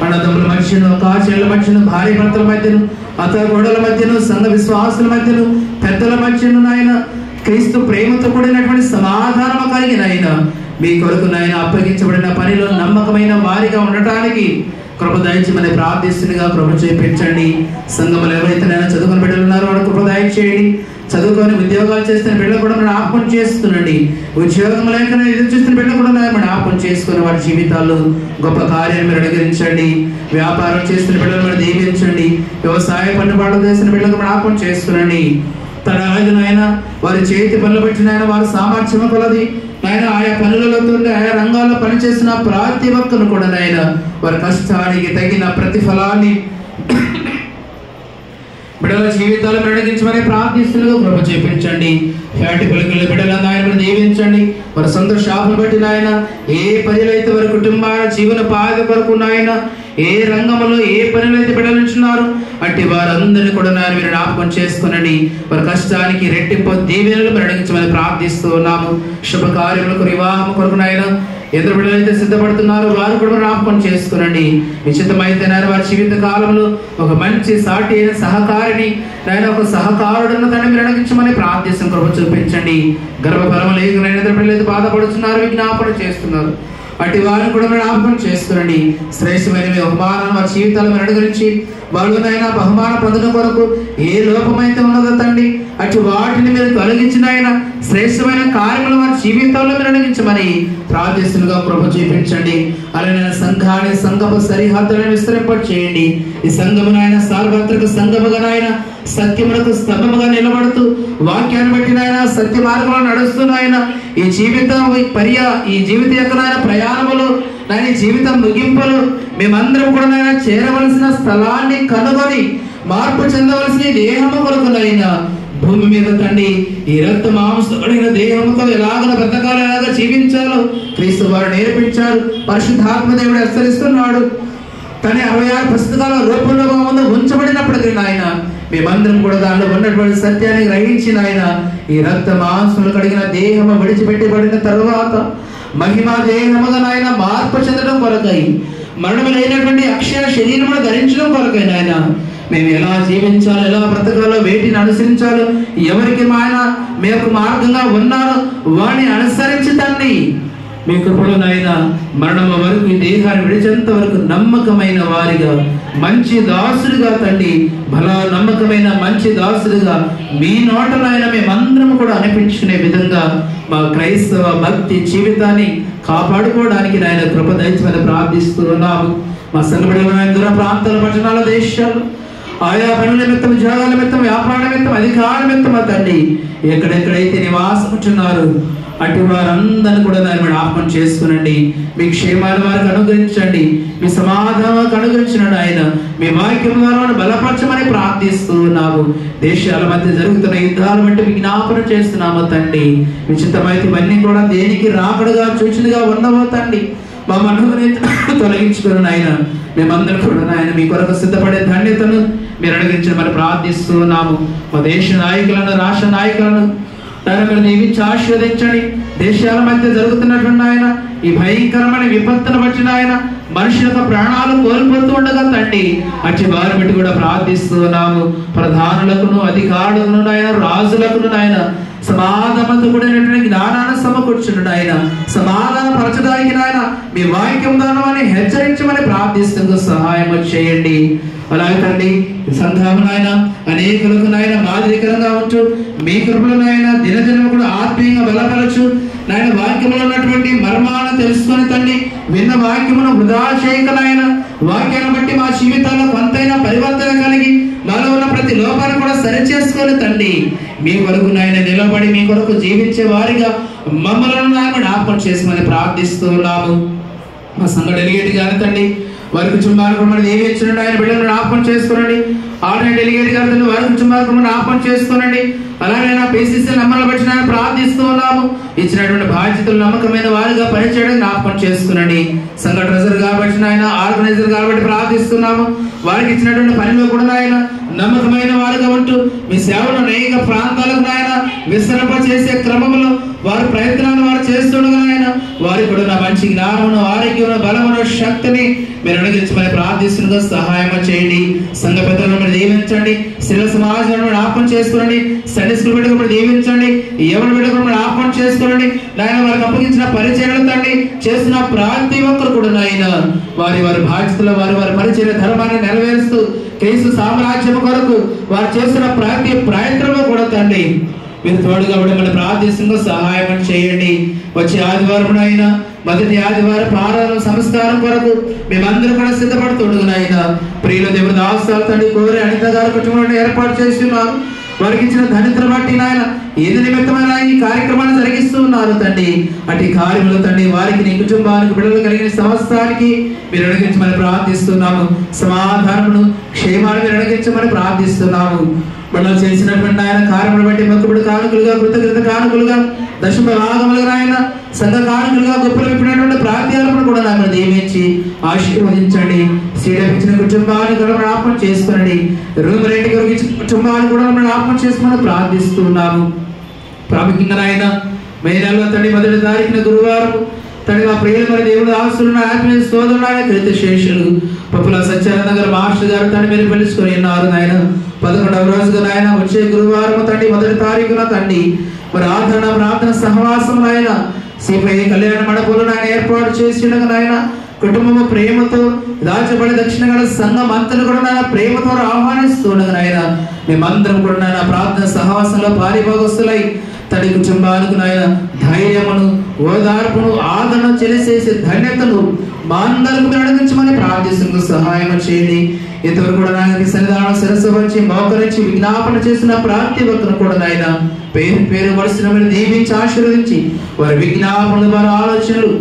అన్నదమ్ముల మధ్యను, కాచేళ్ల మధ్యను, భార్య భర్తల మధ్యను, అత్త గోడల మధ్యను, సంఘ విశ్వాసుల మధ్యను, పెద్దల మధ్యను నాయన క్రీస్తు ప్రేమతో కూడినటువంటి సమాధానం కలిగి నాయన మీ కొరకు నాయన అప్పగించబడిన పనిలో నమ్మకమైన వారిగా ఉండటానికి కృప దయచేయమని ప్రార్థిస్తుండగా కృప చేయించండి. సంఘములు ఎవరైతే నాయన చదువుకుని బిడ్డలు ఉన్నారో వాడు కృప దయచేయండి. చదువుకొని ఉద్యోగాలు చేస్తున్న బిడ్డలు కూడా మనం జ్ఞాపకం చేస్తున్నాండి. ఉద్యోగం లేక ఎదురు చూస్తున్న బిడ్డలు కూడా మనం జ్ఞాపకం చేసుకుని వారి జీవితాల్లో గొప్ప కార్యాన్ని మీరు అనుగ్రహించండి. వ్యాపారం చేస్తున్న బిడ్డలు మీరు దీవించండి. వ్యవసాయ పన్నుబాట్లు చేస్తున్న బిడ్డలకు జ్ఞాపకం చేసుకునండి. తన ఆయన వారి చేతి పనులు పెట్టిన ఆయన వారి సామర్థ్యం కొలది ఆయన ఆయా పనులలో ఆయా రంగాల్లో పనిచేసిన ప్రతి ఒక్కరు కూడా నాయన వారి కష్టానికి తగిన ప్రతిఫలాన్ని బిడ్డల జీవితాలు మెడగించమని ప్రార్థిస్తున్నగా కృప చేయించండి. ఫ్యాటి పలుకుల బిడ్డలను ఆయన దీవించండి. వారి సొంత షాపులు బట్టి నాయన ఏ పనులు అయితే వారి కుటుంబాల జీవన పాద కొరకు నాయన ఏ రంగంలో ఏ పనులు అయితే బిడ్డలుంటున్నారు అట్టి వారందరినీ కూడా నాయన మీరు జ్ఞాపకం చేసుకునండి. వారి కష్టానికి రెట్టింపు దీవెనలు మెడగించమని ప్రార్థిస్తూ ఉన్నాము. శుభకార్యములకు వివాహం కొరకు నాయన ఎదురు బిడ్డలైతే సిద్ధపడుతున్నారు వారు కూడా జ్ఞాపకం చేసుకునండి. నిశ్చితమైతే నాయన వారి జీవిత కాలంలో ఒక మంచి సాటి అయిన సహకారిని నాయన ఒక సహకారుడున్న తండ్రి మీరు అడిగించమని ప్రార్థిస్తున్న కృప చూపించండి. గర్భఫలం లేక ఎదురు బిడ్డలైతే బాధపడుతున్నారు, విజ్ఞాపన చేస్తున్నారు, అటు వారిని కూడా మీరు జ్ఞాపకం చేసుకునండి. శ్రేష్టమైన మీ బహుమానాన్ని వారి జీవితాలు మీరు అనుగ్రహించి వాళ్ళనైనా బహుమానం పొందడం కొరకు ఏ లోపమైతే ఉన్నదో తండ్రి అటు వాటిని మీరు తొలగించిన ఆయన శ్రేష్టమైన కార్యములు వారి జీవితాల్లో మీరు అనుగ్రహించమని ప్రార్థిస్తున్నగా కృప చూపించండి. అలానే సంఘాన్ని సంఘపు సరిహద్దులను విస్తరింప చేయండి. ఈ సంఘమునైనా సార్వత్రిక సంఘముగా నాయన సత్యములకు స్తంభముగా నిలబడుతూ వాక్యాన్ని బట్టి నాయన సత్య మార్గంలో నడుస్తున్నాయన ఈ జీవిత యొక్క నాయన ప్రయాణములు నాయన జీవితం ముగింపులు మేమందరం కూడా నాయన చేరవలసిన స్థలాన్ని కనుగొని మార్పు చెందవలసిన దేహము కొరకు నాయన భూమి మీద తండ్రి ఈ రక్త మాంసపడిన దేహంతో ఎలాగ బ్రతకాలో ఎలాగ జీవించాలో క్రీస్తు వారు నేర్పించారు. పరిశుద్ధాత్మ దేవుడు హెచ్చరిస్తున్నాడు. తన 66 పుస్తకాల రూపంలో ముందు ఉంచబడినప్పటికీ నాయన మేమందరం కూడా దానిలో ఉన్నటువంటి సత్యాన్ని గ్రహించిన ఆయన ఈ రక్త మాంసములు కడిగిన దేహము విడిచిపెట్టబడిన తరువాత మహిమా దేహముగా నాయన మార్పు చెందడం కొరకై మరణము లేనటువంటి అక్షయ శరీరమును ధరించడం కొరకై నాయన మేము ఎలా జీవించాలో ఎలా బ్రతకాలో వేటిని అనుసరించాలో ఎవరికి ఆయన మీకు మార్గంగా ఉన్నారో వాడిని అనుసరించి తండ్రి మీ కృపలో నాయన మరణము వరకు ఈ దేహాన్ని విడిచేంత వరకు నమ్మకమైన వారిగా మంచి దాసుడిగా తండ్రి బలా నమ్మకమైన మంచి దాసుడిగా మీ నోటలైన మేమందరం కూడా అనిపించుకునే విధంగా మా క్రైస్తవ భక్తి జీవితాన్ని కాపాడుకోవడానికి నాయన కృప దయచేయమని ప్రార్థిస్తూ ఉన్నాము. మా సంఘబడిన దూర ప్రాంతాల పట్టణాల దేశాలు ఆయా పనుల నిమిత్తం, ఉద్యోగాల నిమిత్తం, వ్యాపార నిమిత్తం, అధికార నిమిత్తం మా తండ్రి ఎక్కడెక్కడైతే నివాసం ఉంటున్నారు అటు వారందరినీ కూడా దాన్ని జ్ఞాపకం చేసుకునండి. మీ క్షేమాలు వారికి అనుగ్రహించండి. మీ సమాధానాలకు అనుగ్రహించండి. ఆయన మీ వాక్యం ద్వారా బలపరచమని ప్రార్థిస్తూ ఉన్నాము. దేశాల మధ్య జరుగుతున్న యుద్ధాలు బట్టి విజ్ఞాపన చేస్తున్నాము తండ్రి. విచిత్రమైతే ఇవన్నీ కూడా దేనికి రాకడుగా సూచనగా ఉన్నవో తండ్రి మా మనసుని తొలగించుకుని ఆయన మేమందరం కూడా ఆయన మీ కొరకు సిద్ధపడే ధన్యతను మీరు అనుగ్రహించమని ప్రార్థిస్తూ ఉన్నాము. మా దేశ నాయకులను, రాష్ట్ర నాయకులను మీరు దీవించి ఆశీర్వదించండి. దేశాల మధ్య జరుగుతున్నటువంటి ఆయన ఈ భయంకరమైన విపత్తును బట్టి ఆయన మనుషుల యొక్క ప్రాణాలు కోల్పోతూ ఉండగా తండ్రి అట్టి వారి బట్టి కూడా ప్రార్థిస్తూ ఉన్నాము. ప్రధానులకును, అధికారులను నాయన, రాజులకును నాయన సమాధానంతో కూడినటువంటి జ్ఞానాన్ని సమకూర్చున్నాడు. ఆయన సమాధాన పరచడానికి నాయన మీ వాక్యం దానమని హెచ్చరించమని ప్రార్థిస్తూ సహాయం చేయండి. అలాగే తండ్రి సంఘం నాయన అనేకులకు నాయన మాదిరికరంగా ఉంటూ మీ కృపలో నాయన దినదినం కూడా ఆత్మీయంగా బలపరచు నాయన వాక్యంలో ఉన్నటువంటి మర్మాలను తెలుసుకొని తండ్రి, విన్న వాక్యమును వృధా చేయక నాయన, వాక్యాన్ని బట్టి మా జీవితాల్లో కొంతైనా పరివర్తన కలిగి మాలో ఉన్న ప్రతి లోపాన్ని కూడా సరిచేసుకొని తండ్రి, మీ కొరకు నాయన నిలబడి మీ కొరకు జీవించే వారిగా మమ్మల్ని నాయన జ్ఞాపకం చేసుకొని ప్రార్థిస్తున్నాము. మా సంఘ డెలిగేట్ గారు తండ్రి, వారి కుటుంబాలకు మనం దీవించండి, ఆయన బిడ్డలను జ్ఞాపకం చేసుకోనండి. ఆల్రెడీ డెలిగేట్ గారు తండ్రి, వారి కుటుంబాలకు మనం జ్ఞాపకం చేసుకోనండి. అలాగే నా PCC నమ్మలు బట్టి నేను ప్రార్థిస్తూ ఉన్నాము. ఇచ్చినటువంటి బాధ్యతలు నమ్మకమైన వారిగా పనిచేయడం జ్ఞాపకం చేసుకునండి. సంఘ ట్రెజర్ కాబట్టి ఆయన, ఆర్గనైజర్ కాబట్టి ప్రార్థిస్తున్నాము. వారికి ఇచ్చినటువంటి పనిలో కూడా ఆయన నమ్మకమైన వారుగా ఉంటూ మీ సేవను అనేక ప్రాంతాలకు నాయన విస్తరింప చేసే క్రమంలో వారి ప్రయత్నాన్ని వారు చేస్తుండగా నాయన, వారికి కూడా నా మంచి జ్ఞానమును, ఆరోగ్యమును, బలమును, శక్తిని మీరు అనుగ్రహించమని ప్రార్థిస్తుండగా సహాయం చేయండి. సంఘ పెద్దలను మీరు దీవించండి. స్త్రీల సమాజాలను జ్ఞాపకం చేసుకోండి. సండే స్కూల్ బిడ్డకు మీరు దీవించండి. ఎవరి బిడ్డకు మీరు జ్ఞాపకం చేసుకోండి. నాయన వారికి అప్పగించిన పరిచర్యలు తండ్రి, చేస్తున్న ప్రతి ఒక్కరు కూడా నాయన వారి వారి బాధ్యతలు, వారి వారి పరిచర్య ధర్మాన్ని నెరవేరుస్తూ క్రీస్తు సామ్రాజ్యం కొరకు వారు చేస్తున్న ప్రతి ప్రయత్నంలో కూడా తండ్రి మీరు తోడుగా ఉండమని ప్రార్థిస్తుండగా సహాయం చేయండి. వచ్చే ఆదివారం అయినా మొదటి ఆదివారం ఆరాధన సంస్కారం కొరకు మేమందరూ కూడా సిద్ధపడుతుండగా నాయన, ప్రియుల దేవుని దాసాలు తండ్రి కోరి అనిత గారి కుటుంబాన్ని ఏర్పాటు చేస్తున్నారు. వారికి ఇచ్చిన ధనితను బట్టి నాయన ఏది నిమిత్తమైన ఈ కార్యక్రమాన్ని జరిగిస్తూ ఉన్నారు తండ్రి. అటు కార్యములు తండ్రి వారికి, నీ కుటుంబానికి, బిడ్డలు కలిగిన సంవత్సరానికి మీరు అడిగించమని ప్రార్థిస్తున్నాము. సమాధానమును, క్షేమాన్ని మీరు అడిగించమని ప్రార్థిస్తున్నాము. మనం చేసినటువంటి ఆయన కార్యములు బట్టి మొక్కుబడి కానుకలుగా, కృతజ్ఞత కానుకలుగా, దశమ భాగములుగా ఆయన సంఘ కానుకలుగా గొప్పలు విప్పినటువంటి ప్రార్థనలను కూడా నాకు దీవించి ఆశీర్వదించండి. సీడప్ ఇచ్చిన కుటుంబాన్ని కూడా జ్ఞాపకం చేసుకోండి. రూమ్ రెంట్ కొరకు ఇచ్చిన కుటుంబాన్ని కూడా జ్ఞాపకం చేసుకుని ప్రార్థిస్తున్నాము. ప్రాముఖ్యంగా ఆయన మే నెలలో తండ్రి 1వ తారీఖున గురువారం తండ్రి మా ప్రియులు మరి దేవుడు ఆస్తున్న ఆత్మీయ సోదరుడు ఆయన కృతశేషులు పప్పుల సత్యానంద గారు మాస్టర్ గారు తండ్రి మీరు పిలుచుకొని ఉన్నారు నాయన. 11వ రోజుగా నాయన వచ్చే గురువారం తండ్రి 1వ తారీఖున తండ్రి మరి ఆదరణ ప్రార్థన సహవాసం ఆయన సిపిఐ కళ్యాణ మండపంలో ఆయన ఏర్పాటు చేసిండగా నాయన, కుటుంబము ప్రేమతో దాచబడి దక్షిణ గల సంఘం అంతను కూడా నాయన ప్రేమతో ఆహ్వానిస్తుండగా నాయన, మేమందరం కూడా నాయన ప్రార్థన సహవాసంలో పారిభాగస్తులై తడి కుటుంబాలకు నాయన ధైర్యమును, ఓదార్పును, ఆదరణ చేసే ధన్యతను మా అందరికి మీరు అడిగించమని ప్రార్థిస్తూ సహాయం చేయండి. ఇంతవరకు కూడా నాయన సన్నిధానం శిరస్సు వచ్చి మోకరించి విజ్ఞాపన చేసిన ప్రతి ఒక్కరు కూడా నాయన పేరు పేరు వరుసను మీరు దీవించి ఆశీర్వదించి వారి విజ్ఞాపనలు, వారి ఆలోచనలు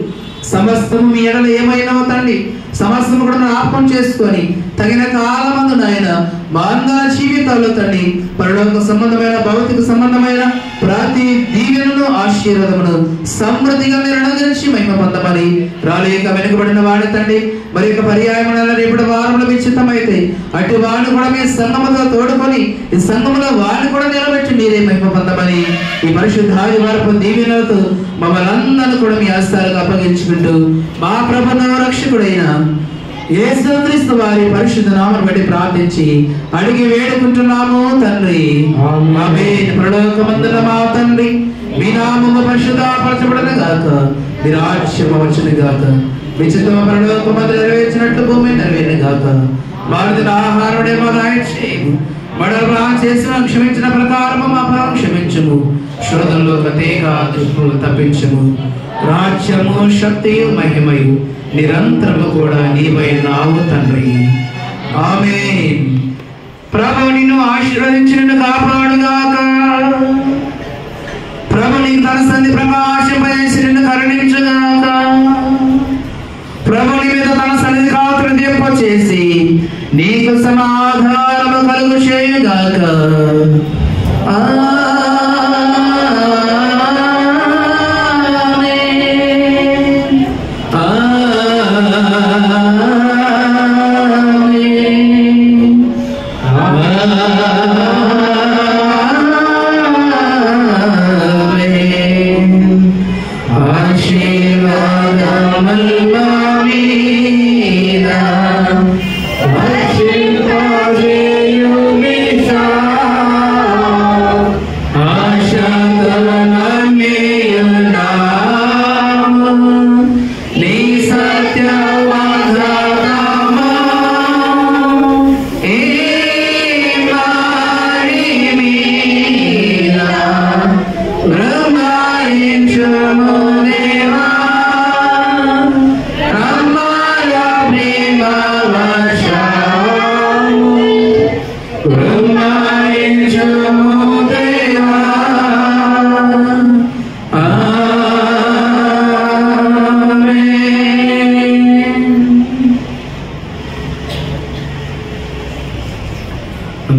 సమస్తము మీ ఎడల ఏమైనా తండ్రి సమస్తము కూడా జ్ఞాపకం చేసుకొని తగిన కాలమందు నాయన మా అందరి జీవితాల్లో తండ్రి పరలోక సంబంధమైన, భౌతిక సంబంధమైన ప్రతి దీవెనను, ఆశీర్వాదమును సమృద్ధిగా మీరు అనుగ్రహించి మహిమ పొందమని రాలేక వెనుకబడిన వాడి తండ్రి మరి యొక్క పర్యాయమున రేపటి వారంలో విచితమైతే అటు వాడిని కూడా మీ సంఘముతో తోడుకొని ఈ సంఘములో వాడిని కూడా నిలబెట్టి మీరే మహిమ పొందమని ఈ పరిశుద్ధ ఆదివారపు దీవెనలతో మమ్మల్ని అందరూ కూడా మీ హస్తాలకు అప్పగించుకుంటూ మా ప్రభువు రక్షకుడైన యేసుక్రీస్తు వారి పరిశుద్ధ నామమును బట్టి ప్రార్థించి అడిగి వేడుకుంటున్నాము తండ్రి. ఆమేన్. పరలోకమందున మా తండ్రి మీ నామము పరిశుద్ధపరచబడును గాక, మీ రాజ్యము వచ్చును గాక, మీ చిత్తము పరలోకమందు నెరవేర్చినట్లు భూమి నెరవేరును గాక. భారత ఆహారమునే మా దయచేయము, మనల్ని చేసిన క్షమించిన ప్రకారము మా పాపం క్షమించుము, శోధనలో ప్రత్యేక దుష్టులను తప్పించుము. రాజ్యము, శక్తియు, మహిమయు నిరంతరము కూడా నీవైనావు తండ్రి. ఆమేన్. ప్రభువు నిన్ను ఆశీర్వదించి నిన్ను కాపాడుగాక. ప్రభు నీ తన సన్నిధి ప్రకాశింపజేసి నిన్ను కరుణించుగాక. ప్రభు నీ మీద తన సన్నిధి కాంతులు దింపచేసి నీకు సమాధానము కలుగు చేయుగాక. Amen.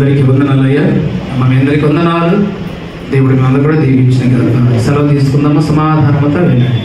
అందరికీ వందనాలయ్యా. మీ అందరికీ వందనాలు. దేవుడి మీద కూడా దీవించిన కదా. సెలవు తీసుకుందాము. సమాధానముతో వెళ్ళండి.